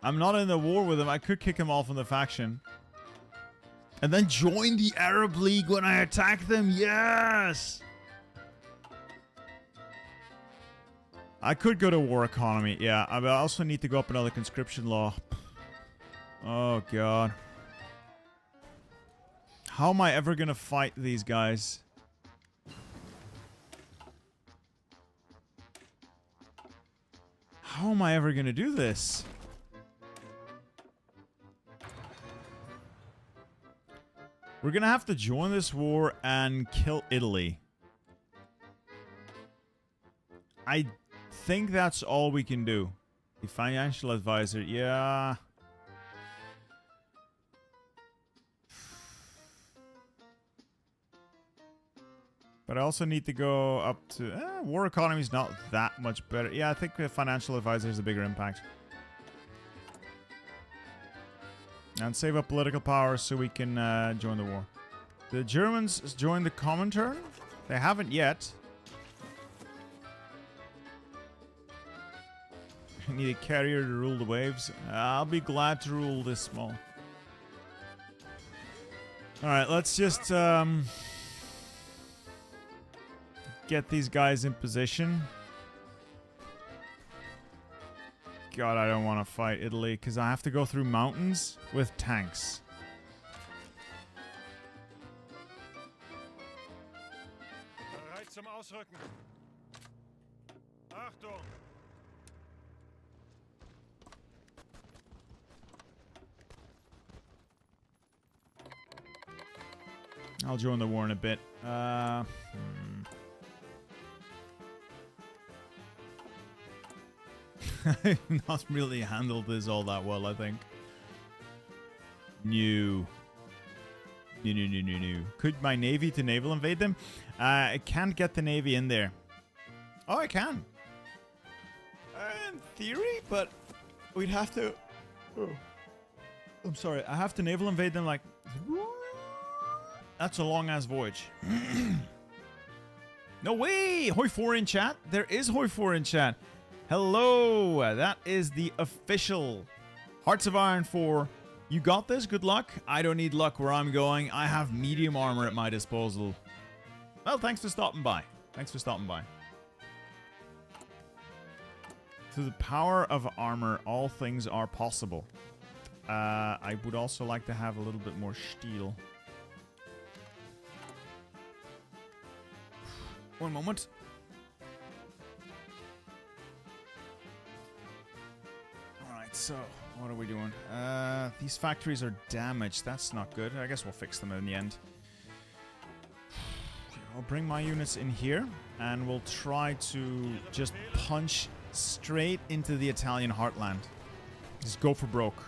Speaker 1: I'm not in the war with them. I could kick them all from the faction. And then join the Arab League when I attack them. Yes! I could go to war economy. Yeah, I also need to go up another conscription law. Oh, God. How am I ever going to fight these guys? How am I ever going to do this? We're going to have to join this war and kill Italy. I think that's all we can do. The financial advisor, yeah. But I also need to go up to... war economy is not that much better. Yeah, I think the financial advisor is a bigger impact. And save up political power so we can join the war. The Germans joined the Comintern? They haven't yet. I need a carrier to rule the waves. I'll be glad to rule this small. Alright, let's just get these guys in position. God, I don't want to fight Italy because I have to go through mountains with tanks.
Speaker 2: Bereit zum Ausrücken. Achtung!
Speaker 1: I'll join the war in a bit. I've not really handled this all that well, I think. No. No. Could my navy to naval invade them? I can't get the navy in there. Oh, I can. In theory, but we'd have to... Oh. I'm sorry. I have to naval invade them like... That's a long-ass voyage. No way! Hoi 4 in chat. There is Hoi 4 in chat. Hello. That is the official Hearts of Iron 4. You got this. Good luck. I don't need luck where I'm going. I have medium armor at my disposal. Well, thanks for stopping by. Thanks for stopping by. Through the power of armor, all things are possible. I would also like to have a little bit more steel. One moment. Alright, so what are we doing? These factories are damaged. That's not good. I guess we'll fix them in the end. I'll bring my units in here, and we'll try to just punch straight into the Italian heartland. Just go for broke.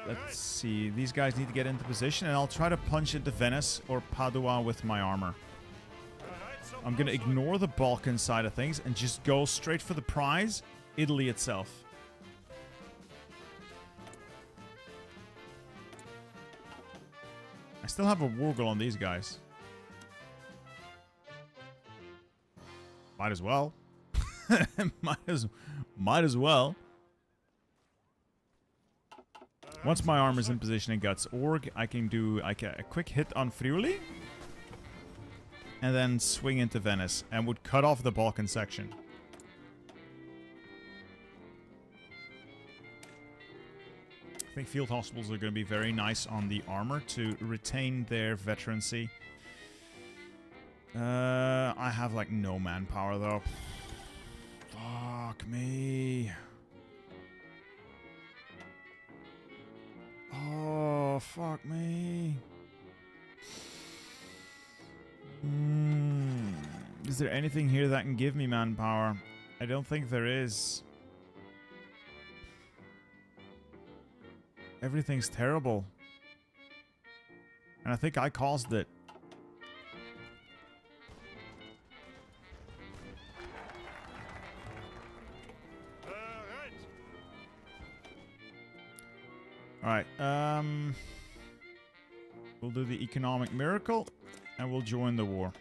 Speaker 1: Let's see. These guys need to get into position, and I'll try to punch into Venice or Padua with my armor. I'm going to ignore the Balkan side of things and just go straight for the prize, Italy itself. I still have a war goal on these guys. Might as well. might as well. Once my armor's in position and guts org, I can do a quick hit on Friuli. And then swing into Venice. And would cut off the Balkan section. I think field hospitals are going to be very nice on the armor to retain their veterancy. I have like no manpower though. Fuck me. Oh, fuck me. Is there anything here that can give me manpower? I don't think there is. Everything's terrible. And I think I caused it. Alright, we'll do the economic miracle, and we'll join the war.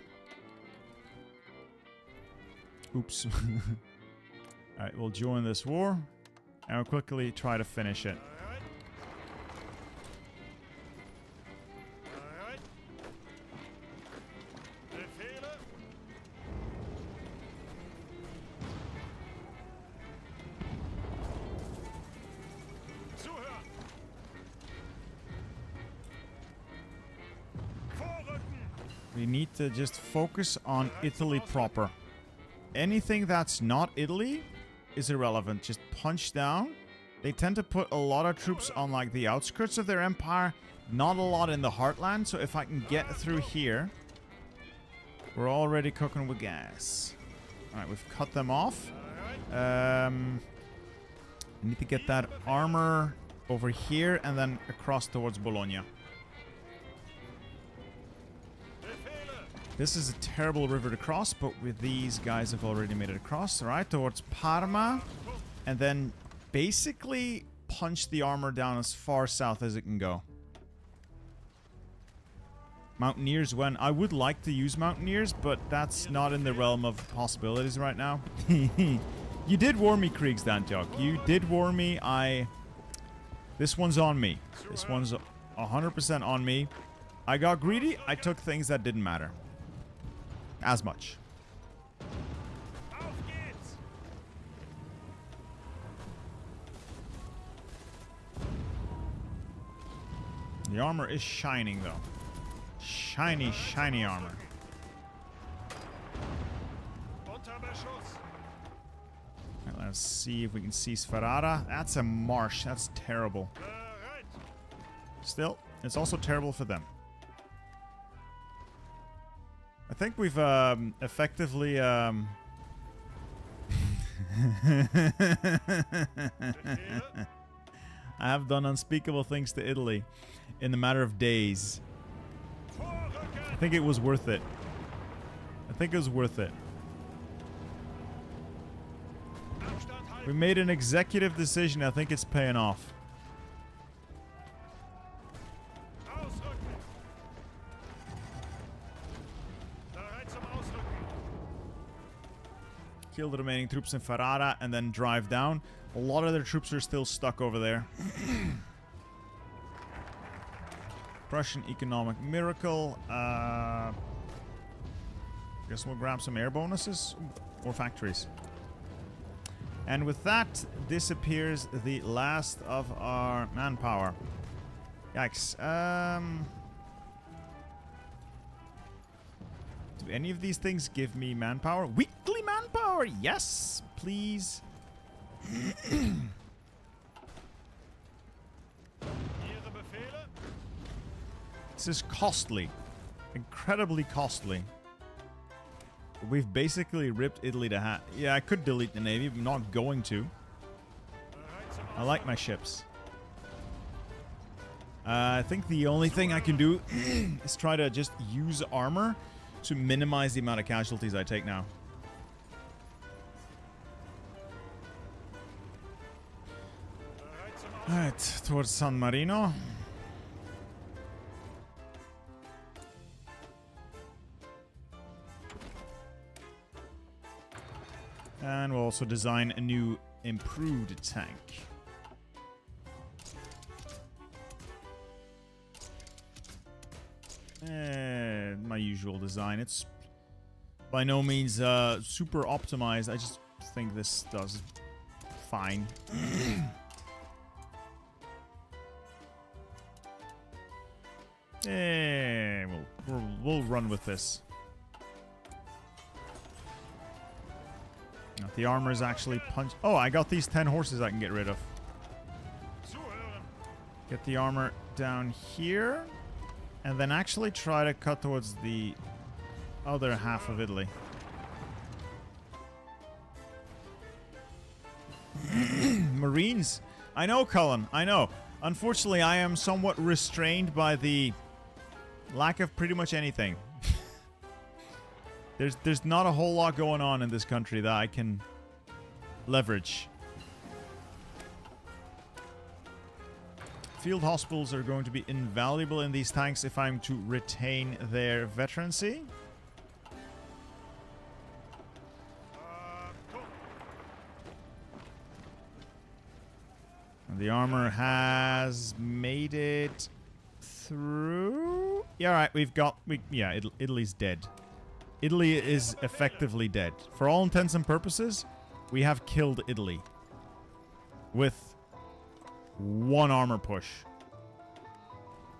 Speaker 1: Oops. Alright, we'll join this war, and we'll quickly try to finish it. We need to just focus on Italy proper. Anything that's not Italy is irrelevant. Just punch down. They tend to put a lot of troops on like the outskirts of their empire. Not a lot in the heartland. So if I can get through here, we're already cooking with gas. Alright, we've cut them off. I need to get that armor over here and then across towards Bologna. This is a terrible river to cross, but with these guys have already made it across. Alright, towards Parma. And then basically punch the armor down as far south as it can go. Mountaineers when... I would like to use Mountaineers, but that's not in the realm of possibilities right now. You did warn me, Kriegsdantjok. You did warn me. This one's on me. This one's 100% on me. I got greedy. I took things that didn't matter. As much. The armor is shining though. Shiny, shiny armor. Right, let's see if we can seize Ferrara. That's a marsh. That's terrible. Still, it's also terrible for them. I think we've effectively I have done unspeakable things to Italy in the matter of days. I think it was worth it. I think it was worth it. We made an executive decision. I think it's paying off. Kill the remaining troops in Ferrara and then drive down. A lot of their troops are still stuck over there. Prussian economic miracle. Guess we'll grab some air bonuses or factories. And with that disappears the last of our manpower. Yikes. Do any of these things give me manpower? Weekly manpower! Yes, please. This is costly. Incredibly costly. We've basically ripped Italy to hat. Yeah, I could delete the navy, but I'm not going to. I like my ships. I think the only thing I can do is try to just use armor to minimize the amount of casualties I take now. Alright, towards San Marino. And we'll also design a new improved tank. My usual design. It's by no means super optimized. I just think this does fine. We'll run with this. The armor is actually punch. Oh, I got these 10 horses I can get rid of. Get the armor down here. And then actually try to cut towards the other half of Italy. Marines. I know, Cullen. I know. Unfortunately, I am somewhat restrained by the lack of pretty much anything. There's not a whole lot going on in this country that I can leverage. Field hospitals are going to be invaluable in these tanks if I'm to retain their veterancy. And the armor has made it through. Yeah, all right. We've got. Italy's dead. Italy is effectively dead. For all intents and purposes, we have killed Italy with one armor push.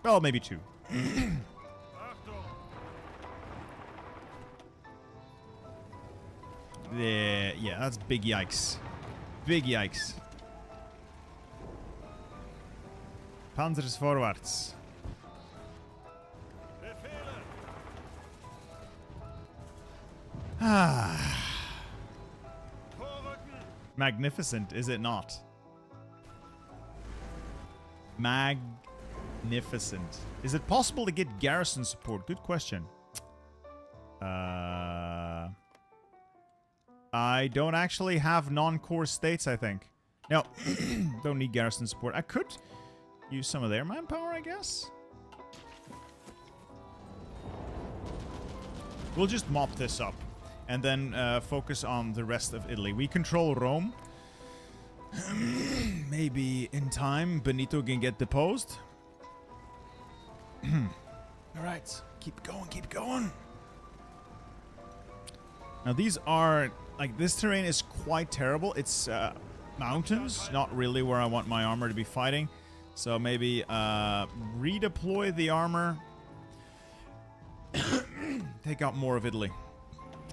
Speaker 1: Well, maybe two. Yeah, that's big yikes. Big yikes. Panzers vorwärts. Magnificent, is it not? Magnificent. Is it possible to get garrison support? Good question. I don't actually have non-core states, I think. No, don't need garrison support. I could use some of their manpower, I guess. We'll just mop this up. And then focus on the rest of Italy. We control Rome. Maybe in time Benito can get deposed. Alright, keep going, keep going. Now these are, like, this terrain is quite terrible. It's mountains, not really where I want my armor to be fighting. So maybe redeploy the armor. Take out more of Italy.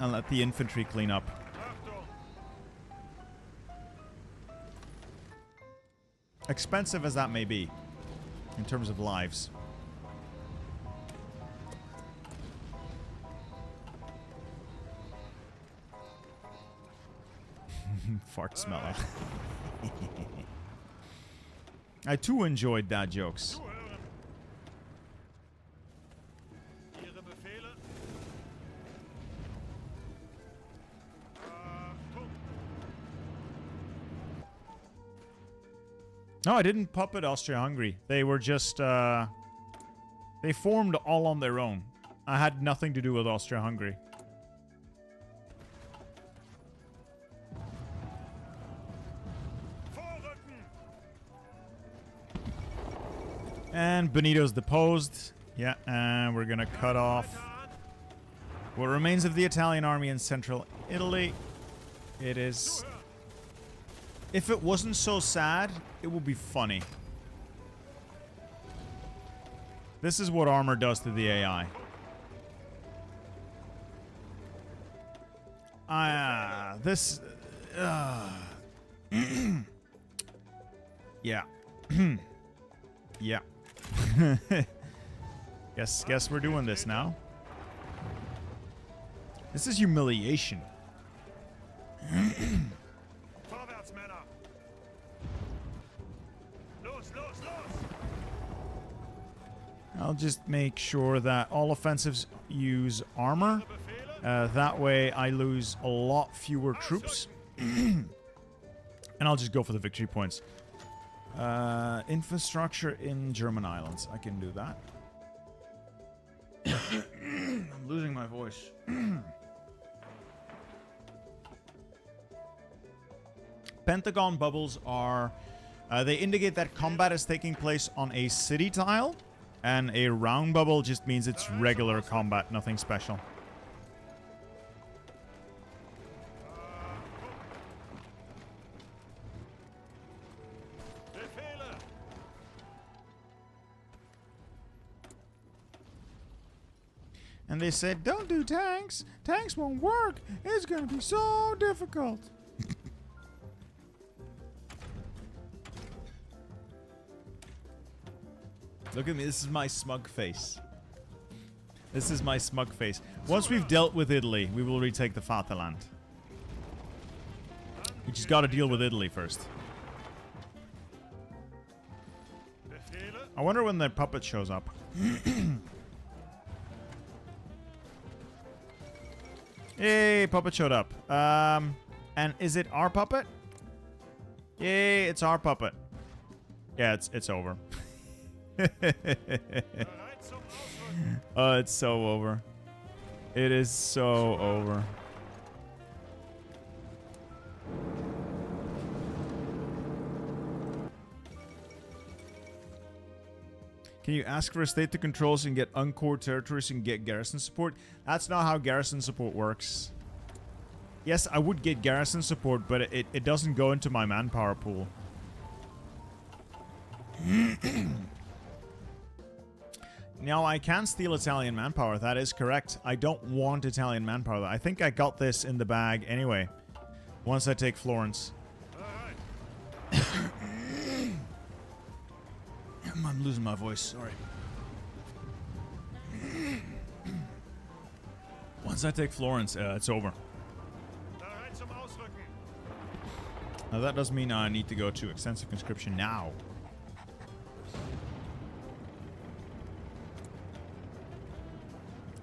Speaker 1: And let the infantry clean up. Expensive as that may be, in terms of lives. Fart smeller. I too enjoyed dad jokes. No, I didn't puppet Austria-Hungary. They were just, they formed all on their own. I had nothing to do with Austria-Hungary. And Benito's deposed. Yeah, and we're gonna cut off what remains of the Italian army in central Italy. It is... If it wasn't so sad, it would be funny. This is what armor does to the AI. This... yeah. Yeah. Guess we're doing this now. This is humiliation.
Speaker 2: Vorwärts, Männer! Los, los, los!
Speaker 1: I'll just make sure that all offensives use armor. That way I lose a lot fewer troops. And I'll just go for the victory points. Infrastructure in German islands. I can do that. I'm losing my voice. Pentagon bubbles are... they indicate that combat is taking place on a city tile. And a round bubble just means it's regular combat, nothing special. And they said, don't do tanks. Tanks won't work. It's going to be so difficult. Look at me. This is my smug face. This is my smug face. Once we've dealt with Italy, we will retake the Vaterland. We just got to deal with Italy first. I wonder when the puppet shows up. Yay, puppet showed up. And is it our puppet? Yay, it's our puppet. Yeah, it's over. Oh, it's so over. It is so over. Can you ask for a state to control so you can get uncored territories and get garrison support? That's not how garrison support works. Yes, I would get garrison support, but it doesn't go into my manpower pool. Now, I can steal Italian manpower. That is correct. I don't want Italian manpower. I think I got this in the bag anyway. Once I take Florence. I'm losing my voice. Sorry. Once I take Florence, it's over. Now, that does mean I need to go to extensive conscription now.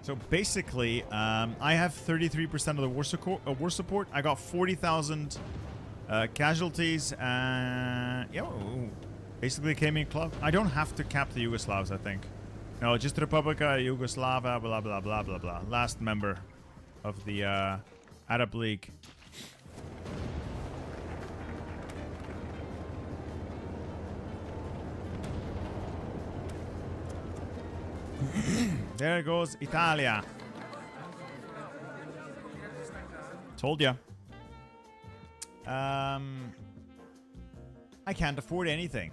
Speaker 1: So basically, I have 33% of the war support. I got 40,000 casualties, and yeah, basically came in club. I don't have to cap the Yugoslavs, I think. No, just Republika Yugoslavia, blah blah blah blah blah. Last member of the Arab League. There goes Italia. Told ya. I can't afford anything.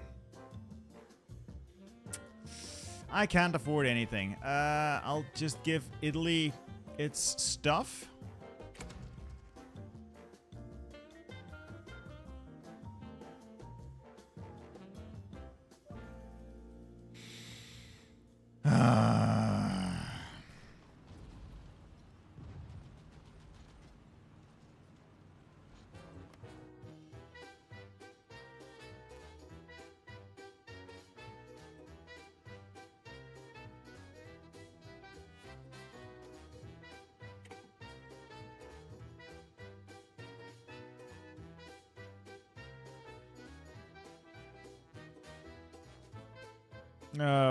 Speaker 1: I can't afford anything. I'll just give Italy its stuff.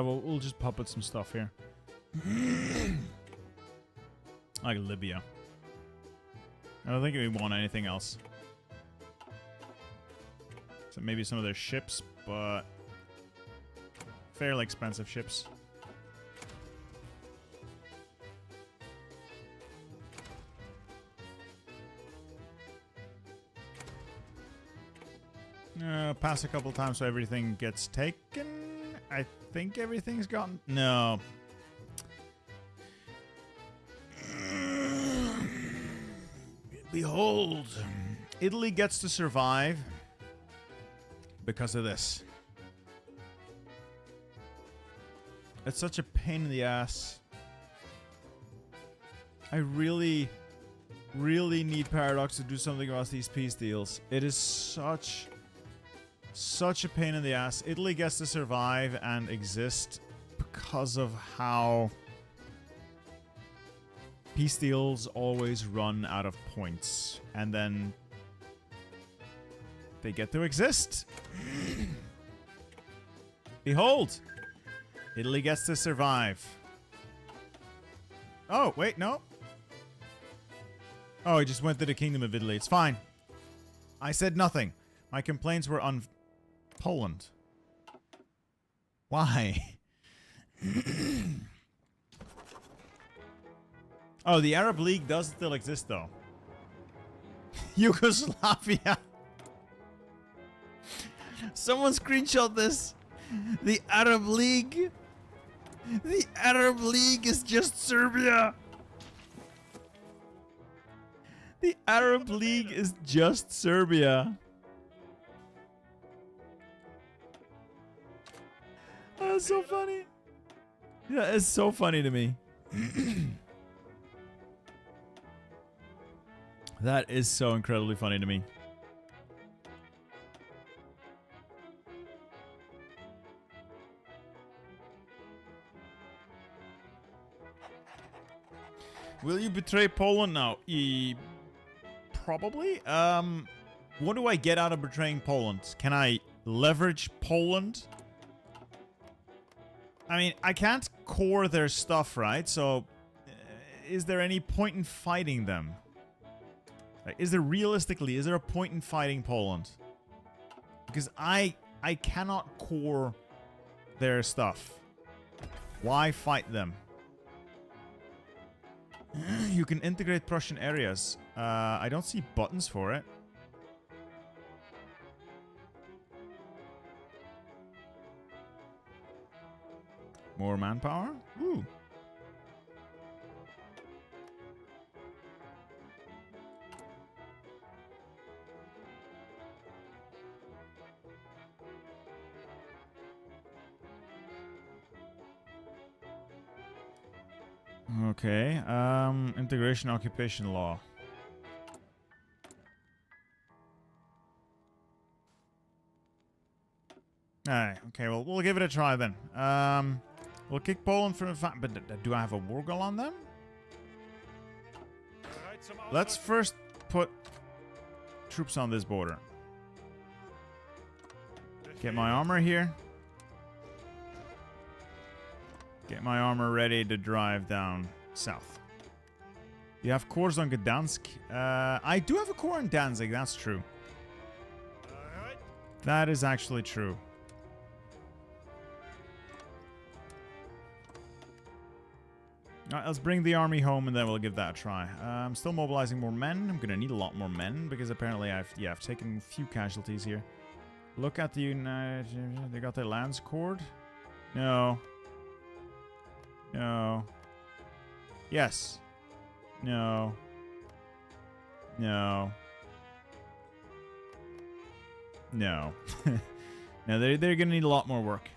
Speaker 1: We'll just puppet some stuff here. Like Libya. I don't think we want anything else. So maybe some of their ships, but fairly expensive ships. Pass a couple times so everything gets taken. I think everything's gotten... No. Behold. Italy gets to survive because of this. It's such a pain in the ass. I really need Paradox to do something about these peace deals. It is such a pain in the ass. Italy gets to survive and exist because of how peace deals always run out of points. And then they get to exist. Behold! Italy gets to survive. Oh, wait, no. Oh, he just went to the Kingdom of Italy. It's fine. I said nothing. My complaints were on Poland. Why? Oh, the Arab League does still exist, though. Yugoslavia. Someone screenshot this. The Arab League. The Arab League is just Serbia. The Arab League is just Serbia. Oh, that's so funny. Yeah, it's so funny to me. That is so incredibly funny to me. Will you betray Poland now? Probably. What do I get out of betraying Poland? Can I leverage Poland? I mean, I can't core their stuff, right? So, is there any point in fighting them? Like, is there a point in fighting Poland? Because I cannot core their stuff. Why fight them? You can integrate Prussian areas. I don't see buttons for it. More manpower? Ooh. Okay, integration occupation law. Alright, okay, well, we'll give it a try then. We'll kick Poland from the but do I have a war goal on them? Let's first put troops on this border. Get my armor here. Get my armor ready to drive down south. You have cores on Gdansk. I do have a core in Danzig, that's true. That is actually true. Alright, let's bring the army home and then we'll give that a try. I'm still mobilizing more men. I'm gonna need a lot more men because apparently I've taken a few casualties here. Look at the United... They got their lands cored? No. No. Yes. No. No. No. No, they're gonna need a lot more work.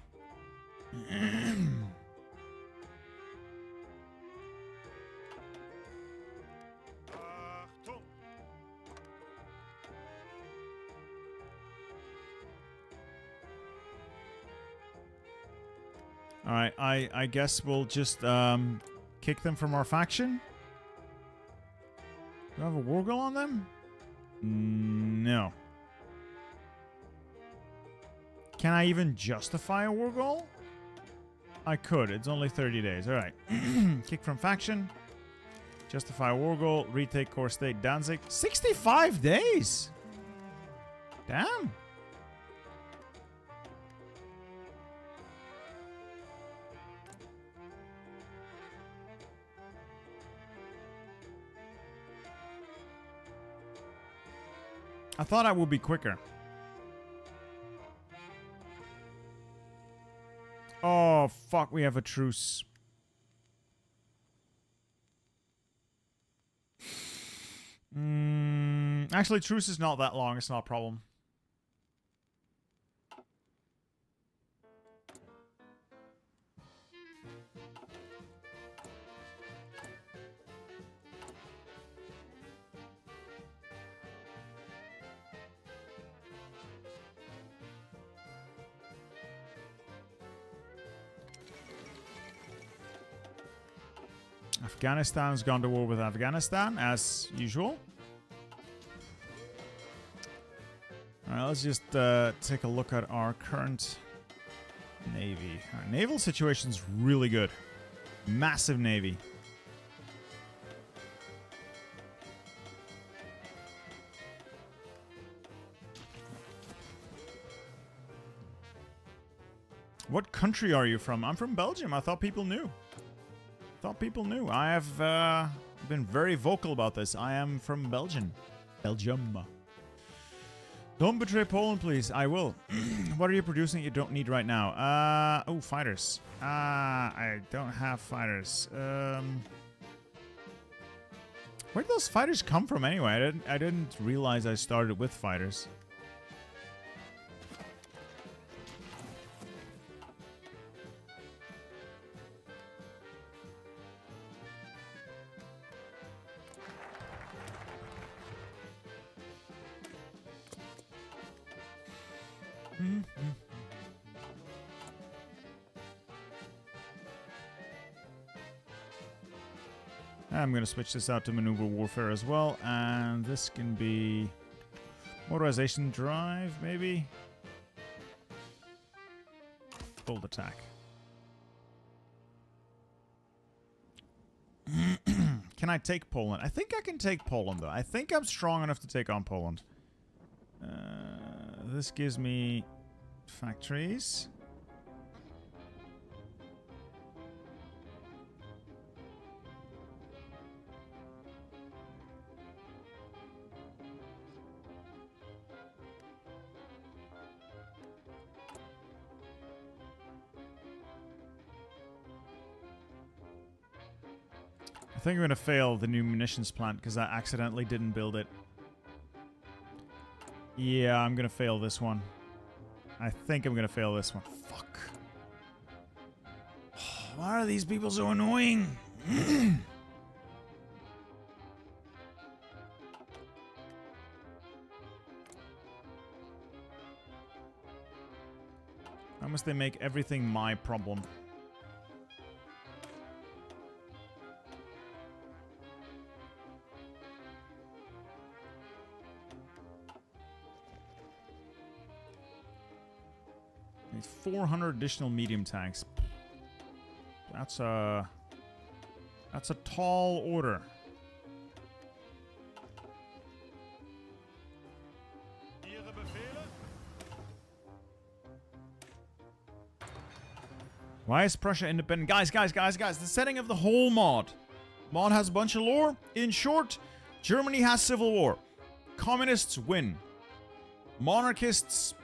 Speaker 1: Alright, I guess we'll just kick them from our faction. Do I have a war goal on them? No. Can I even justify a war goal? I could. It's only 30 days. Alright. Kick from faction. Justify a war goal. Retake core state Danzig. 65 days! Damn. I thought I would be quicker. Oh, fuck, we have a truce. Actually, truce is not that long. It's not a problem. Afghanistan's gone to war with Afghanistan, as usual. Alright, let's just take a look at our current navy. Our naval situation's really good. Massive navy. What country are you from? I'm from Belgium. I thought people knew. I have been very vocal about this. I am from Belgium. Don't betray Poland, please. I will. What are you producing you don't need right now? Oh, fighters. I don't have fighters. Where did those fighters come from anyway? I didn't realize I started with fighters. I'm going to switch this out to maneuver warfare as well, and this can be motorization drive, maybe? Bold attack. Can I take Poland? I think I can take Poland, though. I think I'm strong enough to take on Poland. This gives me factories. I think I'm going to fail the new munitions plant because I accidentally didn't build it. Yeah, I'm going to fail this one. I think I'm going to fail this one. Fuck. Why are these people so annoying? Why must they make everything my problem? Need 400 additional medium tanks. That's a tall order. Why is Prussia independent? Guys, the setting of the whole mod. Mod has a bunch of lore. In short, Germany has civil war. Communists win. Monarchists,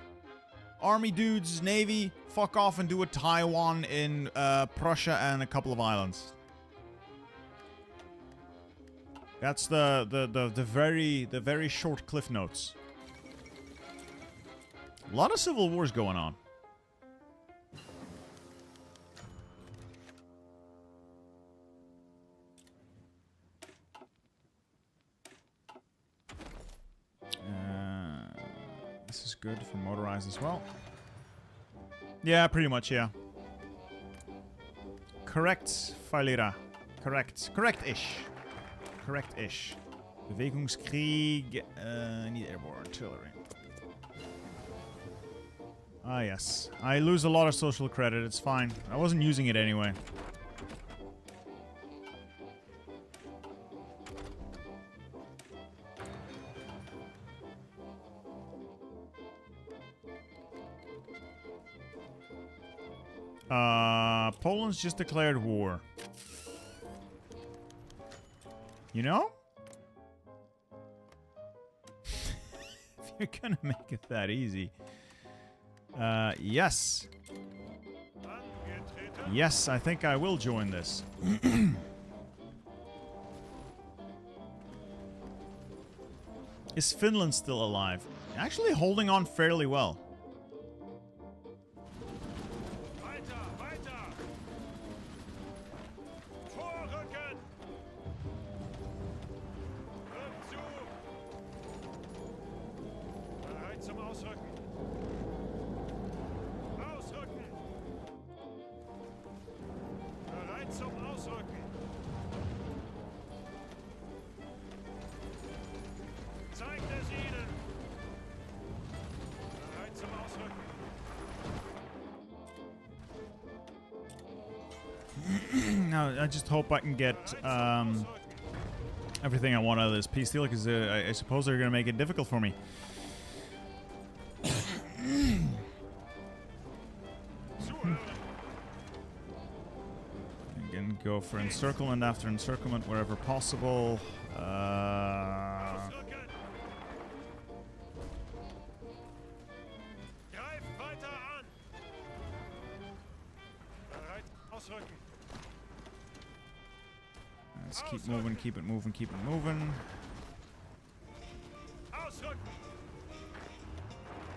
Speaker 1: army dudes, navy, fuck off and do a Taiwan in Prussia and a couple of islands. That's the very short cliff notes. A lot of civil wars going on. This is good for motorized as well. Yeah, pretty much, yeah. Correct, Falira. Correct. Correct-ish. Correct-ish. Bewegungskrieg. Need airborne artillery. Ah, yes. I lose a lot of social credit. It's fine. I wasn't using it anyway. Poland's just declared war. You know? You're gonna make it that easy. Yes.
Speaker 2: Angetreten.
Speaker 1: Yes, I think I will join this. Is Finland still alive? Actually holding on fairly well.
Speaker 2: Weiter, weiter. Vorrücken. Rück zu. Bereit zum Ausrücken. Ausrücken. Bereit zum Ausrücken. Zeigt es ihnen. Bereit zum Ausrücken.
Speaker 1: Now, I just hope I can get everything I want out of this peace deal, because I suppose they're going to make it difficult for me.
Speaker 2: Zuhören.
Speaker 1: Again, go for encirclement after encirclement wherever possible.
Speaker 2: Ausrücken. Greif weiter an. Bereit ausrücken.
Speaker 1: Let's keep moving, keep it moving, keep it moving.
Speaker 2: Ausrücken.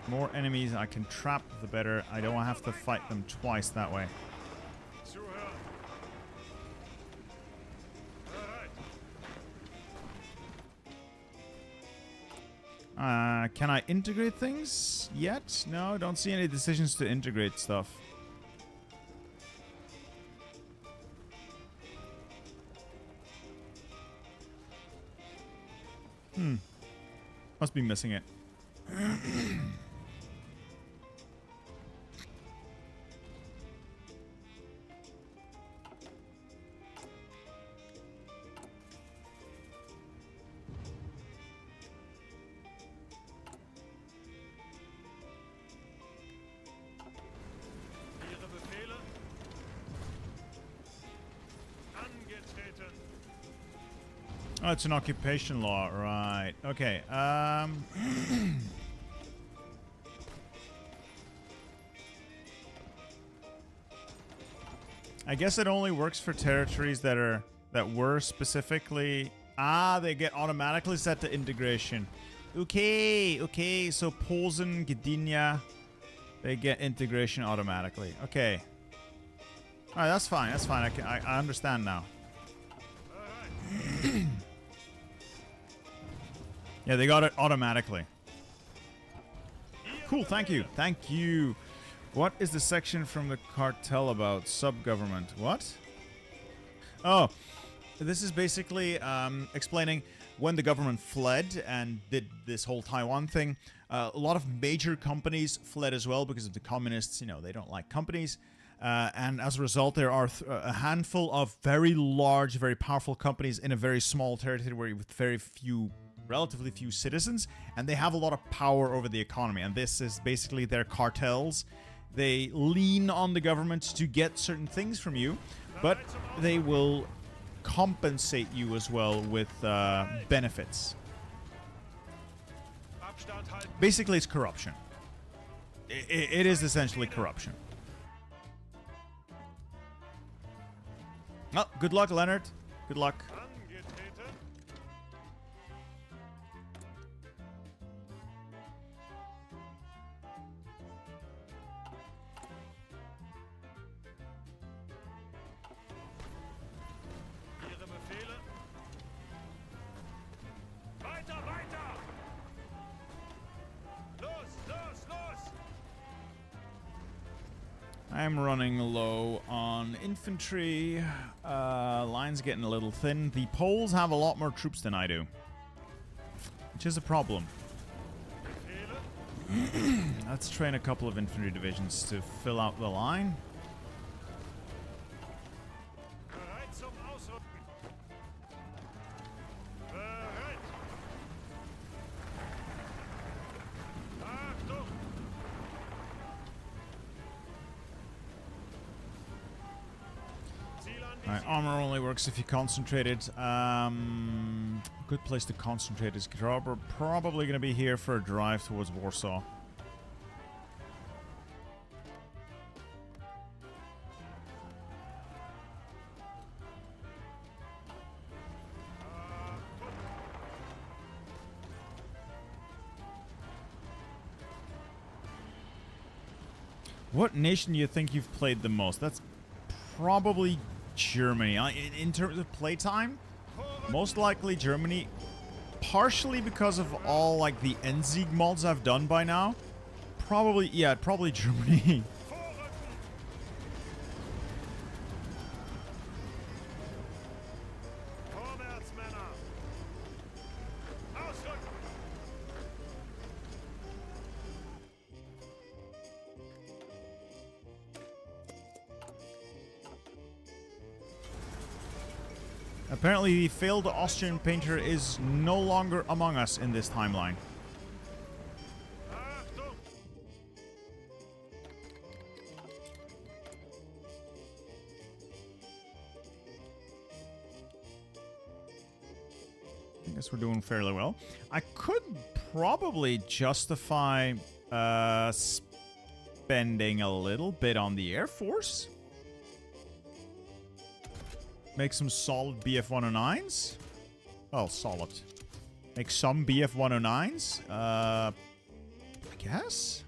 Speaker 1: More enemies I can trap, the better. I don't have to fight them twice that way.
Speaker 2: Zuhören. Bereit.
Speaker 1: Can I integrate things yet? No, don't see any decisions to integrate stuff. Must be missing it.
Speaker 2: Ihre Befehle. Angetreten.
Speaker 1: Oh, it's an occupation law, right. Okay, I guess it only works for territories that were specifically... they get automatically set to integration. Okay, so Posen, Gdynia, they get integration automatically. Okay. Alright, that's fine, I understand now.
Speaker 2: Bereit.
Speaker 1: Yeah, they got it automatically. Cool, thank you. Thank you. What is the section from the cartel about? Sub-government. What? Oh, this is basically explaining when the government fled and did this whole Taiwan thing. A lot of major companies fled as well because of the communists. You know, they don't like companies. And as a result, there are a handful of very large, very powerful companies in a very small territory with relatively few citizens, and they have a lot of power over the economy. And this is basically their cartels. They lean on the government to get certain things from you, but they will compensate you as well with benefits.
Speaker 2: Abstand halten.
Speaker 1: Basically, it's corruption. It is essentially corruption. Oh, good luck, Leonard. Good luck.
Speaker 2: Angetreten. Ihre Befehle. Weiter, weiter. Los, los, los.
Speaker 1: I'm running low on infantry. Line's getting a little thin. The Poles have a lot more troops than I do, which is a problem.
Speaker 2: Befehle.
Speaker 1: Let's train a couple of infantry divisions to fill out the line.
Speaker 2: Bereit zum Ausrücken. Bereit. Achtung. Ziel
Speaker 1: Alright,
Speaker 2: anvisieren.
Speaker 1: armor only works if you concentrate it. good place to concentrate is probably going to be here for a drive towards Warsaw. What nation do you think you've played the most? That's probably Germany. In terms of playtime, most likely Germany. Partially because of all like the Endsieg mods I've done by now. Probably, yeah, probably Germany.
Speaker 2: Vorwärts, Männer! Ausrücken!
Speaker 1: Apparently, the failed Austrian painter is no longer among us in this timeline.
Speaker 2: Achtung!
Speaker 1: I guess we're doing fairly well. I could probably justify spending a little bit on the Air Force. Make some solid BF-109s. Well, solid. Make some BF-109s. I guess?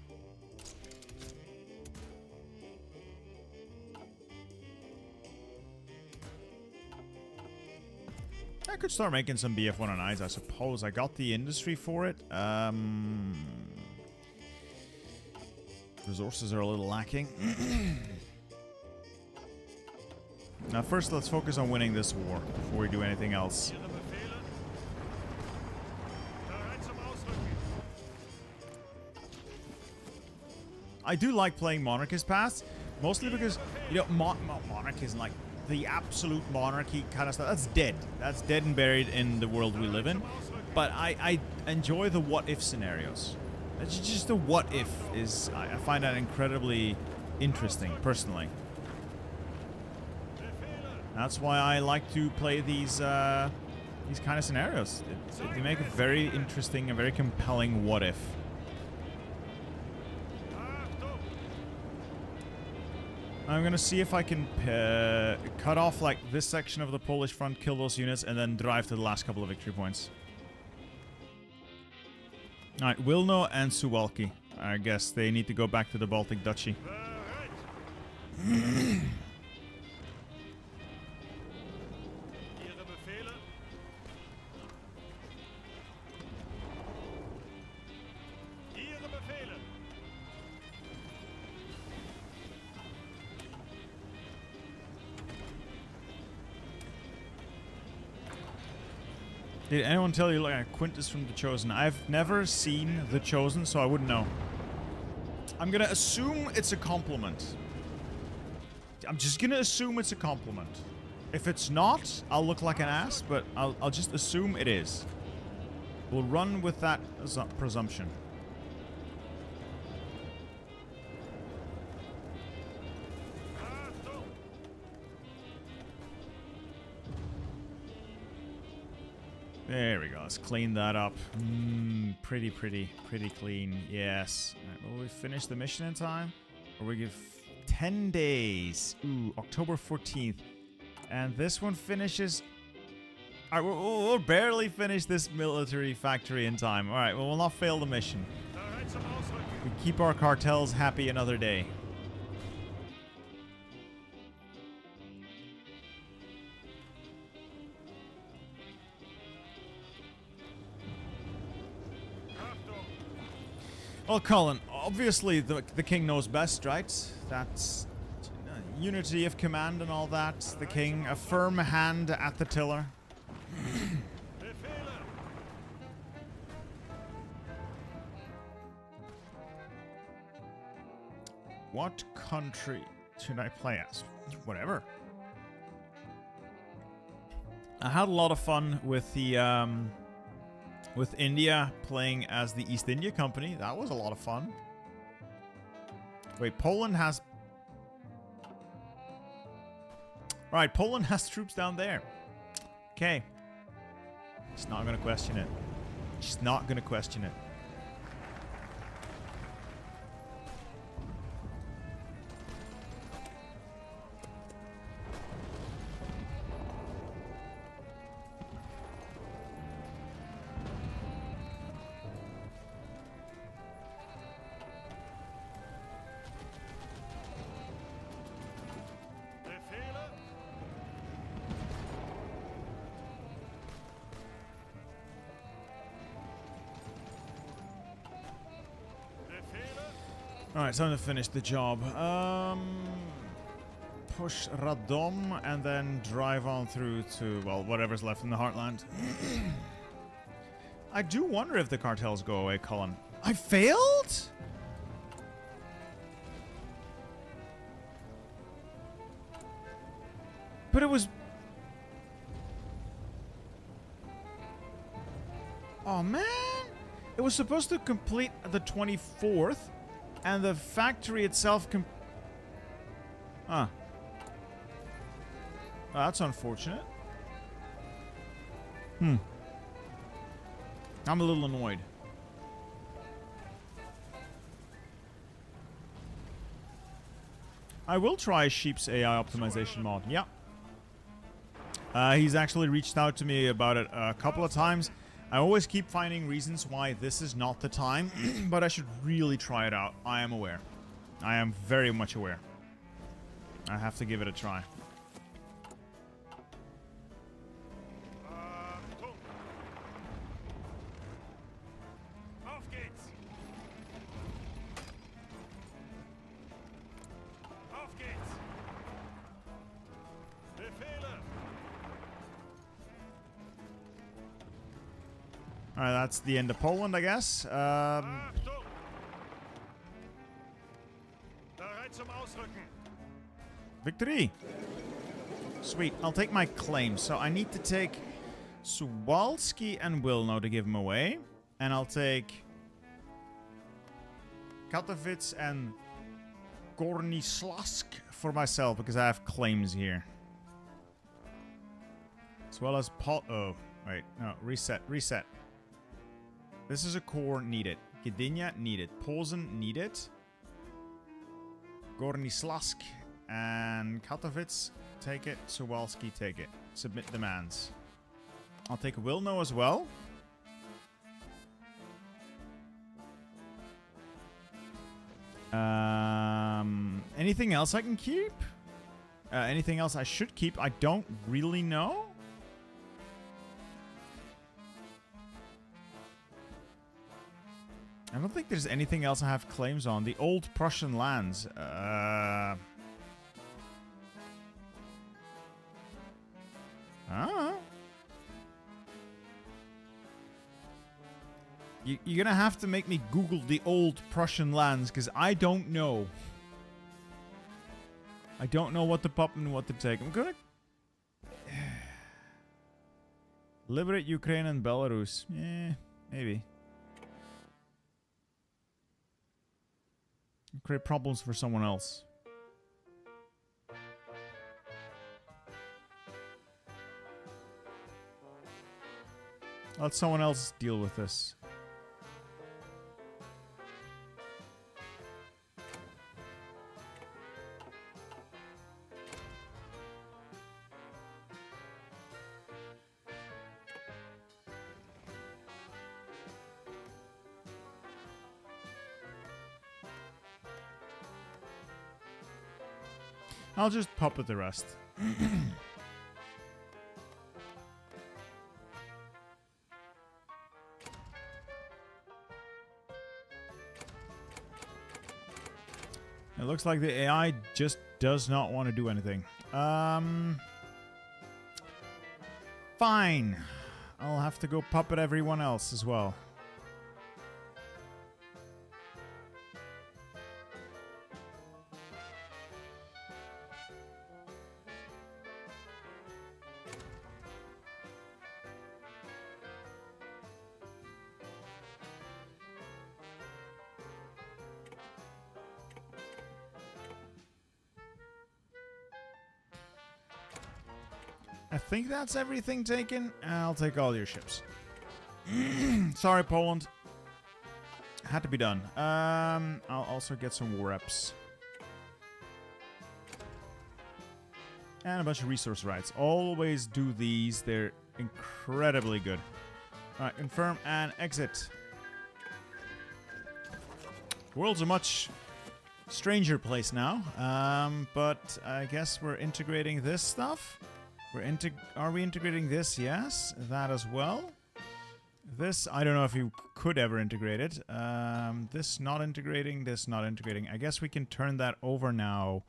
Speaker 1: I could start making some BF-109s, I suppose. I got the industry for it. Resources are a little lacking. Now, first, let's focus on winning this war before we do anything else.
Speaker 2: Ihre Befehle? Bereit zum Ausrücken!
Speaker 1: I do like playing Monarchist paths, mostly because, you know, Monarchism, like, the absolute monarchy kind of stuff, that's dead. That's dead and buried in the world we live in. But I enjoy the what-if scenarios. It's just the what-if is... I find that incredibly interesting, personally. That's why I like to play these kind of scenarios. They make a very interesting and very compelling what-if.
Speaker 2: Achtung!
Speaker 1: I'm gonna see if I can cut off like this section of the Polish front, kill those units, and then drive to the last couple of victory points. Alright, Wilno and Suwalki. I guess they need to go back to the Baltic Duchy.
Speaker 2: Bereit! Ihre Befehle? Ihre Befehle!
Speaker 1: Did anyone tell you like Quintus from The Chosen? I've never seen The Chosen, so I wouldn't know. I'm gonna assume it's a compliment. I'm just gonna assume it's a compliment. If it's not, I'll look like an ass, but I'll just assume it is. We'll run with that presumption.
Speaker 2: Achtung!
Speaker 1: There we go. Let's clean that up. Pretty clean. Yes. Right, will we finish the mission in time? Or we give 10 days. Ooh, October 14th. And this one finishes... Alright, we'll barely finish this military factory in time. Alright, well, we'll not fail the mission.
Speaker 2: Bereit zum Ausrücken!
Speaker 1: We keep our cartels happy another day.
Speaker 2: Achtung!
Speaker 1: Well, Colin, obviously the king knows best, right? That's unity of command and all that. The king, a firm hand at the tiller.
Speaker 2: Befehle!
Speaker 1: What country should I play as? Whatever. I had a lot of fun with the with India playing as the East India Company. That was a lot of fun. Wait, Poland has... Right, Poland has troops down there. Okay. Just not gonna question it. Just not gonna question it.
Speaker 2: Befehle? Befehle?
Speaker 1: Alright, time to finish the job. Push Radom and then drive on through to, well, whatever's left in the Heartland. I do wonder if the cartels go away, Colin. I failed? But it was... Oh, man. It was supposed to complete the 24th, and the factory itself Huh. Well, that's unfortunate. I'm a little annoyed. I will try Sheep's AI optimization mod. Yeah. He's actually reached out to me about it a couple of times. I always keep finding reasons why this is not the time, but I should really try it out. I am aware. I am very much aware. I have to give it a try.
Speaker 2: Achtung! Auf geht's! Auf geht's! Befehle!
Speaker 1: Alright, that's the end of Poland, I guess.
Speaker 2: Achtung! Bereit zum Ausrücken!
Speaker 1: Victory! Sweet. I'll take my claims. So I need to take Suwalski and Wilno to give them away. And I'll take Katowice and Gornislask for myself because I have claims here. As well as oh, wait. No, reset. Reset. This is a core needed. Gdynia needed. Posen needed. Gornislask and Katowice, take it. Suwalski, take it. Submit demands. I'll take Wilno as well. Anything else I can keep? Anything else I should keep? I don't really know. I don't think there's anything else I have claims on. The old Prussian lands. You're gonna have to make me Google the old Prussian lands, because I don't know. I don't know what to pop and what to take. I'm gonna... Liberate Ukraine and Belarus. Maybe. Create problems for someone else. Let someone else deal with this. I'll just puppet the rest. It looks like the AI just does not want to do anything. Fine. I'll have to go puppet everyone else as well. I think that's everything taken. I'll take all your ships. Sorry, Poland. Had to be done. I'll also get some war reps. And a bunch of resource rights. Always do these. They're incredibly good. Alright, confirm and exit. The world's a much stranger place now. But I guess we're integrating this stuff. Are we integrating this? Yes. That as well. This, I don't know if you could ever integrate it. This not integrating, this not integrating. I guess we can turn that over now.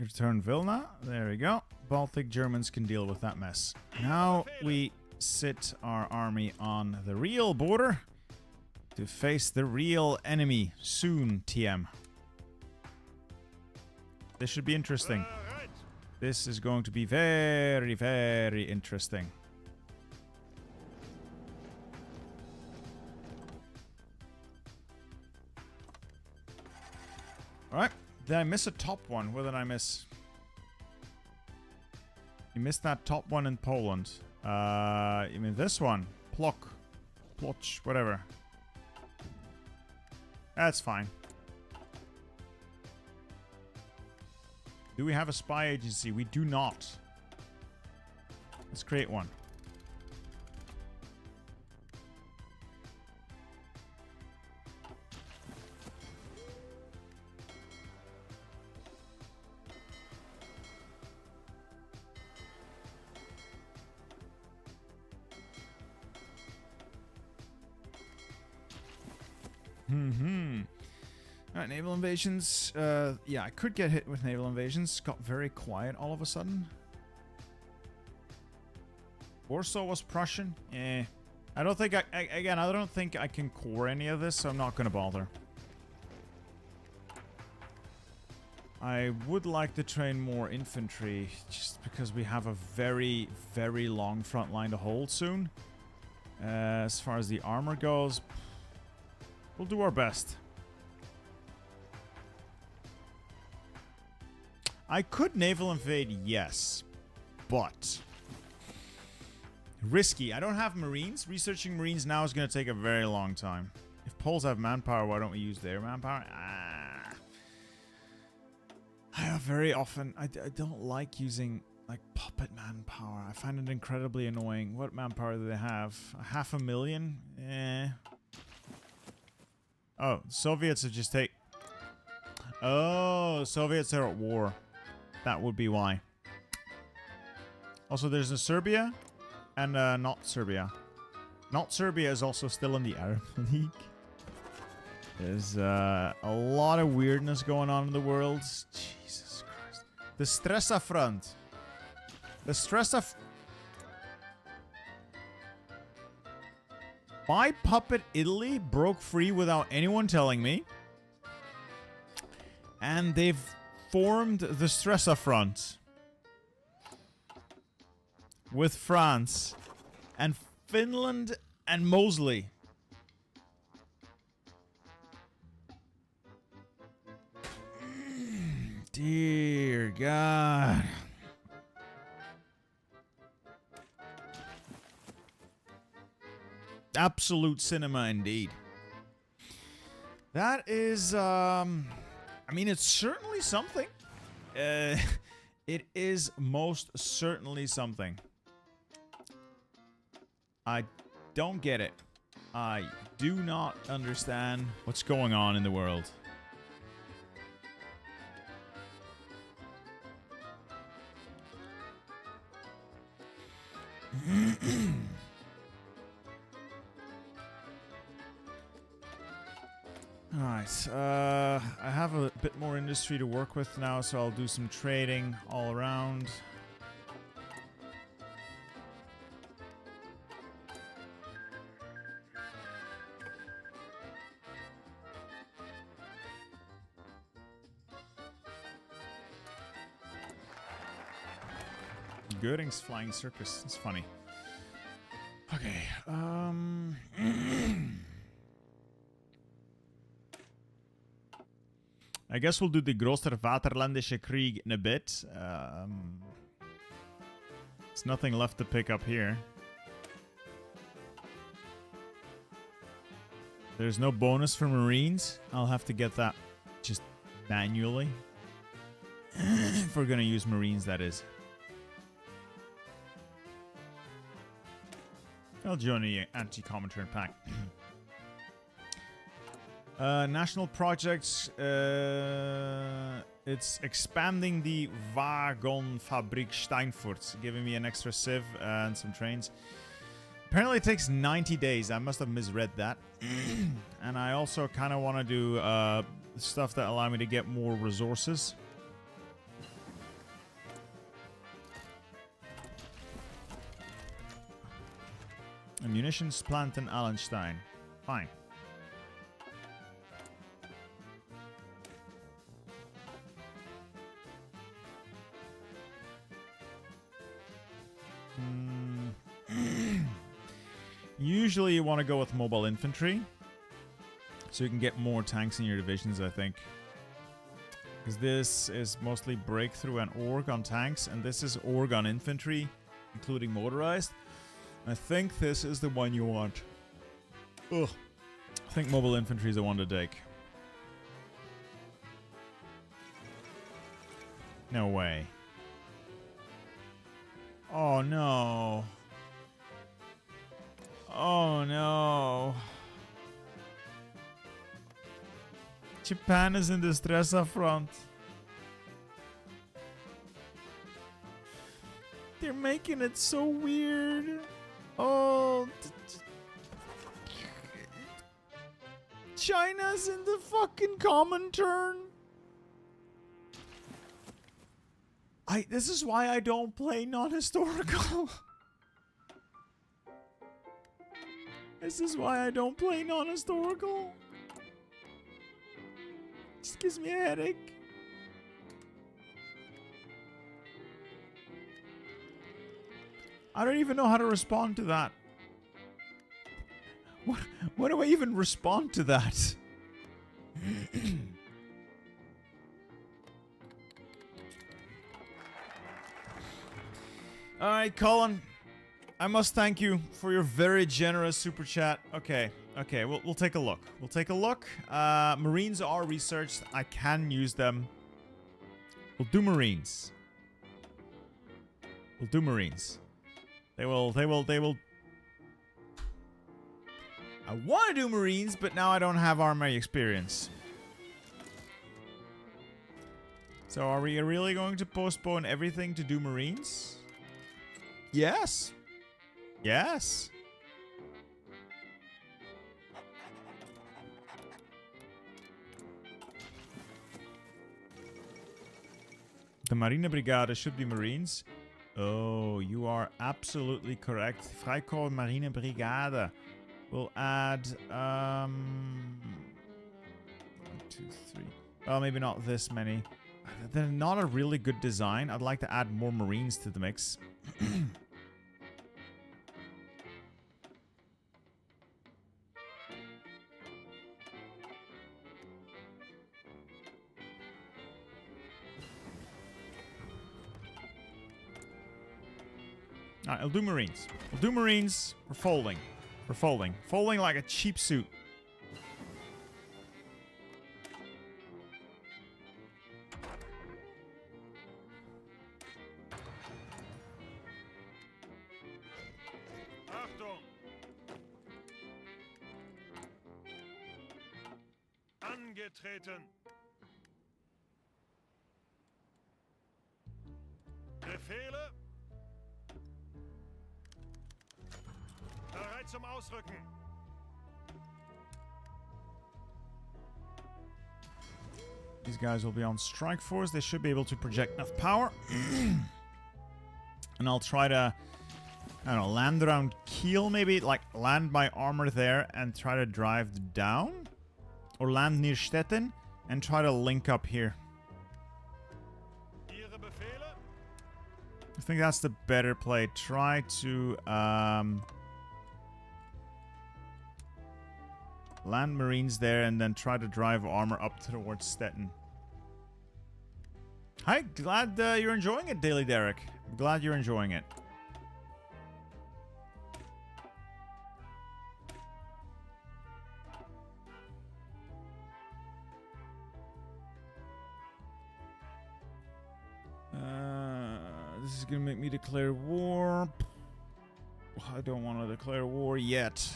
Speaker 1: Return Vilna. There we go. Baltic Germans can deal with that mess. Now we sit our army on the real border to face the real enemy soon, TM. This should be interesting. This is going to be very, very interesting. Alright. Did I miss a top one? What did I miss? You missed that top one in Poland. You mean this one? Ploch, whatever. That's fine. Do we have a spy agency? We do not. Let's create one. Alright, naval invasions. Yeah, I could get hit with naval invasions. Got very quiet all of a sudden. Warsaw was Prussian. I don't think I don't think I can core any of this, so I'm not gonna bother. I would like to train more infantry, just because we have a very, very long front line to hold soon. As far as the armor goes, we'll do our best. I could naval invade, yes, but risky. I don't have marines. Researching marines now is going to take a very long time. If Poles have manpower, why don't we use their manpower? I very often, I don't like using like puppet manpower. I find it incredibly annoying. What manpower do they have? 500,000? Oh, Soviets have just taken... Oh, Soviets are at war. That would be why. Also, there's a Serbia and not Serbia. Not Serbia is also still in the Arab League. There's a lot of weirdness going on in the world. Jesus Christ. The Stresa front. The Stresa... My puppet Italy broke free without anyone telling me. And they've formed the Stresa front. With France. And Finland and Mosley. Dear God. Absolute cinema indeed. That is, I mean, it's certainly something. It is most certainly something. I don't get it. I do not understand what's going on in the world. Alright, I have a bit more industry to work with now, so I'll do some trading all around. Goering's Flying Circus. It's funny. Okay, I guess we'll do the Großer Vaterländische Krieg in a bit. There's nothing left to pick up here. There's no bonus for Marines. I'll have to get that just manually. If we're gonna use Marines, that is. I'll join the anti-commentary pack. National projects. It's expanding the Wagonfabrik Steinfurt, giving me an extra civ and some trains. Apparently it takes 90 days. I must have misread that. And I also kind of want to do stuff that allow me to get more resources. A munitions plant in Allenstein. Fine. Usually you want to go with mobile infantry, so you can get more tanks in your divisions, I think. Because this is mostly breakthrough and org on tanks, and this is org on infantry, including motorized. I think this is the one you want. Ugh. I think mobile infantry is the one to take. No way. Oh no. Oh no. Japan is in distress up front. They're making it so weird. Oh. China's in the fucking common turn. This is why I don't play non-historical. This is why I don't play non-historical. Just gives me a headache. I don't even know how to respond to that. What do I even respond to that? Alright, Colin. I must thank you for your very generous super chat. Okay, we'll take a look. We'll take a look. Marines are researched. I can use them. We'll do Marines. We'll do Marines. They will. I want to do Marines, but now I don't have army experience. So are we really going to postpone everything to do Marines? Yes. Yes. The Marine Brigade should be Marines. Oh, you are absolutely correct. Freikorps Marine Brigade. We'll add 1, 2, 3. Well, maybe not this many. They're not a really good design. I'd like to add more Marines to the mix. Alright, I'll do Marines. We'll do Marines. We're folding. We're folding. Folding like a cheap suit.
Speaker 2: Achtung! Angetreten! Befehle! Bereit zum Ausrücken!
Speaker 1: These guys will be on strike force. They should be able to project enough power. And I'll try to, I don't know, land around Kiel maybe? Like, land my armor there and try to drive down? Or land near Stettin and try to link up here.
Speaker 2: Ihre Befehle?
Speaker 1: I think that's the better play. Try to, land Marines there and then try to drive armor up towards Stettin. Hi, glad you're enjoying it, Daily Derek. I'm glad you're enjoying it. This is gonna make me declare war. I don't want to declare war yet.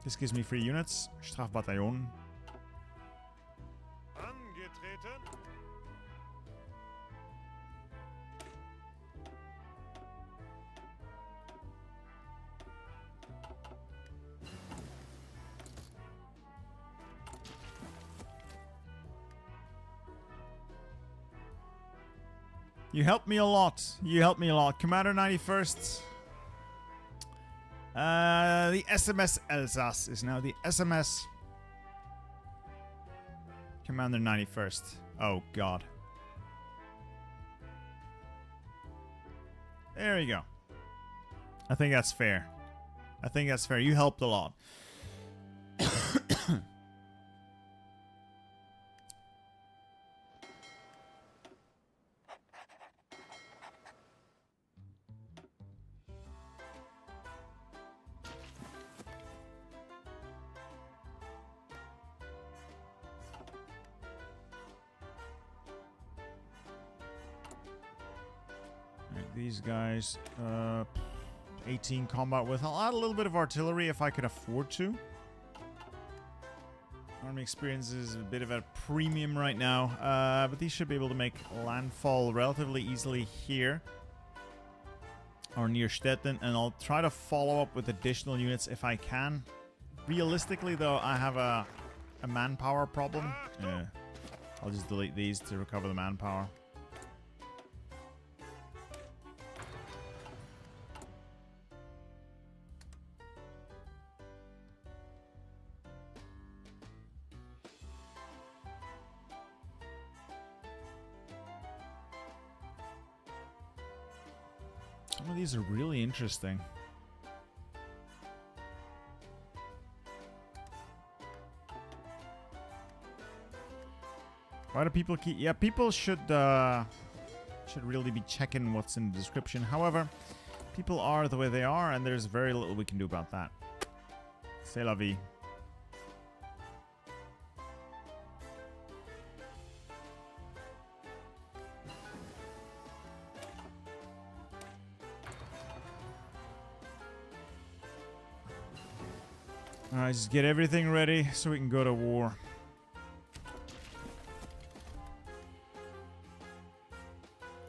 Speaker 1: This gives me free units. Strafbataillon.
Speaker 2: Angetreten.
Speaker 1: You helped me a lot. You helped me a lot. Commander 91st. The SMS Alsace is now the SMS Commander 91st. Oh, God. There you go. I think that's fair. I think that's fair. You helped a lot. These guys, 18 combat with. I'll add a little bit of artillery if I could afford to. Army experience is a bit of a premium right now, but these should be able to make landfall relatively easily here. Or near Stettin, and I'll try to follow up with additional units if I can. Realistically, though, I have a manpower problem. Yeah. I'll just delete these to recover the manpower. Some of these are really interesting. Why do people keep... Yeah, people should really be checking what's in the description. However, people are the way they are, and there's very little we can do about that. C'est la vie. Alright, just get everything ready so we can go to war.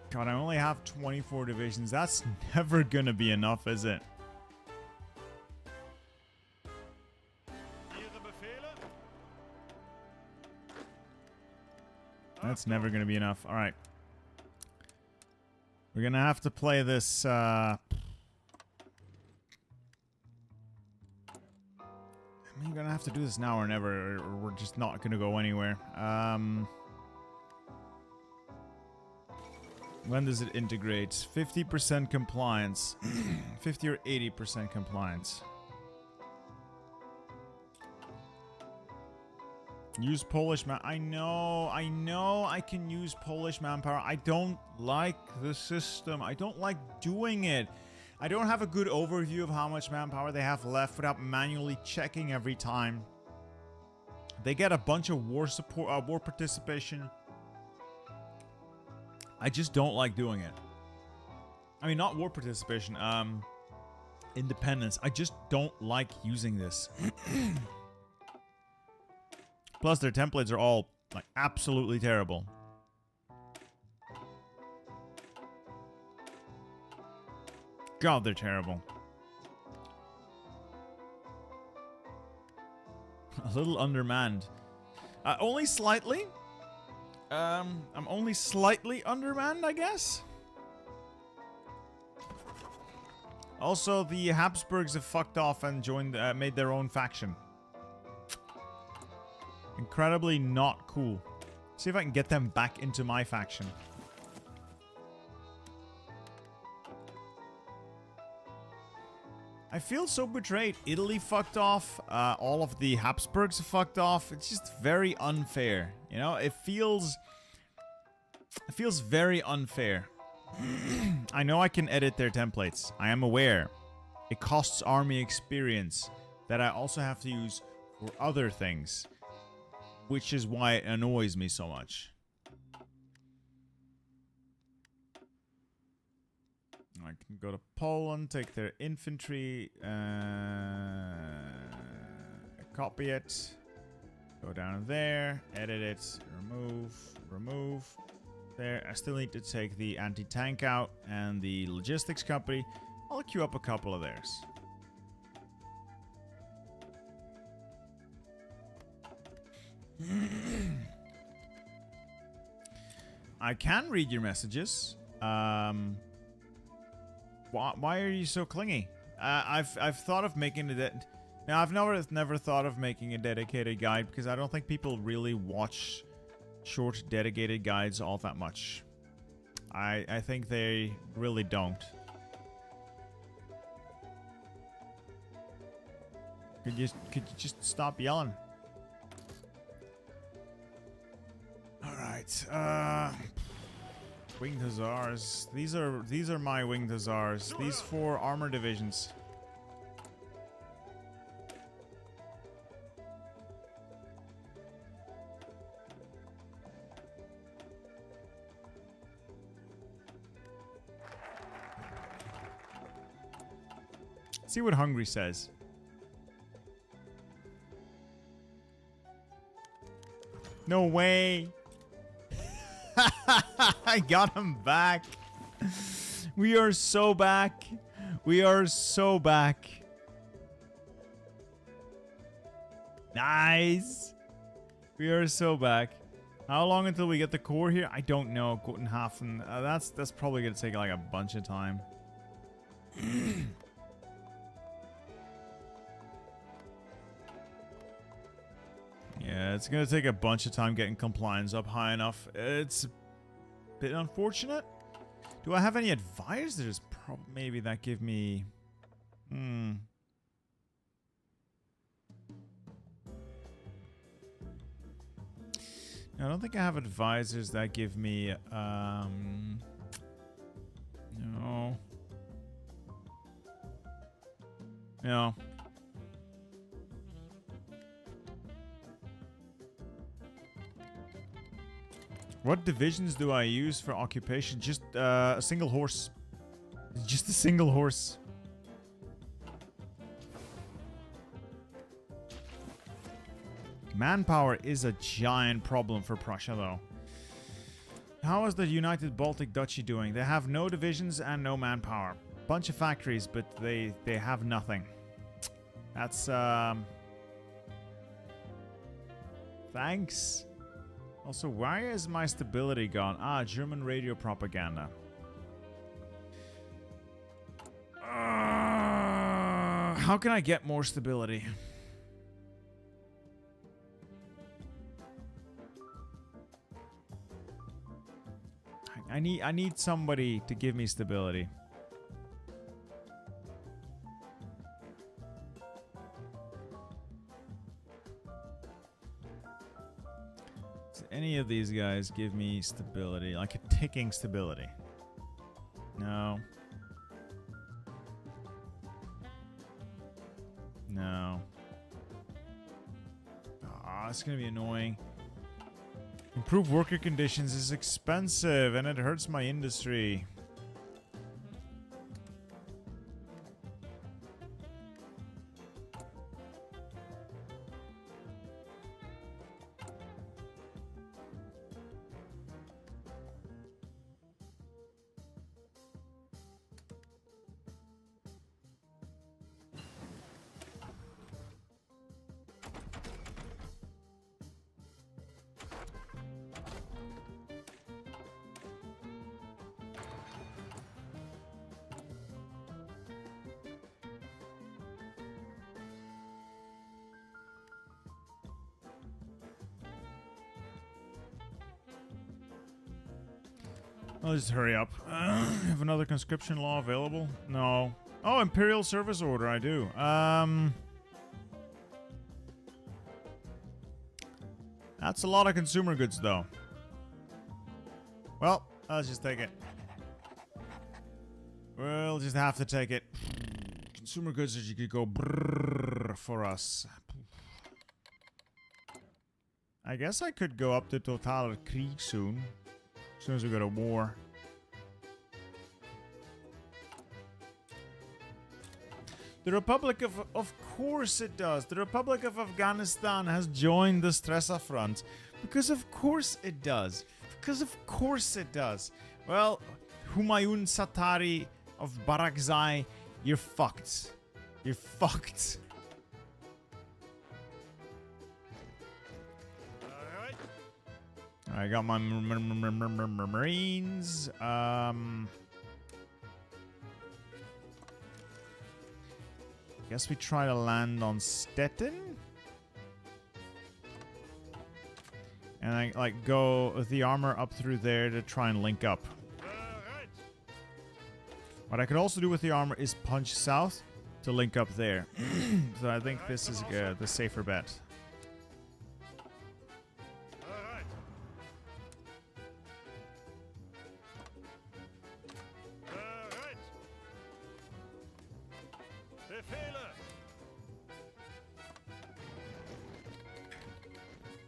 Speaker 1: God, I only have 24 divisions. That's never gonna be enough, is it?
Speaker 2: Ihre Befehle.
Speaker 1: That's never gonna be enough. Alright. We're gonna have to play this, You're gonna have to do this now or never, or we're just not gonna go anywhere. When does it integrate? 50% compliance. 50 or 80% compliance. Use Polish man. I know I can use Polish manpower. I don't like the system. I don't like doing it. I don't have a good overview of how much manpower they have left without manually checking every time. They get a bunch of war support, war participation. I just don't like doing it. I mean, not war participation, independence. I just don't like using this. Plus, their templates are all, like, absolutely terrible. God, they're terrible. A little undermanned. Only slightly. I'm only slightly undermanned, I guess. Also, the Habsburgs have fucked off and joined, made their own faction. Incredibly not cool. See if I can get them back into my faction. I feel so betrayed. Italy fucked off. All of the Habsburgs fucked off. It's just very unfair. You know, it feels It feels very unfair. I know I can edit their templates. I am aware. It costs army experience that I also have to use for other things, which is why it annoys me so much. I can go to Poland, take their infantry, copy it, go down there, edit it, remove. There, I still need to take the anti-tank out and the logistics company. I'll queue up a couple of theirs. I can read your messages. Why are you so clingy? I've thought of making it. Now I've never thought of making a dedicated guide because I don't think people really watch short dedicated guides all that much. I think they really don't. Could you just stop yelling? All right. Winged Hussars. These are my Winged Hussars. These 4 armor divisions. See what Hungary says. No way. I got him back. We are so back. We are so back. Nice. We are so back. How long until we get the core here? I don't know. Copenhagen. That's probably gonna take like a bunch of time. Yeah, it's gonna take a bunch of time getting compliance up high enough. It's a bit unfortunate. Do I have any advisors? Maybe that give me... I don't think I have advisors that give me... No. No. What divisions do I use for occupation? Just a single horse. Just a single horse. Manpower is a giant problem for Prussia, though. How is the United Baltic Duchy doing? They have no divisions and no manpower. Bunch of factories, but they have nothing. That's thanks. Also, why is my stability gone? Ah, German radio propaganda. How can I get more stability? I need somebody to give me stability. Any of these guys give me stability, like a ticking stability? No. No. Ah, it's gonna be annoying. Improve worker conditions is expensive and it hurts my industry. I'll just hurry up. Have another conscription law available? No. Oh, Imperial Service Order, I do. That's a lot of consumer goods, though. Well, let's just take it. We'll just have to take it. Consumer goods that you could go brrrr for us. I guess I could go up to Total Krieg soon. As soon as we go to war. The Republic of course it does. The Republic of Afghanistan has joined the Stresa Front. Because of course it does. Because of course it does. Well, Humayun Satari of Barakzai, you're fucked. You're fucked.
Speaker 2: Alright.
Speaker 1: I got my Marines. Guess we try to land on Stettin. And I like go with the armor up through there to try and link up.
Speaker 2: Bereit.
Speaker 1: What I could also do with the armor is punch south to link up there. So I think this is the safer bet.
Speaker 2: Bereit. Bereit. Befehle.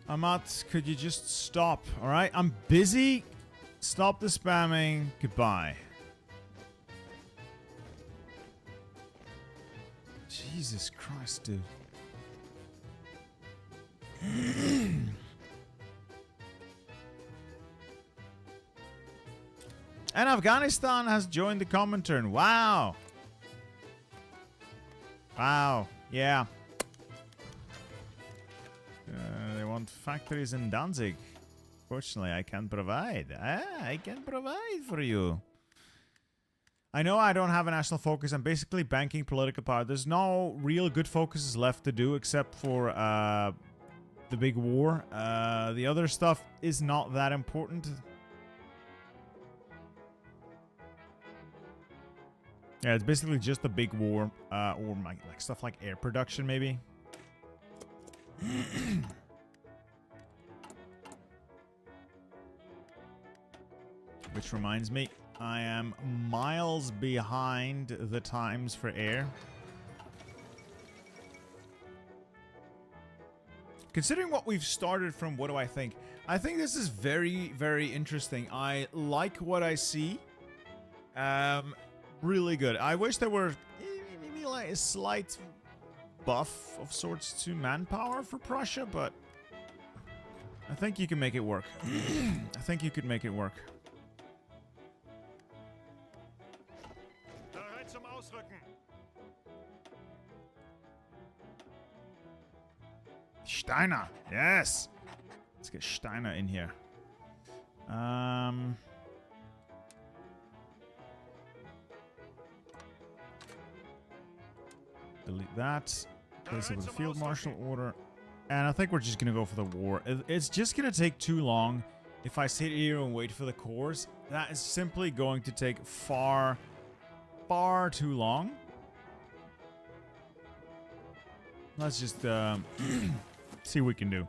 Speaker 1: Amat, could you just stop? All right, I'm busy. Stop the spamming. Goodbye. Jesus Christ, dude. And Afghanistan has joined the Comintern. Wow. Wow. Yeah. They want factories in Danzig. Fortunately, I can provide. I can provide for you. I know I don't have a national focus. I'm basically banking political power. There's no real good focuses left to do except for the big war. The other stuff is not that important. Yeah, it's basically just a big war, or like stuff like air production, maybe. Which reminds me, I am miles behind the times for air. Considering what we've started from, what do I think? I think this is very, very interesting. I like what I see. Really good. I wish there were maybe like a slight buff of sorts to manpower for Prussia, but I think you can make it work. I think you could make it work.
Speaker 2: Bereit zum Ausrücken.
Speaker 1: Steiner, yes. Let's get Steiner in here. Delete that. Place it with a field marshal order. And I think we're just going to go for the war. It's just going to take too long if I sit here and wait for the cores. That is simply going to take far, far too long. Let's just see what we can do.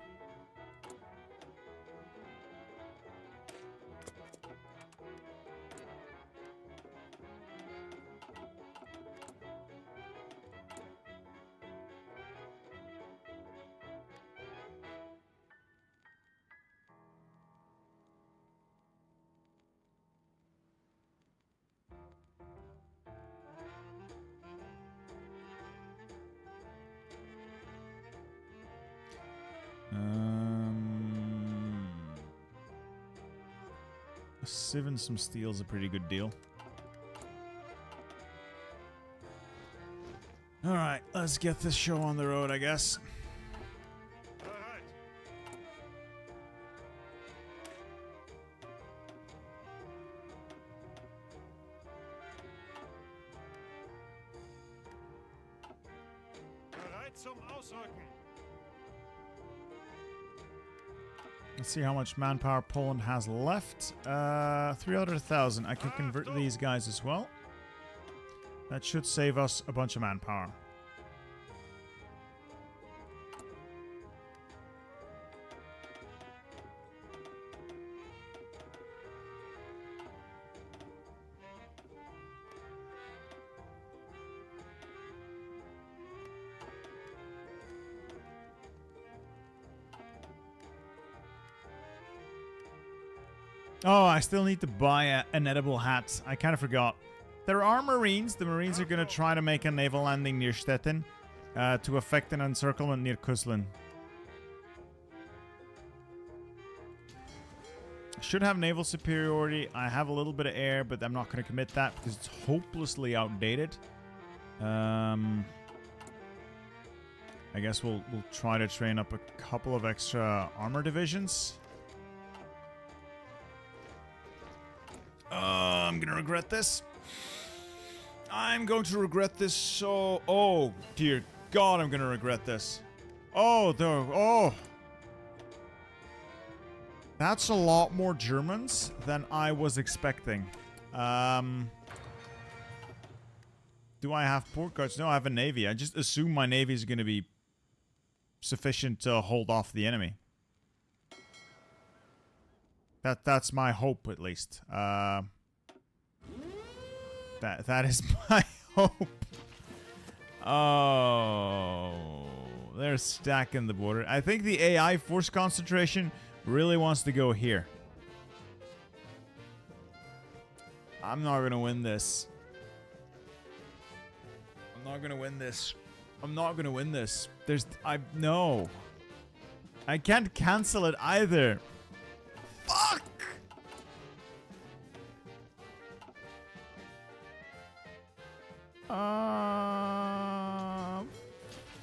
Speaker 1: A sieve and some steel is a pretty good deal. Alright, let's get this show on the road, I guess.
Speaker 2: Bereit. Bereit zum Ausrücken.
Speaker 1: Let's see how much manpower Poland has left. 300,000. I can convert these guys as well. That should save us a bunch of manpower. Oh, I still need to buy an edible hat. I kind of forgot. There are Marines. The Marines are going to try to make a naval landing near Stettin to effect an encirclement near Kuslin. Should have naval superiority. I have a little bit of air, but I'm not going to commit that because it's hopelessly outdated. I guess we'll try to train up a couple of extra armor divisions. I'm gonna regret this. I'm going to regret this so... Oh, dear God, I'm gonna regret this. Oh, oh. That's a lot more Germans than I was expecting. Do I have port guards? No, I have a navy. I just assume my navy is going to be sufficient to hold off the enemy. That's my hope, at least. That is my hope. Oh, they're stacking the border. I think the AI force concentration really wants to go here. I'm not gonna win this. I'm not gonna win this. I'm not gonna win this. No. I can't cancel it either. Fuck!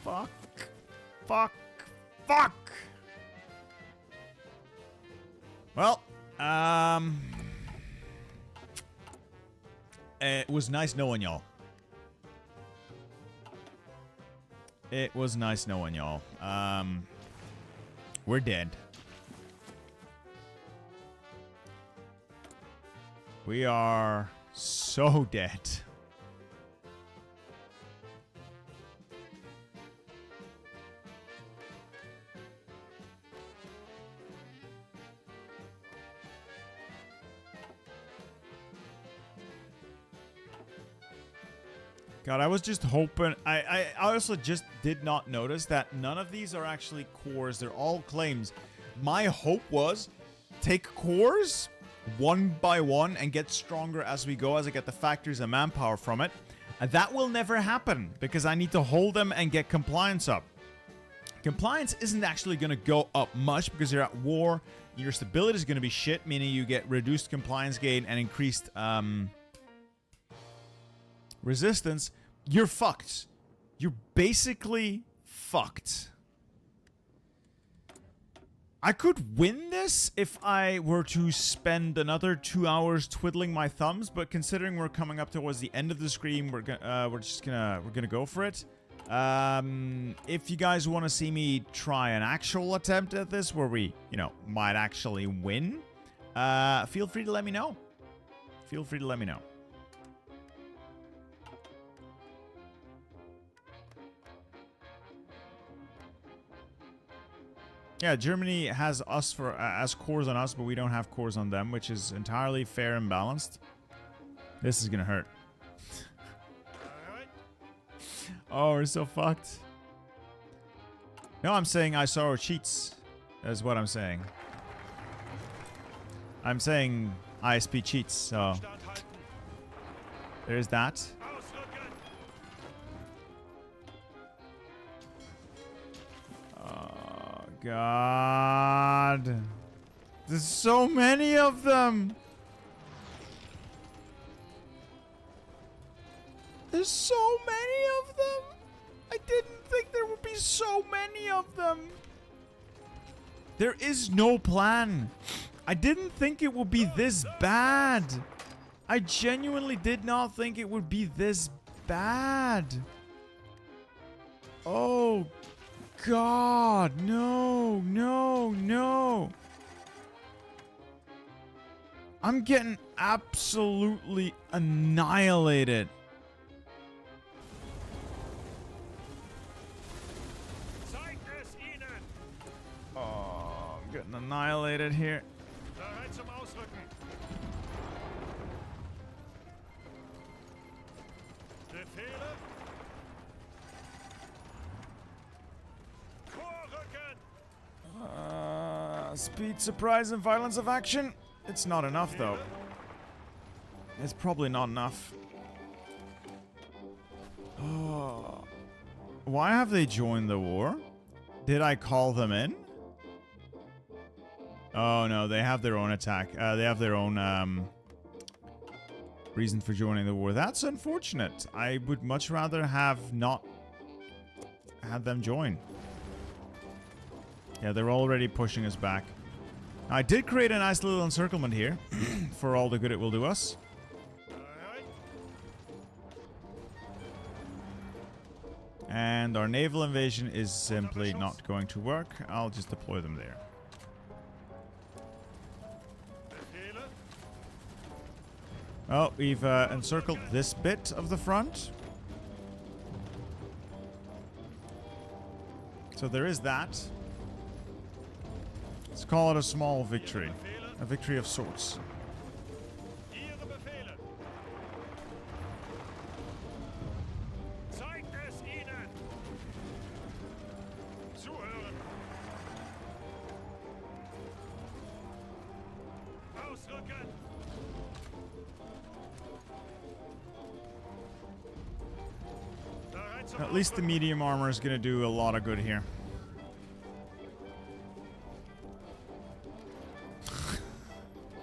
Speaker 1: Fuck. Fuck. Fuck! Well, it was nice knowing y'all. It was nice knowing y'all. We're dead. We are so dead. God, I was just hoping... I also just did not notice that none of these are actually cores. They're all claims. My hope was take cores one by one and get stronger as we go, as I get the factories and manpower from it. And that will never happen because I need to hold them and get compliance up. Compliance isn't actually going to go up much because you're at war. Your stability is going to be shit, meaning you get reduced compliance gain and increased... resistance, you're fucked. You're basically fucked. I could win this if I were to spend another 2 hours twiddling my thumbs, but considering we're coming up towards the end of the screen, we're gonna go for it. If you guys want to see me try an actual attempt at this where we, might actually win, feel free to let me know. Feel free to let me know. Yeah, Germany has us for as cores on us, but we don't have cores on them, which is entirely fair and balanced. This is gonna hurt. Oh, we're so fucked. No, I'm saying ISARO cheats. That's what I'm saying. I'm saying ISP cheats, so there's that. God. There's so many of them. There's so many of them. I didn't think there would be so many of them. There is no plan. I didn't think it would be this bad. I genuinely did not think it would be this bad. Oh, God, no, no, no. I'm getting absolutely annihilated. Oh, I'm getting annihilated here. Speed, surprise, and violence of action. It's not enough, though. It's probably not enough. Oh. Why have they joined the war? Did I call them in? Oh, no. They have their own attack. They have their own reason for joining the war. That's unfortunate. I would much rather have not had them join. Yeah, they're already pushing us back. I did create a nice little encirclement here for all the good it will do us. And our naval invasion is simply not going to work. I'll just deploy them there. Oh, we've encircled this bit of the front. So there is that. Let's call it a small victory. A victory of sorts. At least the medium armor is going to do a lot of good here.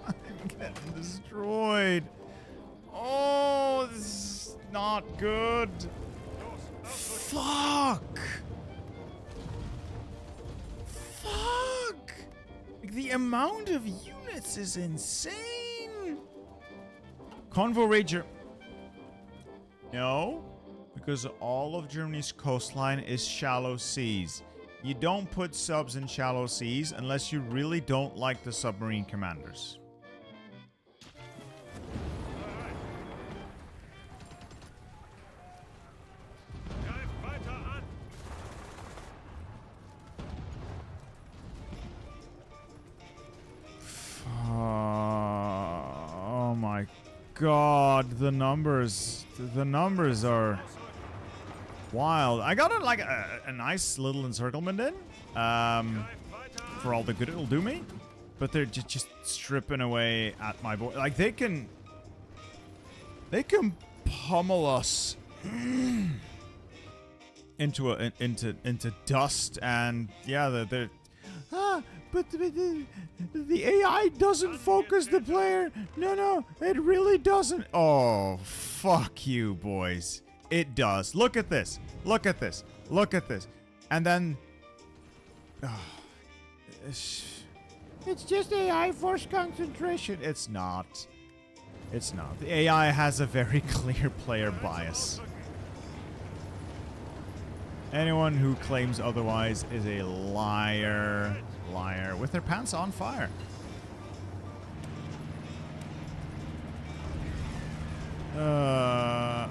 Speaker 1: I'm getting destroyed. Oh, this is not good. Fuck. Fuck. The amount of units is insane. Convo Rager. No. Because all of Germany's coastline is shallow seas. You don't put subs in shallow seas unless you really don't like the submarine commanders. Oh my god, the numbers are wild. I got a nice little encirclement in for all the good it'll do me, but they're just stripping away at my boy. Like they can pummel us into dust, and yeah, they're but the AI doesn't focus the player. No, it really doesn't. Oh, fuck you, boys. It does. Look at this. Look at this. Look at this. And then... it's just AI force concentration. It's not. It's not. The AI has a very clear player bias. Anyone who claims otherwise is a liar. Liar. With their pants on fire.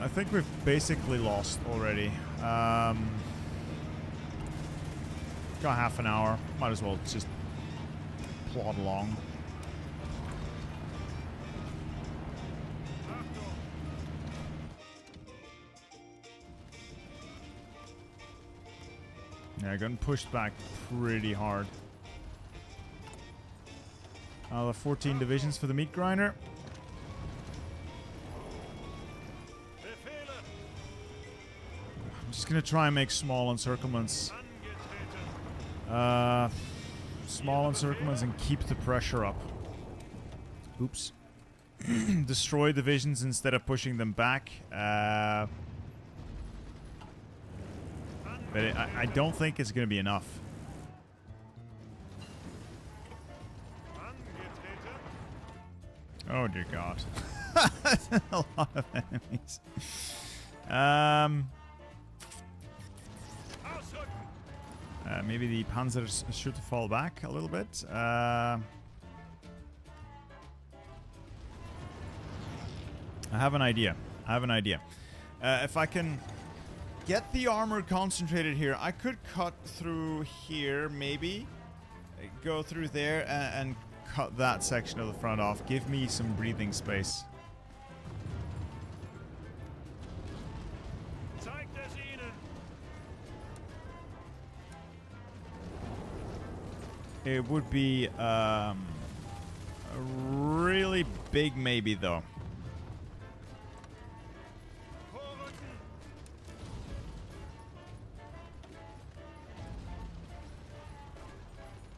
Speaker 1: I think we've basically lost already. Got half an hour. Might as well just plod along. Yeah, getting pushed back pretty hard. The 14 divisions for the meat grinder. I'm just gonna try and make small encirclements. Small encirclements and keep the pressure up. Oops. Destroy divisions instead of pushing them back. But I don't think it's gonna be enough. Oh dear God. A lot of enemies. Maybe the panzers should fall back a little bit. I have an idea. If I can get the armor concentrated here, I could cut through here, maybe. Go through there and cut that section of the front off. Give me some breathing space. It would be A really big maybe, though.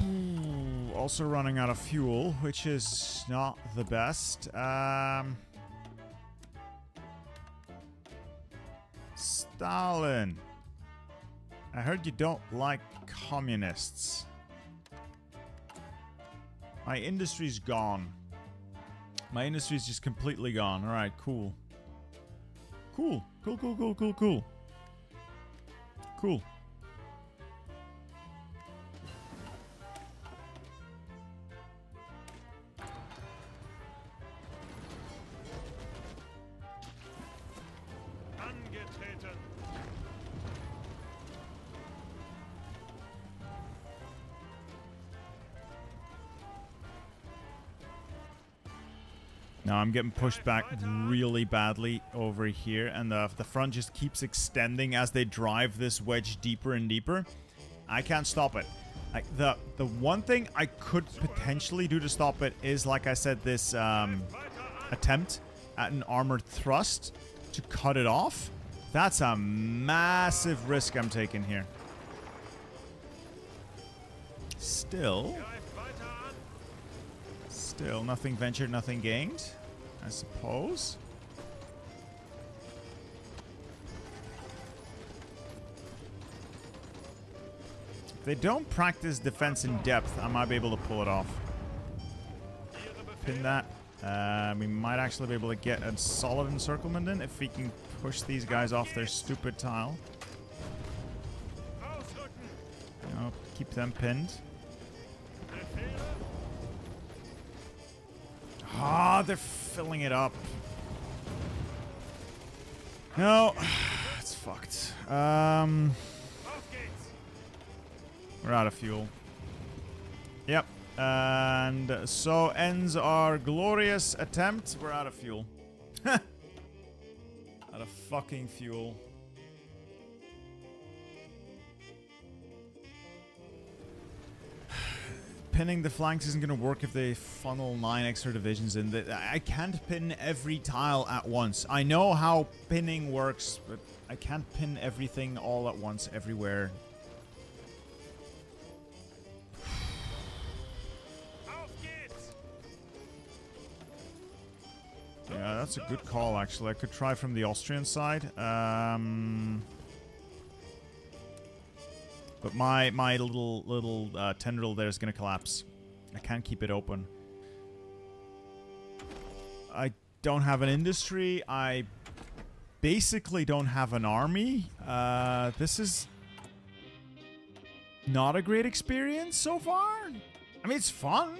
Speaker 1: Ooh, also running out of fuel, which is not the best. Stalin. I heard you don't like communists. My industry's gone. My industry's just completely gone. Alright, cool. Cool. Cool, cool, cool, cool, cool. Cool.
Speaker 2: Angetreten.
Speaker 1: Now I'm getting pushed back really badly over here, and the front just keeps extending as they drive this wedge deeper and deeper. I can't stop it. Like the one thing I could potentially do to stop it is, like I said, this attempt at an armored thrust to cut it off. That's a massive risk I'm taking here. Still, nothing ventured, nothing gained, I suppose. If they don't practice defense in depth, I might be able to pull it off. Pin that. We might actually be able to get a solid encirclement in if we can push these guys off their stupid tile. You know, keep them pinned. Ah, they're filling it up. No, it's fucked. We're out of fuel. Yep. And so ends our glorious attempt. We're out of fuel. Out of fucking fuel. Pinning the flanks isn't going to work if they funnel 9 extra divisions in. I can't pin every tile at once. I know how pinning works, but I can't pin everything all at once everywhere. Yeah, that's a good call, actually. I could try from the Austrian side. But my little tendril there is going to collapse. I can't keep it open. I don't have an industry. I basically don't have an army. This is not a great experience so far. I mean, it's fun.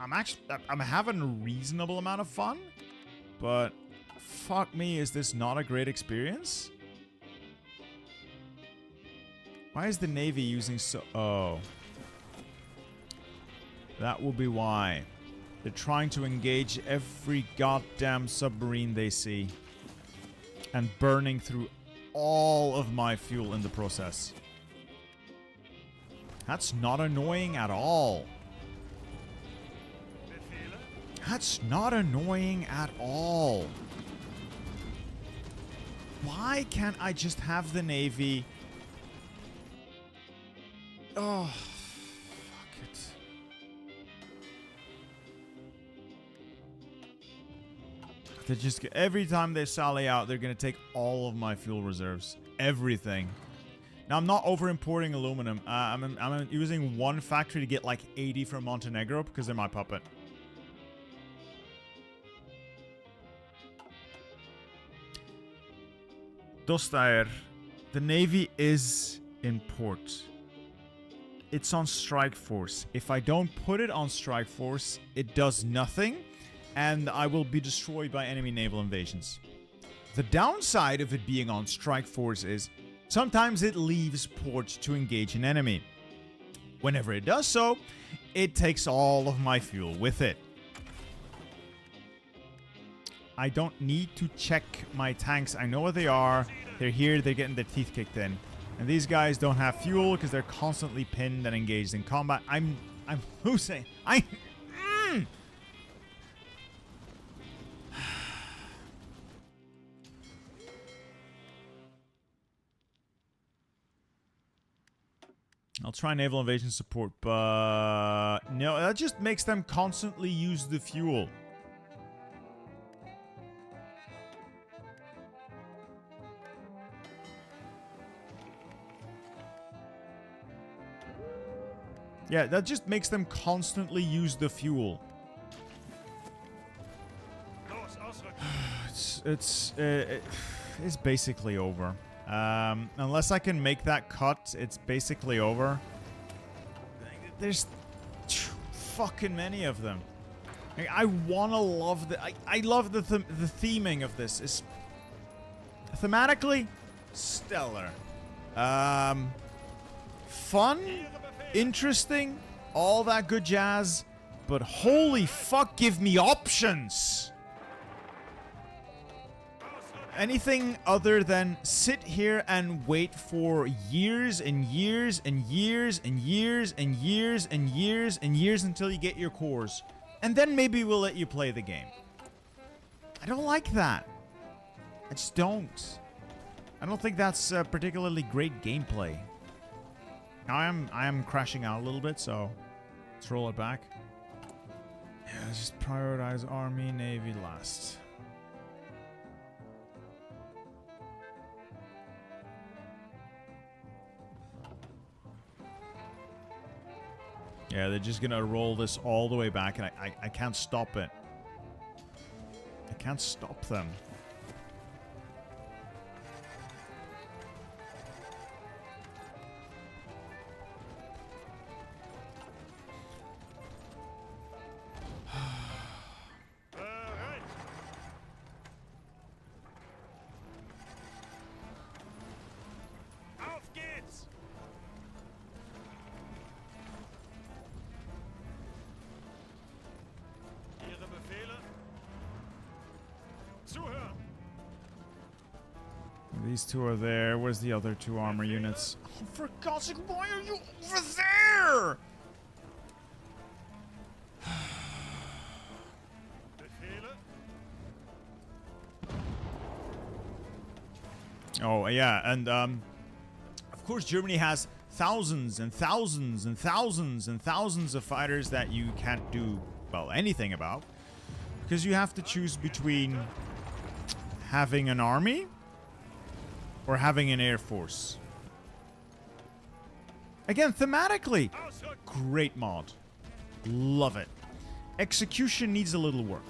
Speaker 1: I'm having a reasonable amount of fun. But fuck me, is this not a great experience? Why is the Navy using so... Oh. That will be why. They're trying to engage every goddamn submarine they see. And burning through all of my fuel in the process. That's not annoying at all. That's not annoying at all. Why can't I just have the Navy... Oh, fuck it. They just every time they sally out, they're gonna take all of my fuel reserves, everything. Now I'm not over importing aluminum. I'm using one factory to get like 80 from Montenegro because they're my puppet. Dostair, the Navy is in port. It's on strike force. If I don't put it on strike force, it does nothing, and I will be destroyed by enemy naval invasions. The downside of it being on strike force is sometimes it leaves port to engage an enemy. Whenever it does so, it takes all of my fuel with it. I don't need to check my tanks. I know where they are. They're here. They're getting their teeth kicked in. And these guys don't have fuel because they're constantly pinned and engaged in combat. I'm losing. I'll try naval invasion support, but no, that just makes them constantly use the fuel. Yeah, that just makes them constantly use the fuel.
Speaker 2: Los, ausrücken.
Speaker 1: It's basically over. Unless I can make that cut, it's basically over. There's too fucking many of them. I wanna love the. I love the theming of this. It's thematically stellar. Fun, interesting, all that good jazz. But holy fuck, give me options. Anything other than sit here and wait for years and years and years and years and years and years and years until you get your cores. And then maybe we'll let you play the game. I don't like that. I just don't. I don't think that's particularly great gameplay. I am crashing out a little bit, so let's roll it back. Yeah, let's just prioritize Army, Navy last. Yeah, they're just gonna roll this all the way back, and I can't stop it. I can't stop them.
Speaker 2: Bereit. Auf geht's. Ihre Befehle? Zuhören.
Speaker 1: These two are there. Where's the other two armor units? Oh, for God's sake, why are you over there?
Speaker 2: Befehle?
Speaker 1: Oh, yeah, and, of course, Germany has thousands and thousands and thousands and thousands of fighters that you can't do, well, anything about. Because you have to choose between having an army or having an air force. Again, thematically,
Speaker 2: Ausrücken.
Speaker 1: great mod. Love it. Execution needs a little work.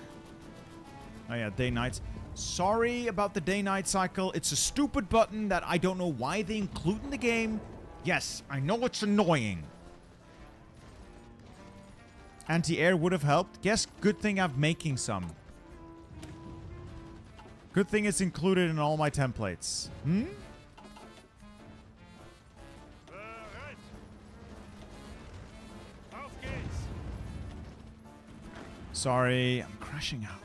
Speaker 1: Oh yeah, day-nights. Sorry about the day-night cycle. It's a stupid button that I don't know why they include in the game. Yes, I know it's annoying. Anti-air would have helped. Guess good thing I'm making some. Good thing it's included in all my templates. Hmm?
Speaker 2: Bereit. Auf geht's.
Speaker 1: Sorry, I'm crashing out.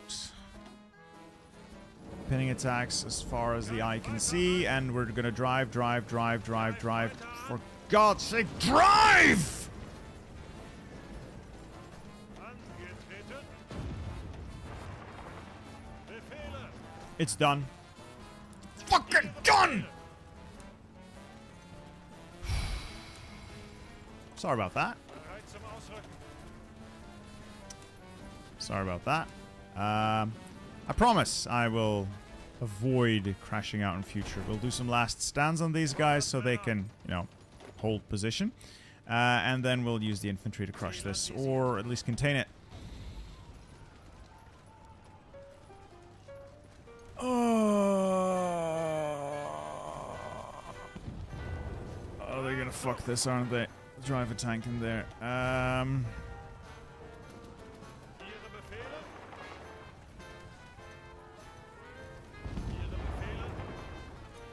Speaker 1: Pinning attacks as far as the eye can see, and we're gonna drive. For God's sake, drive!
Speaker 2: Angetreten. Befehle.
Speaker 1: It's done. Fucking done! Sorry about that.
Speaker 2: Bereit zum Ausrücken.
Speaker 1: Sorry about that. I promise I will avoid crashing out in future. We'll do some last stands on these guys so they can, you know, hold position. And then we'll use the infantry to crush this, or at least contain it. Oh, they're gonna fuck this, aren't they? Drive a tank in there.
Speaker 2: Ihre Befehle? Ihre Befehle?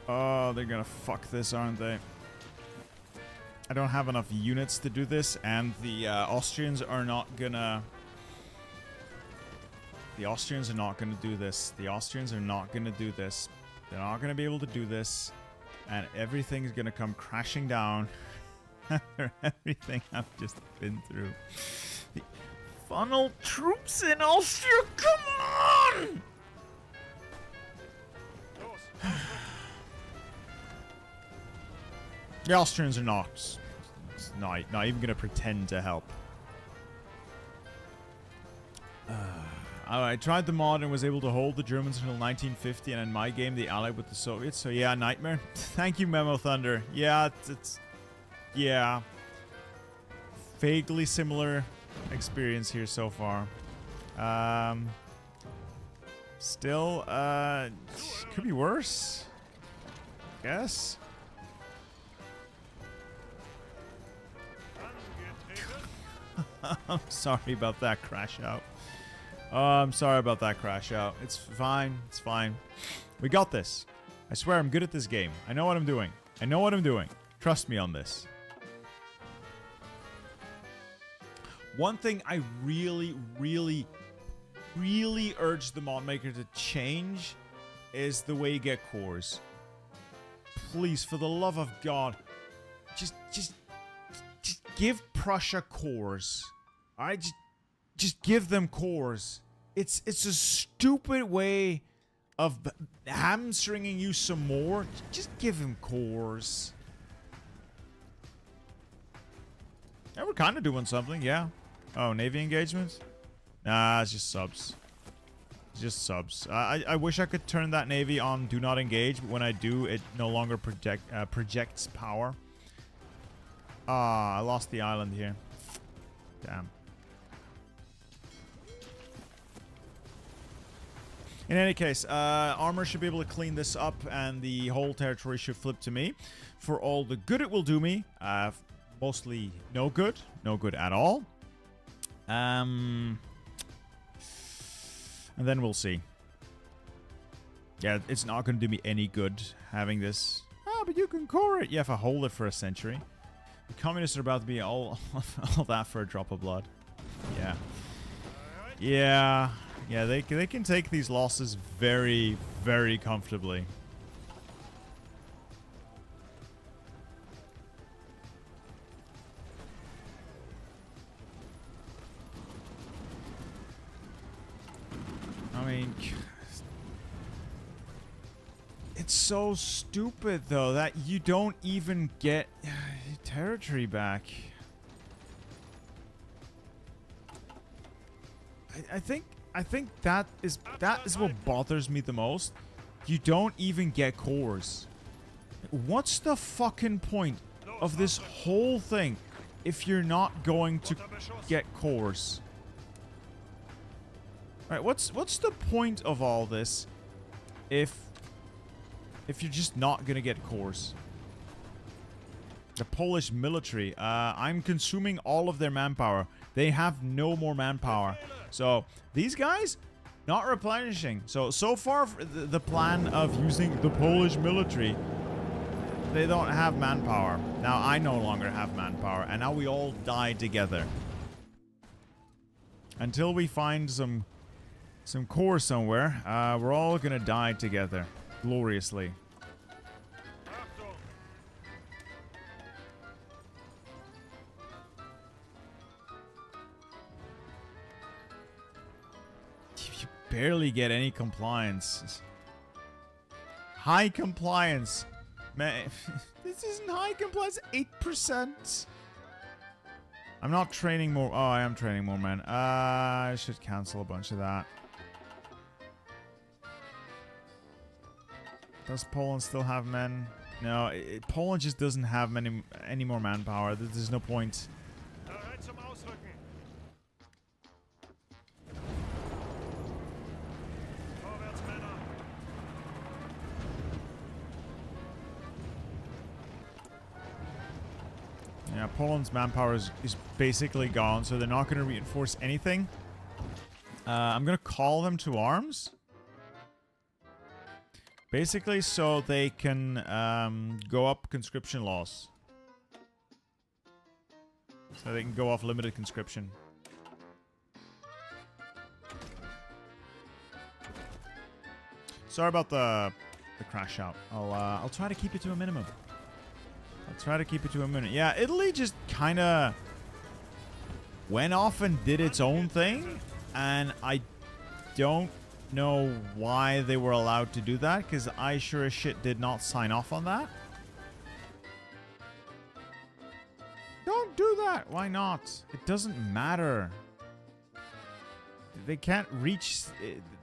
Speaker 1: Oh, they're gonna fuck this, aren't they? I don't have enough units to do this, and the Austrians are not gonna... The Austrians are not gonna do this. The Austrians are not gonna do this. They're not gonna be able to do this. And everything's gonna come crashing down. After everything I've just been through. The funnel troops in Austria, come on!
Speaker 2: Los, ausrücken.
Speaker 1: The Austrians are not not even gonna pretend to help. I tried the mod and was able to hold the Germans until 1950, and in my game they allied with the Soviets. So yeah, nightmare. Thank you, Memo Thunder. Yeah, yeah, vaguely similar experience here so far. Still, could be worse. Guess. I'm sorry about that crash out. Oh, I'm sorry about that crash out. It's fine. It's fine. We got this. I swear I'm good at this game. I know what I'm doing. I know what I'm doing. Trust me on this. One thing I really, really, really urge the mod maker to change is the way you get cores. Please, for the love of God, just give Prussia cores. Alright, just give them cores. It's a stupid way of hamstringing you some more. Just give them cores. Yeah, we're kind of doing something, yeah. Oh, Navy engagements? Nah, it's just subs. It's just subs. I wish I could turn that Navy on Do Not Engage, but when I do, it no longer projects power. Ah, I lost the island here. Damn. In any case, armor should be able to clean this up, and the whole territory should flip to me. For all the good it will do me, mostly no good. No good at all. And then we'll see. Yeah, it's not going to do me any good having this. Ah, but you can core it. Yeah, if I hold it for a century. The communists are about to be all that for a drop of blood. Yeah. Yeah. Yeah, they can take these losses very, very comfortably. I mean, it's so stupid though that you don't even get territory back. I think that is what bothers me the most. You don't even get cores. What's the fucking point of this whole thing if you're not going to get cores? Alright, what's the point of all this if you're just not gonna get cores? The Polish military. I'm consuming all of their manpower. They have no more manpower. So, these guys, not replenishing. So far, the plan of using the Polish military, they don't have manpower. Now, I no longer have manpower, and now we all die together. Until we find some core somewhere, we're all gonna die together. Gloriously. Barely get any compliance. High compliance. Man, this isn't high compliance. 8%. I'm not training more. Oh, I am training more, man. I should cancel a bunch of that. Does Poland still have men? No, Poland just doesn't have any more manpower. There's no point. Yeah, Poland's manpower is basically gone, so they're not going to reinforce anything. I'm going to call them to arms. Basically, so they can go up conscription laws. So they can go off limited conscription. Sorry about the crash out. I'll try to keep it to a minimum. I'll try to keep it to a minute. Yeah, Italy just kind of went off and did its own thing. And I don't know why they were allowed to do that, because I sure as shit did not sign off on that. that. Why not? It doesn't matter. They can't reach...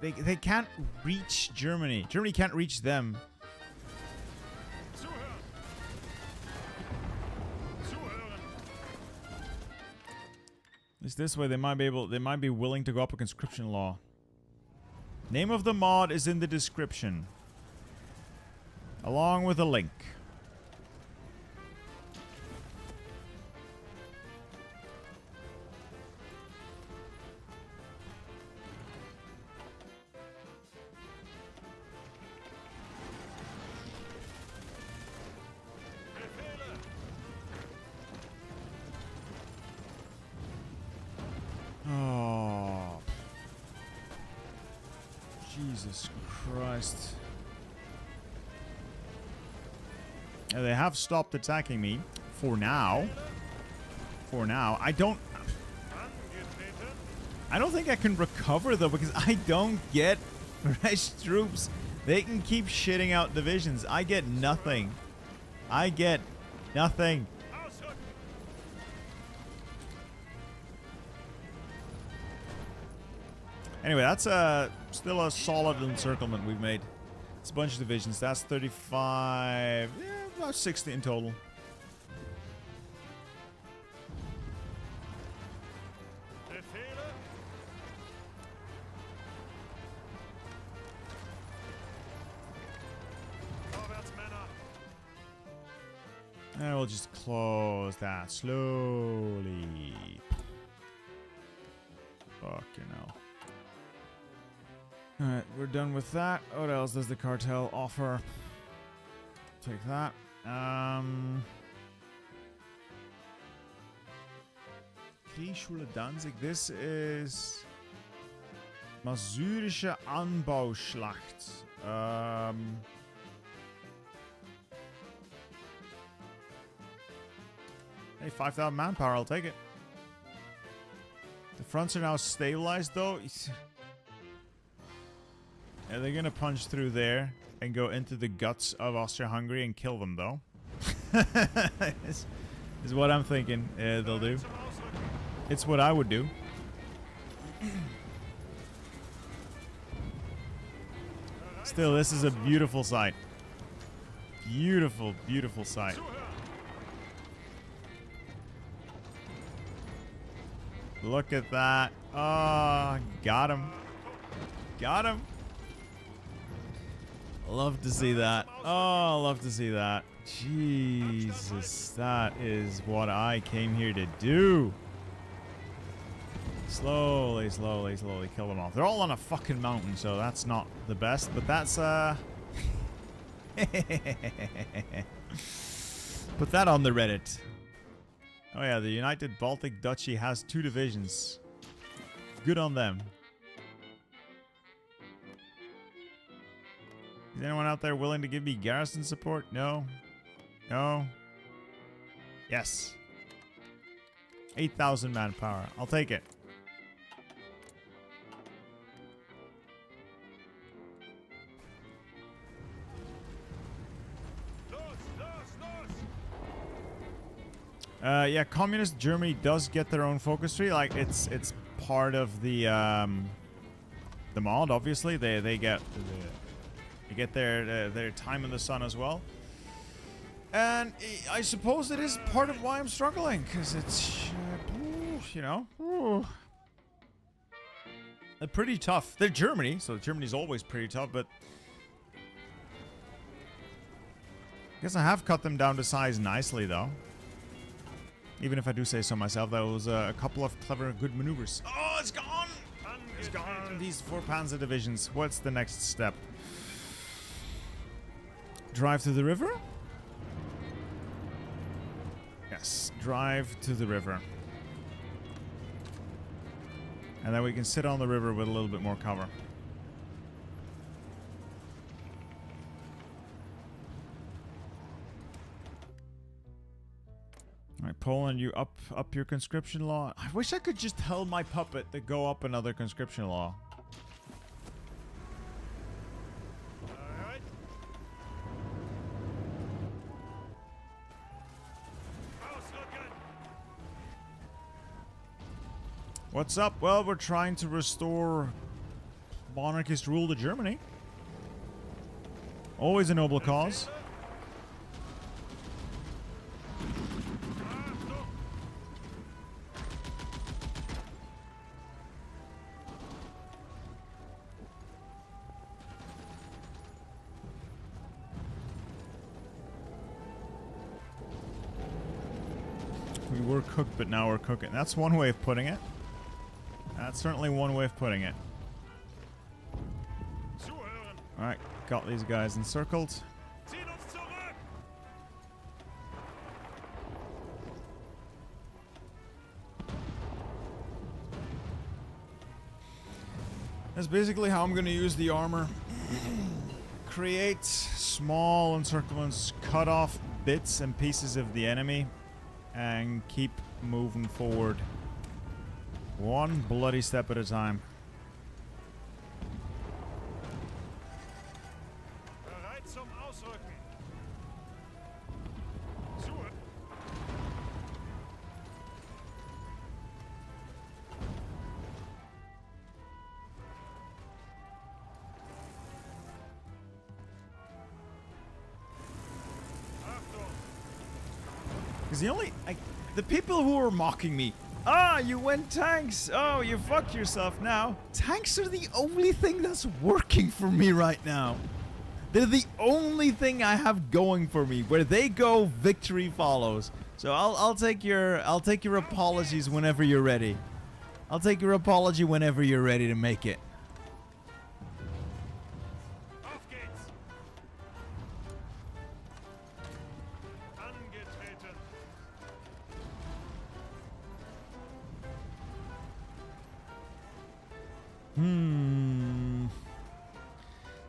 Speaker 1: They can't reach Germany. Germany can't reach them.
Speaker 2: Zuhören! Zuhören!
Speaker 1: At least this way they might be willing to go up a conscription law. Name of the mod is in the description. Along with a link.
Speaker 2: Befehle!
Speaker 1: Oh. Jesus Christ. Yeah, they have stopped attacking me. For now. For now. I don't think I can recover though, because I don't get fresh troops. They can keep shitting out divisions. I get nothing. I get nothing.
Speaker 2: Ausrücken!
Speaker 1: Anyway, that's still a solid encirclement we've made. It's a bunch of divisions. That's 35. Yeah, about 60 in total.
Speaker 2: Befehle! Vorwärts, Männer!
Speaker 1: And we'll just close that slowly. Fucking hell. Alright, we're done with that. What else does the cartel offer? Take that. Kriegsschule Danzig. This is Masurische Anbauschlacht. Hey, 5,000 manpower. I'll take it. The fronts are now stabilized, though. Yeah, they're gonna punch through there and go into the guts of Austria-Hungary and kill them, though. is what I'm thinking they'll do.
Speaker 2: Zum Ausrücken!
Speaker 1: It's what I would do. Still, this is a beautiful sight. Beautiful, beautiful sight.
Speaker 2: Zuhören!
Speaker 1: Look at that. Oh, got him. Got him. Love to see that. Oh, love to see that. Jesus, that is what I came here to do. Slowly, slowly, slowly kill them off. They're all on a fucking mountain, so that's not the best, but that's, Put that on the Reddit. Oh yeah, the United Baltic Duchy has 2 divisions. Good on them. Is anyone out there willing to give me garrison support? No? No? Yes. 8,000 manpower. I'll take it.
Speaker 2: Los, los, los!
Speaker 1: Yeah, communist Germany does get their own focus tree. Like it's part of the mod. Obviously, they get their time in the sun as well. And I suppose it is part of why I'm struggling, because it's you know, they're pretty tough. They're Germany, so Germany's always pretty tough. But I guess I have cut them down to size nicely, though. Even if I do say so myself, that was a couple of clever, good maneuvers. Oh, it's gone! It's gone! These 4 Panzer divisions. What's the next step? Drive to the river? Yes, drive to the river. And then we can sit on the river with a little bit more cover. Alright, Poland, you up your conscription law. I wish I could just tell my puppet to go up another conscription law.
Speaker 2: Alright. Ausrücken!
Speaker 1: What's up? Well, we're trying to restore monarchist rule to Germany. Always a noble cause. We were cooked, but now we're cooking. That's one way of putting it. That's certainly one way of putting it. Alright, got these guys encircled. That's basically how I'm going to use the armor. Create small encirclements, cut off bits and pieces of the enemy, and keep moving forward. One bloody step at a time. Because the people who are mocking me, you went tanks, oh, you fucked yourself now. Tanks are the only thing that's working for me right now. They're the only thing I have going for me. Where they go, victory follows. So I'll take your apologies whenever you're ready. I'll take your apology whenever you're ready to make it.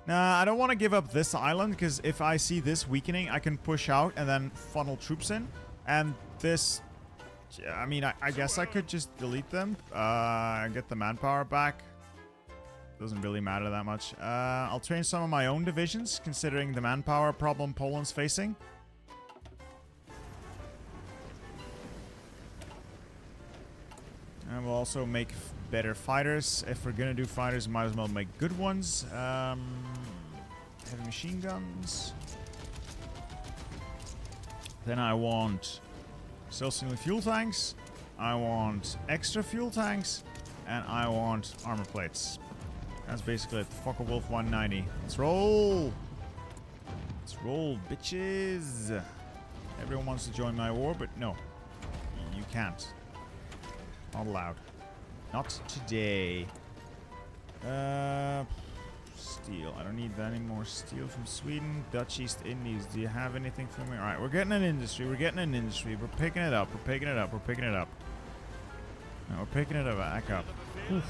Speaker 1: Nah, I don't want to give up this island, because if I see this weakening, I can push out and then funnel troops in. And this... I mean, I guess I could just delete them. Get the manpower back. Doesn't really matter that much. I'll train some of my own divisions, considering the manpower problem Poland's facing. And we'll also make better fighters. If we're gonna do fighters, might as well make good ones. Heavy machine guns. Then I want self-sealing fuel tanks. I want extra fuel tanks. And I want armor plates. That's basically it. Fuck a Wolf 190. Let's roll! Let's roll, bitches! Everyone wants to join my war, but no. You can't. Not allowed. Not today. Steel. I don't need that anymore. Steel from Sweden. Dutch East Indies. Do you have anything for me? Alright, we're getting an industry. We're getting an industry. We're picking it up. We're picking it up. We're picking it up. No, we're picking it up. Back up. Oof.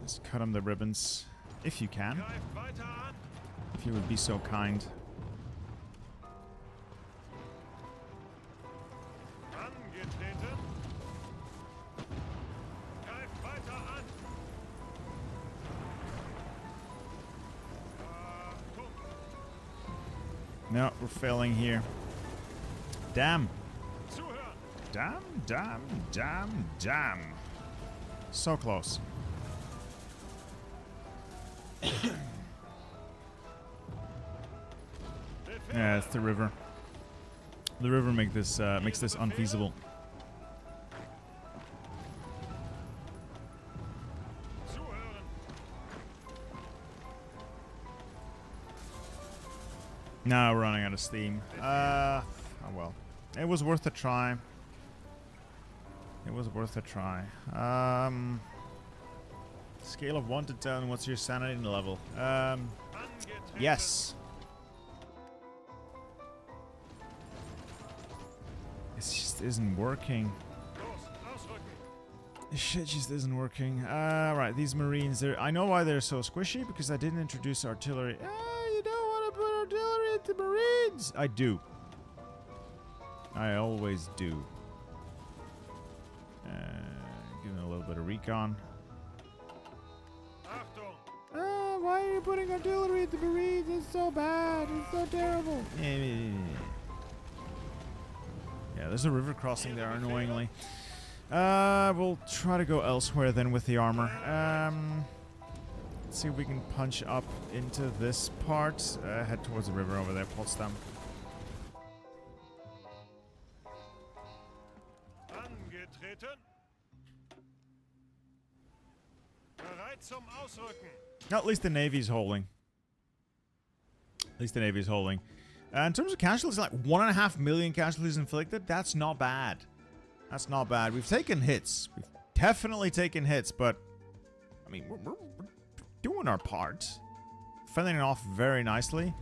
Speaker 1: Just cut him the ribbons, if you can. If you would be so kind. No, we're failing here. Damn. Damn, damn, damn, damn. So close. Yeah, it's the river. The river makes this unfeasible. Now we're running out of steam. Oh well. It was worth a try. It was worth a try. Scale of 1 to 10, what's your sanity level? Yes. It just isn't working. This shit just isn't working. Right, these Marines, I know why they're so squishy, because I didn't introduce artillery. You don't want to put artillery the Marines! I do. I always do. Give them a little bit of recon.
Speaker 2: Achtung!
Speaker 1: Why are you putting artillery at the Marines? It's so bad. It's so terrible. Yeah, there's a river crossing there, annoyingly. We'll try to go elsewhere then with the armor. Let's see if we can punch up into this part. Head towards the river over there, Potsdam.
Speaker 2: Angetreten. Bereit zum Ausrücken.
Speaker 1: At least the Navy's holding. At least the Navy's holding. In terms of casualties, like 1.5 million casualties inflicted. That's not bad. That's not bad. We've taken hits. We've definitely taken hits, but I mean, we're doing our part. Fending it off very nicely.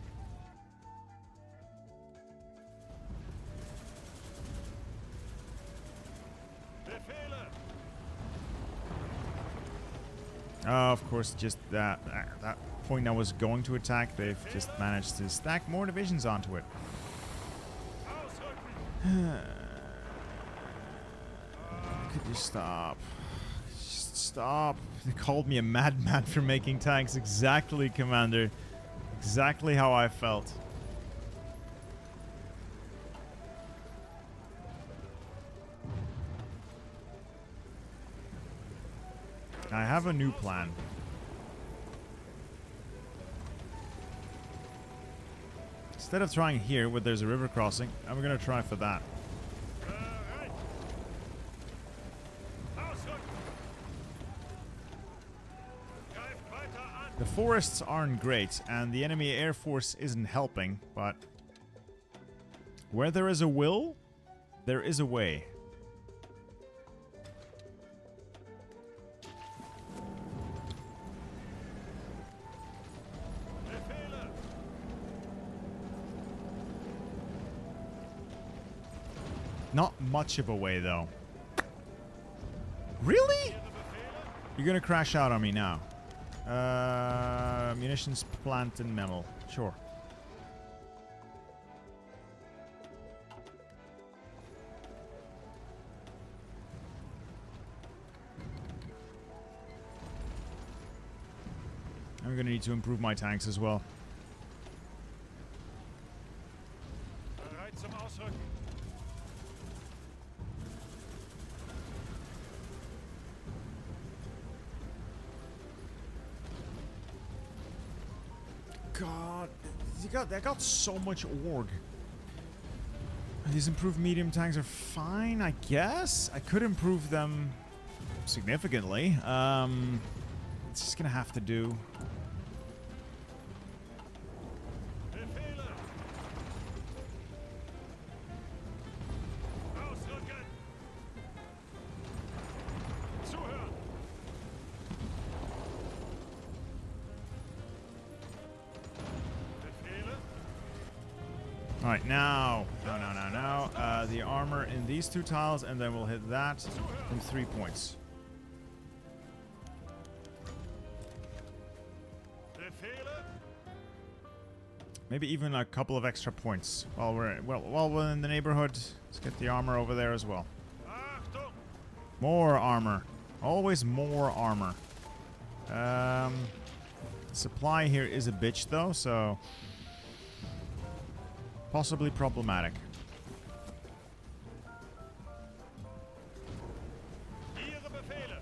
Speaker 2: Befehle.
Speaker 1: Of course, just that point I was going to attack, they've just managed to stack more divisions onto it.
Speaker 2: Ausrücken.
Speaker 1: Could you stop? Just stop. They called me a madman for making tanks. Exactly, Commander. Exactly how I felt. I have a new plan. Instead of trying here where there's a river crossing, I'm gonna try for that.
Speaker 2: Bereit. Ausrücken. Greift weiter an.
Speaker 1: The forests aren't great, and the enemy air force isn't helping, but where there is a will, there is a way.
Speaker 2: Befehle.
Speaker 1: Not much of a way, though. Really?
Speaker 2: Ihre Befehle.
Speaker 1: You're gonna crash out on me now. Munitions plant and metal. Sure. I'm gonna need to improve my tanks as well.
Speaker 2: Bereit zum Ausrücken.
Speaker 1: God, they got so much org. These improved medium tanks are fine, I guess. I could improve them significantly. It's just gonna have to do.
Speaker 2: Befehle. Ausrücken. Zuhören. Befehle.
Speaker 1: All right, now, no. The armor in these two tiles, and then we'll hit that from 3 points.
Speaker 2: Befehle.
Speaker 1: Maybe even a couple of extra points while we're in the neighborhood. Let's get the armor over there as well.
Speaker 2: Achtung.
Speaker 1: More armor, always more armor. Supply here is a bitch though, so possibly problematic.
Speaker 2: Ihre Befehle.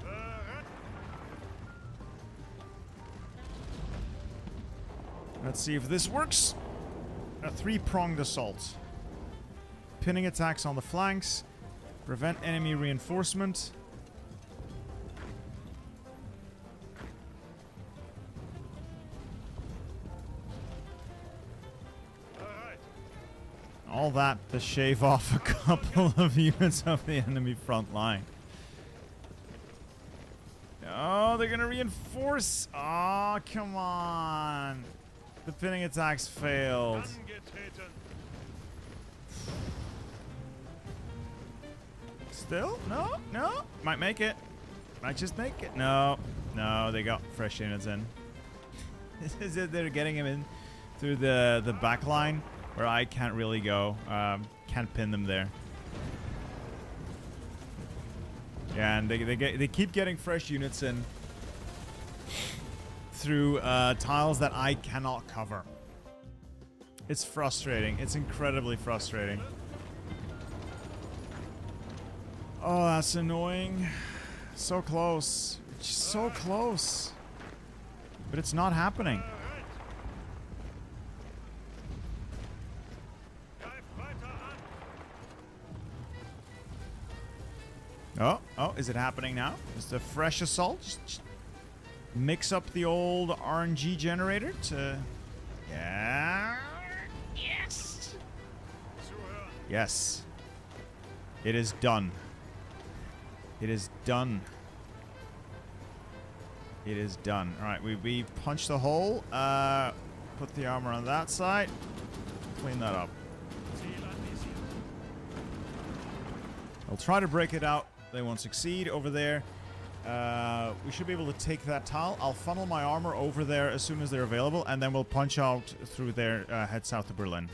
Speaker 2: Bereit.
Speaker 1: Let's see if this works. A three-pronged assault. Pinning attacks on the flanks. Prevent enemy reinforcement.
Speaker 2: Bereit.
Speaker 1: All that to shave off a couple of units of the enemy front line. Oh, they're gonna reinforce. Oh, come on. The pinning attacks failed.
Speaker 2: Angetreten.
Speaker 1: Still? No. Might make it. Might just make it. No, they got fresh units in. They're getting him in through the back line where I can't really go. Can't pin them there. Yeah, and they keep getting fresh units in through tiles that I cannot cover. It's frustrating. It's incredibly frustrating. Oh, that's annoying. So close. Just so close. But it's not happening. Oh, is it happening now? Is the fresh assault? Just mix up the old RNG generator to... Yeah. Yes. Yes. It is done. It is done. It is done. Alright, we punched the hole. Put the armor on that side. Clean that up. I'll try to break it out. They won't succeed over there. We should be able to take that tile. I'll funnel my armor over there as soon as they're available, and then we'll punch out through there, head south to Berlin.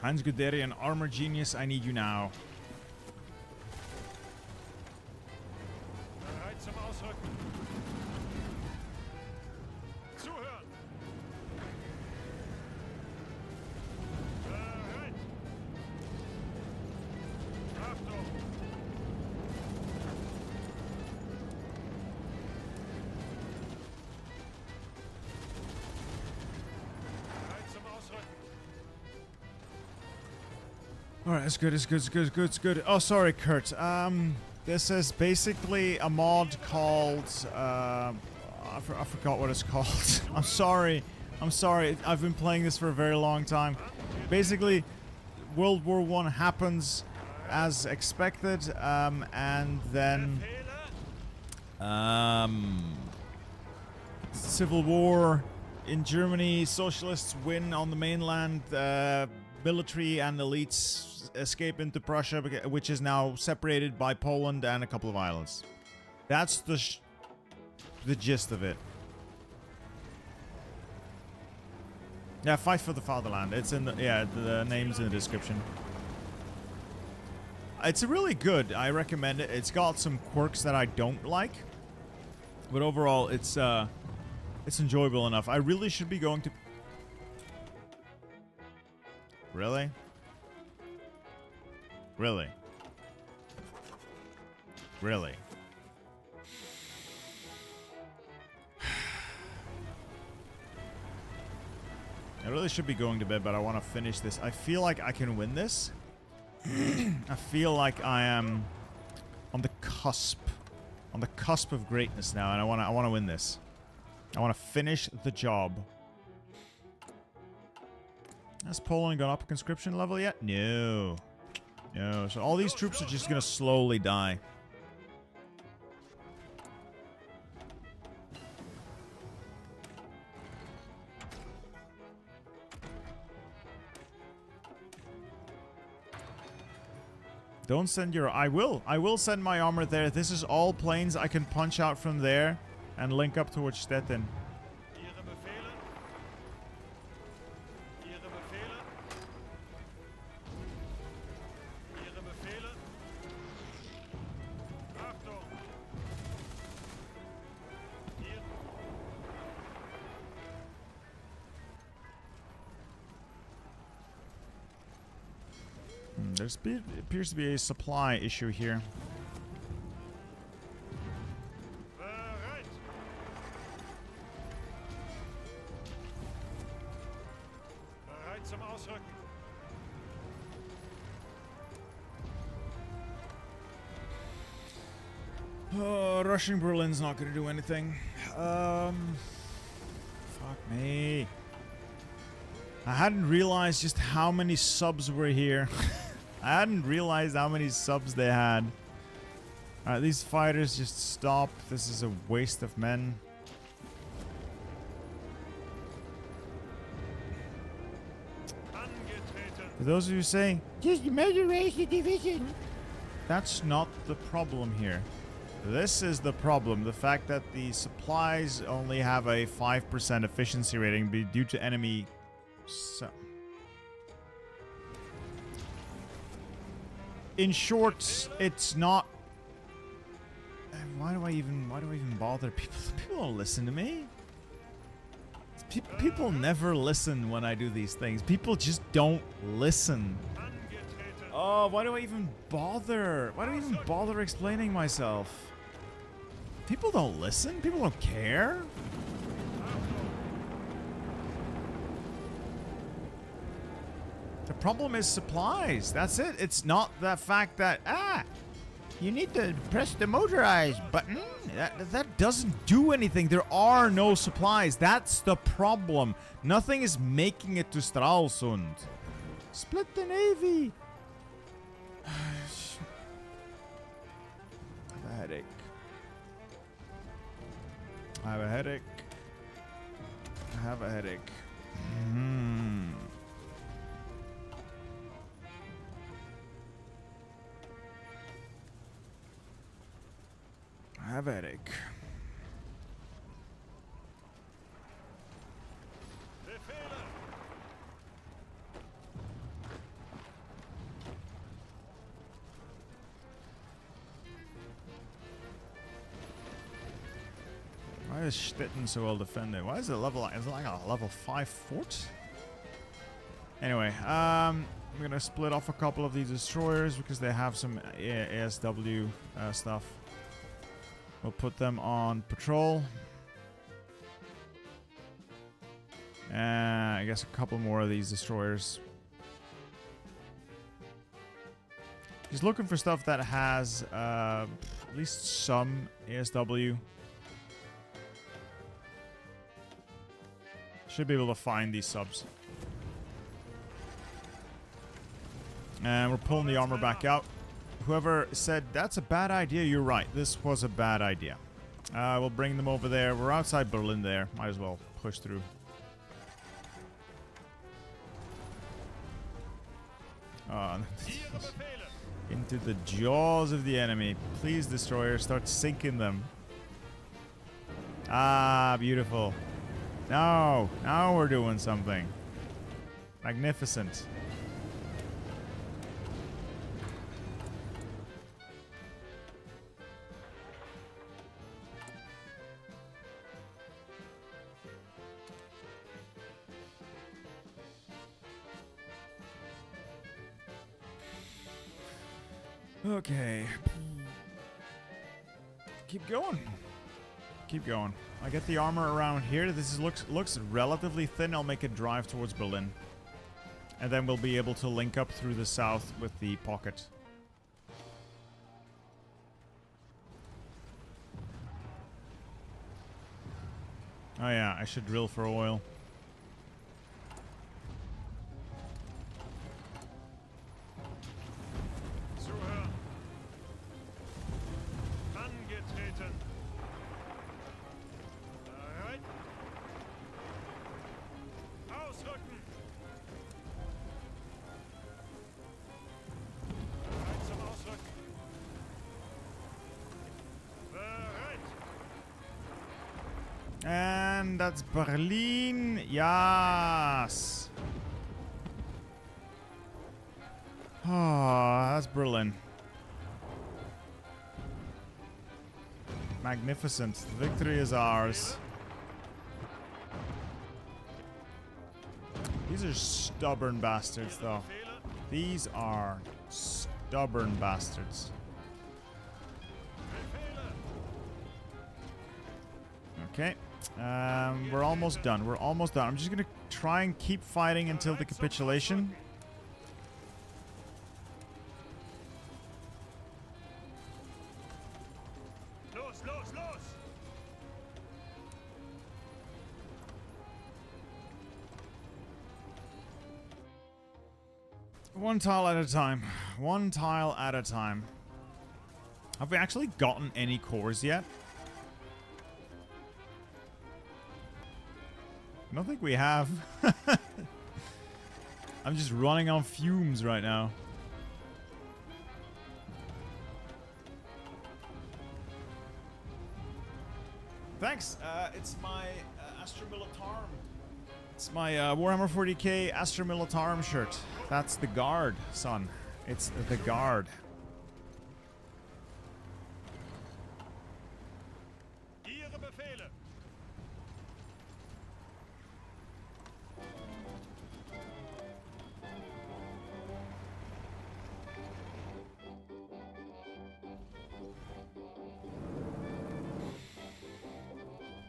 Speaker 1: Hans Guderian, Armor Genius, I need you now.
Speaker 2: Bereit zum Ausrücken. Zuhören. Bereit. Achtung. Bereit zum Ausrücken.
Speaker 1: Alright, it's good, it's good, it's good, it's good, it's good. Oh, sorry, Kurt. This is basically a mod called... I forgot what it's called. I'm sorry. I'm sorry. I've been playing this for a very long time. Basically, World War I happens as expected, and then... Civil War in Germany, socialists win on the mainland, military and elites escape into Prussia, which is now separated by Poland and a couple of islands. That's the gist of it. Yeah, fight for the fatherland. It's in the, yeah, the name's in the description. It's really good. I recommend it. It's got some quirks that I don't like, but overall, it's enjoyable enough. I really should be going to... Really? Really? Really? I really should be going to bed, but I want to finish this. I feel like I can win this. I feel like I am on the cusp of greatness now, and I want to win this. I want to finish the job. Has Poland gone up a conscription level yet? No. No. So all these troops are just going to slowly die. Don't send your... I will send my armor there. This is all planes I can punch out from there and link up towards Stettin. There appears to be a supply issue here.
Speaker 2: Bereit. Bereit zum Ausrücken.
Speaker 1: Rushing Berlin's not going to do anything. Fuck me. I hadn't realized just how many subs were here. I hadn't realized how many subs they had. Alright, these fighters just stop. This is a waste of men. For those of you saying, just mobilize the division. That's not the problem here. This is the problem. The fact that the supplies only have a 5% efficiency rating due to enemy... In short, it's not... Why do I even bother? People don't listen to me. People never listen when I do these things. People just don't listen. Oh, why do I even bother? Why do I even bother explaining myself? People don't listen. People don't care. The problem is supplies. That's it. It's not the fact that, you need to press the motorize button. That doesn't do anything. There are no supplies. That's the problem. Nothing is making it to Stralsund. Split the navy. I have a headache. I have a headache. I have a headache. I have a headache. Why is Stettin so well defended? Why is it level? Is it like a level 5 fort? Anyway, I'm gonna split off a couple of these destroyers because they have some ASW stuff. We'll put them on patrol. I guess a couple more of these destroyers. He's looking for stuff that has at least some ASW. Should be able to find these subs. And we're pulling the armor back out. Whoever said that's a bad idea, you're right. This was a bad idea. We'll bring them over there. We're outside Berlin there. Might as well push through. Into the jaws of the enemy. Please, destroyer, start sinking them. Ah, beautiful. No, now we're doing something. Magnificent. Okay. Keep going. Keep going. I get the armor around here. This is, looks relatively thin. I'll make a drive towards Berlin. And then we'll be able to link up through the south with the pocket. Oh yeah, I should drill for oil. And that's Berlin. Yes. Oh, that's Berlin. Magnificent. Victory is ours. These are stubborn bastards, though. These are stubborn bastards. Okay. We're almost done. We're almost done. I'm just going to try and keep fighting until the capitulation. One tile at a time. One tile at a time. Have we actually gotten any cores yet? I don't think we have. I'm just running on fumes right now. Thanks. It's my Astra Militarum. It's my Warhammer 40k Astra Militarum shirt. That's the guard, son. It's the guard.
Speaker 2: Ihre Befehle.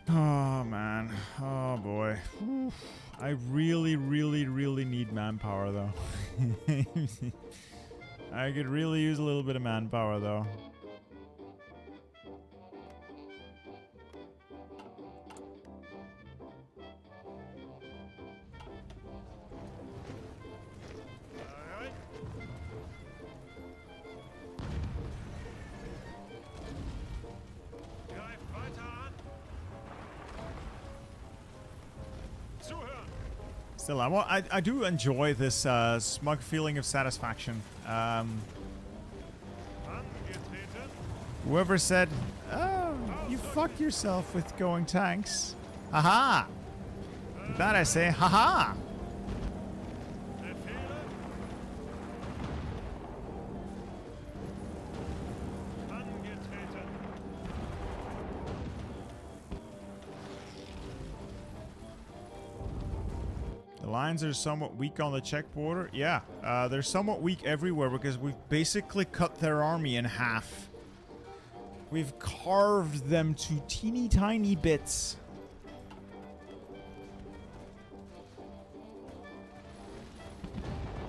Speaker 1: Oh, man. Oh, boy. Oof. I really, really, really need manpower, though. I could really use a little bit of manpower, though.
Speaker 2: Bereit. Greift weiter an. Zuhören.
Speaker 1: Still, I do enjoy this smug feeling of satisfaction.
Speaker 2: Angetreten.
Speaker 1: Whoever said, "Oh, you fucked yourself with going tanks." Haha. To that I say, haha.
Speaker 2: Befehle. Angetreten.
Speaker 1: The lines are somewhat weak on the Czech border. Yeah, they're somewhat weak everywhere because we've basically cut their army in half. We've carved them to teeny tiny bits.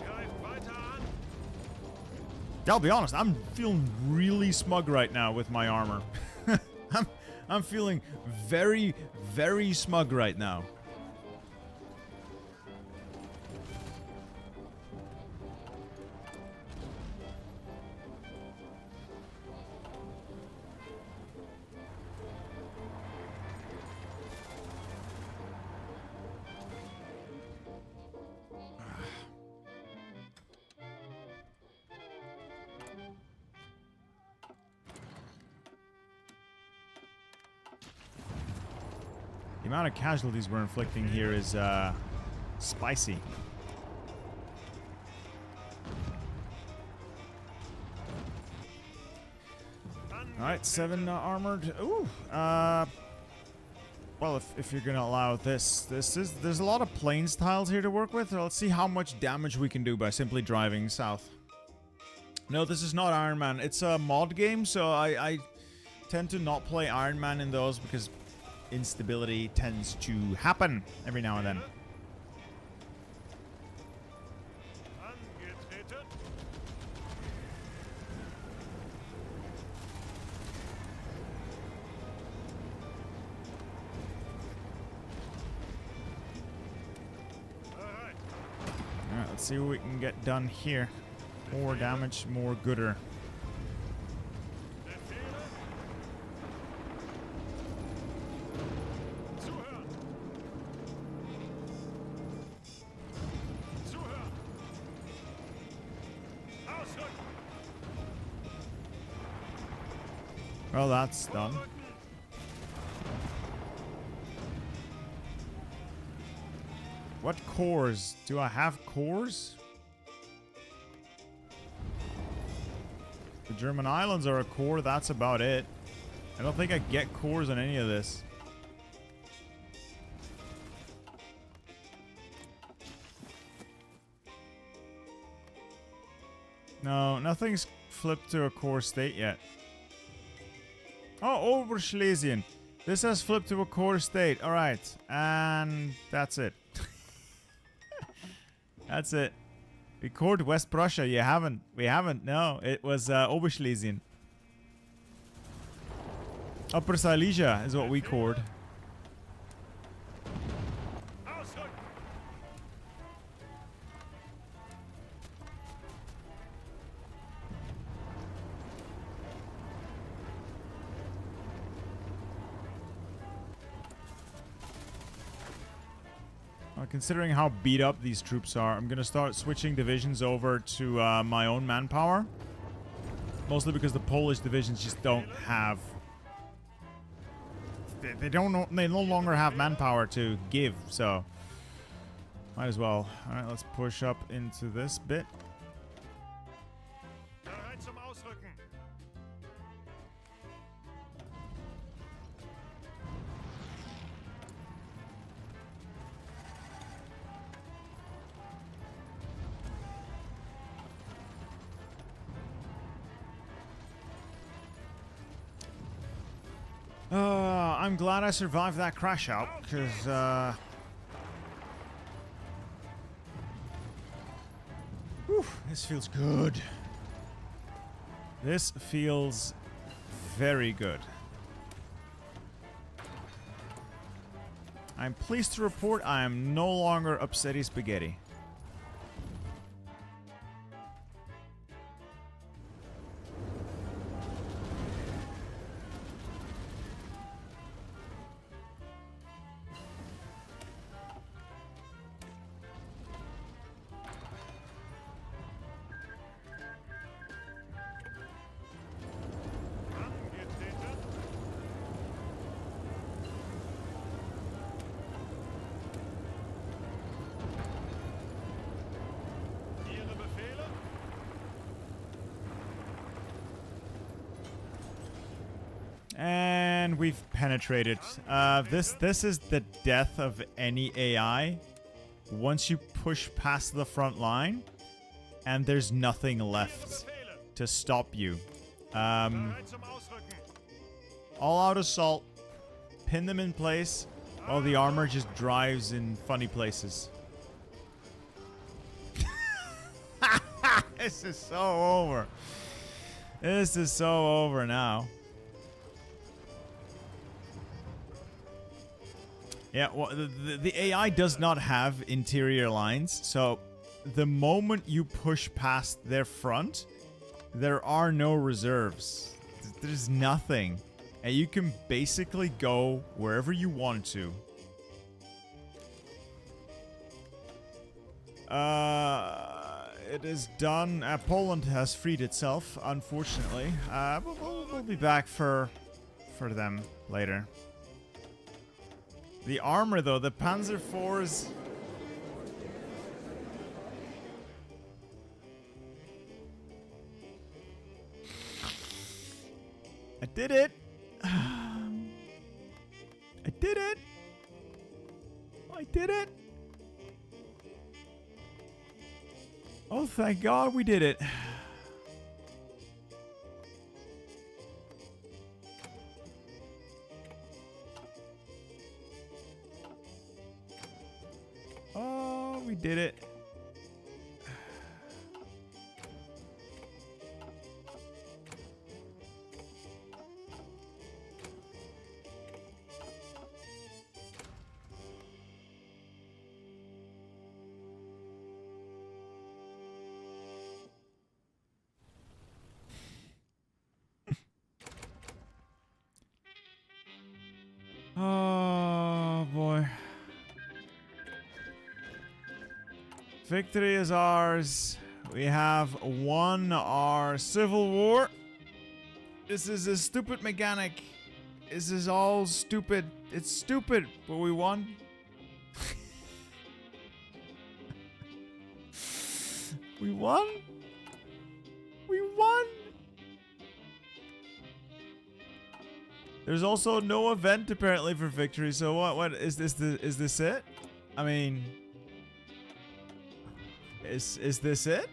Speaker 2: Greift weiter an.
Speaker 1: I'll be honest, I'm feeling really smug right now with my armor. I'm feeling very, very smug right now. The amount of casualties we're inflicting here is spicy. Alright, 7 armored. Ooh. Well, if you're gonna allow this is there's a lot of plains tiles here to work with. Let's see how much damage we can do by simply driving south. No, this is not Iron Man. It's a mod game, so I tend to not play Iron Man in those because instability tends to happen every now and then.
Speaker 2: Angetreten. Bereit.
Speaker 1: Alright, let's see what we can get done here. More damage, more gooder.
Speaker 2: Befehle. Zuhören. Zuhören. Ausrücken.
Speaker 1: Well, that's done.
Speaker 2: Vorrücken.
Speaker 1: What cores? Do I have cores? The German islands are a core, that's about it. I don't think I get cores on any of this. No, nothing's flipped to a core state yet. Oh, Oberschlesien. This has flipped to a core state. Alright. And that's it. That's it. We cored West Prussia. You haven't. We haven't. No, it was Oberschlesien. Upper Silesia is what we cored.
Speaker 2: Ausrücken.
Speaker 1: Considering how beat up these troops are, I'm gonna start switching divisions over to my own manpower. Mostly because the Polish divisions just don't have... They no longer have manpower to give, so... Might as well. Alright, let's push up into this bit.
Speaker 2: Bereit zum Ausrücken.
Speaker 1: I'm glad I survived that crash out, because, whew, this feels good. This feels very good. I'm pleased to report I am no longer upsetty spaghetti.
Speaker 2: Angetreten. Ihre Befehle?
Speaker 1: And we've penetrated. This is the death of any AI. Once you push past the front line, and there's nothing
Speaker 2: Ihre
Speaker 1: left
Speaker 2: Befehle.
Speaker 1: to stop you.
Speaker 2: Bereit zum Ausrücken.
Speaker 1: All-out assault. Pin them in place, while the armor just drives in funny places. This is so over. This is so over now. Yeah, well, the AI does not have interior lines, so the moment you push past their front, there are no reserves. There's nothing. And you can basically go wherever you want to. It is done. Poland has freed itself, unfortunately. But we'll be back for them later. The armor, though, the Panzer IVs... I did it! I did it! I did it! Oh, thank God we did it. Oh, we did it. Oh, boy. Victory is ours. We have won our civil war. This is a stupid mechanic. This is all stupid. It's stupid, but we won. We won. We won. There's also no event apparently for victory. So what is this? Is this it? I mean, is this it?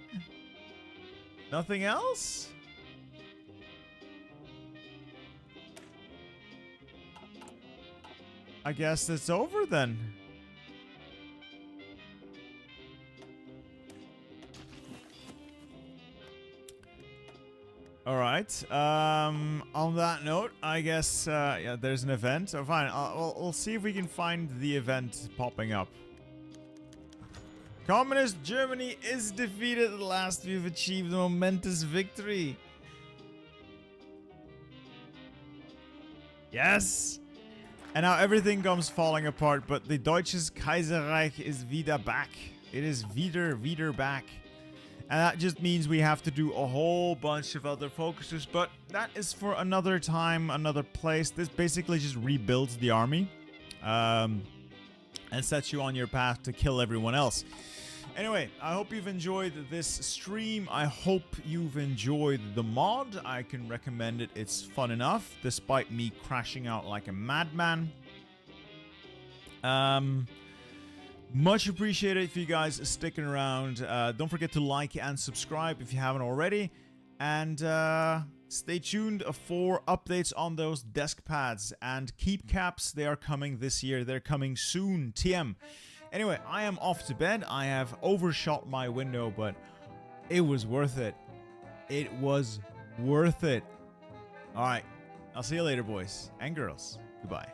Speaker 1: Nothing else? I guess it's over then. All right. On that note, I guess yeah, there's an event. Oh, fine. We'll see if we can find the event popping up. Communist Germany is defeated at last. We've achieved a momentous victory. Yes. And now everything comes falling apart, but the Deutsches Kaiserreich is wieder back. It is wieder back. And that just means we have to do a whole bunch of other focuses, but that is for another time, another place. This basically just rebuilds the army and sets you on your path to kill everyone else. Anyway, I hope you've enjoyed this stream. I hope you've enjoyed the mod. I can recommend it. It's fun enough, despite me crashing out like a madman. Much appreciated if you guys are sticking around. Don't forget to like and subscribe if you haven't already. And stay tuned for updates on those desk pads. And keep caps, they are coming this year. They're coming soon. TM. Anyway, I am off to bed. I have overshot my window, but it was worth it. It was worth it. All right. I'll see you later, boys and girls. Goodbye.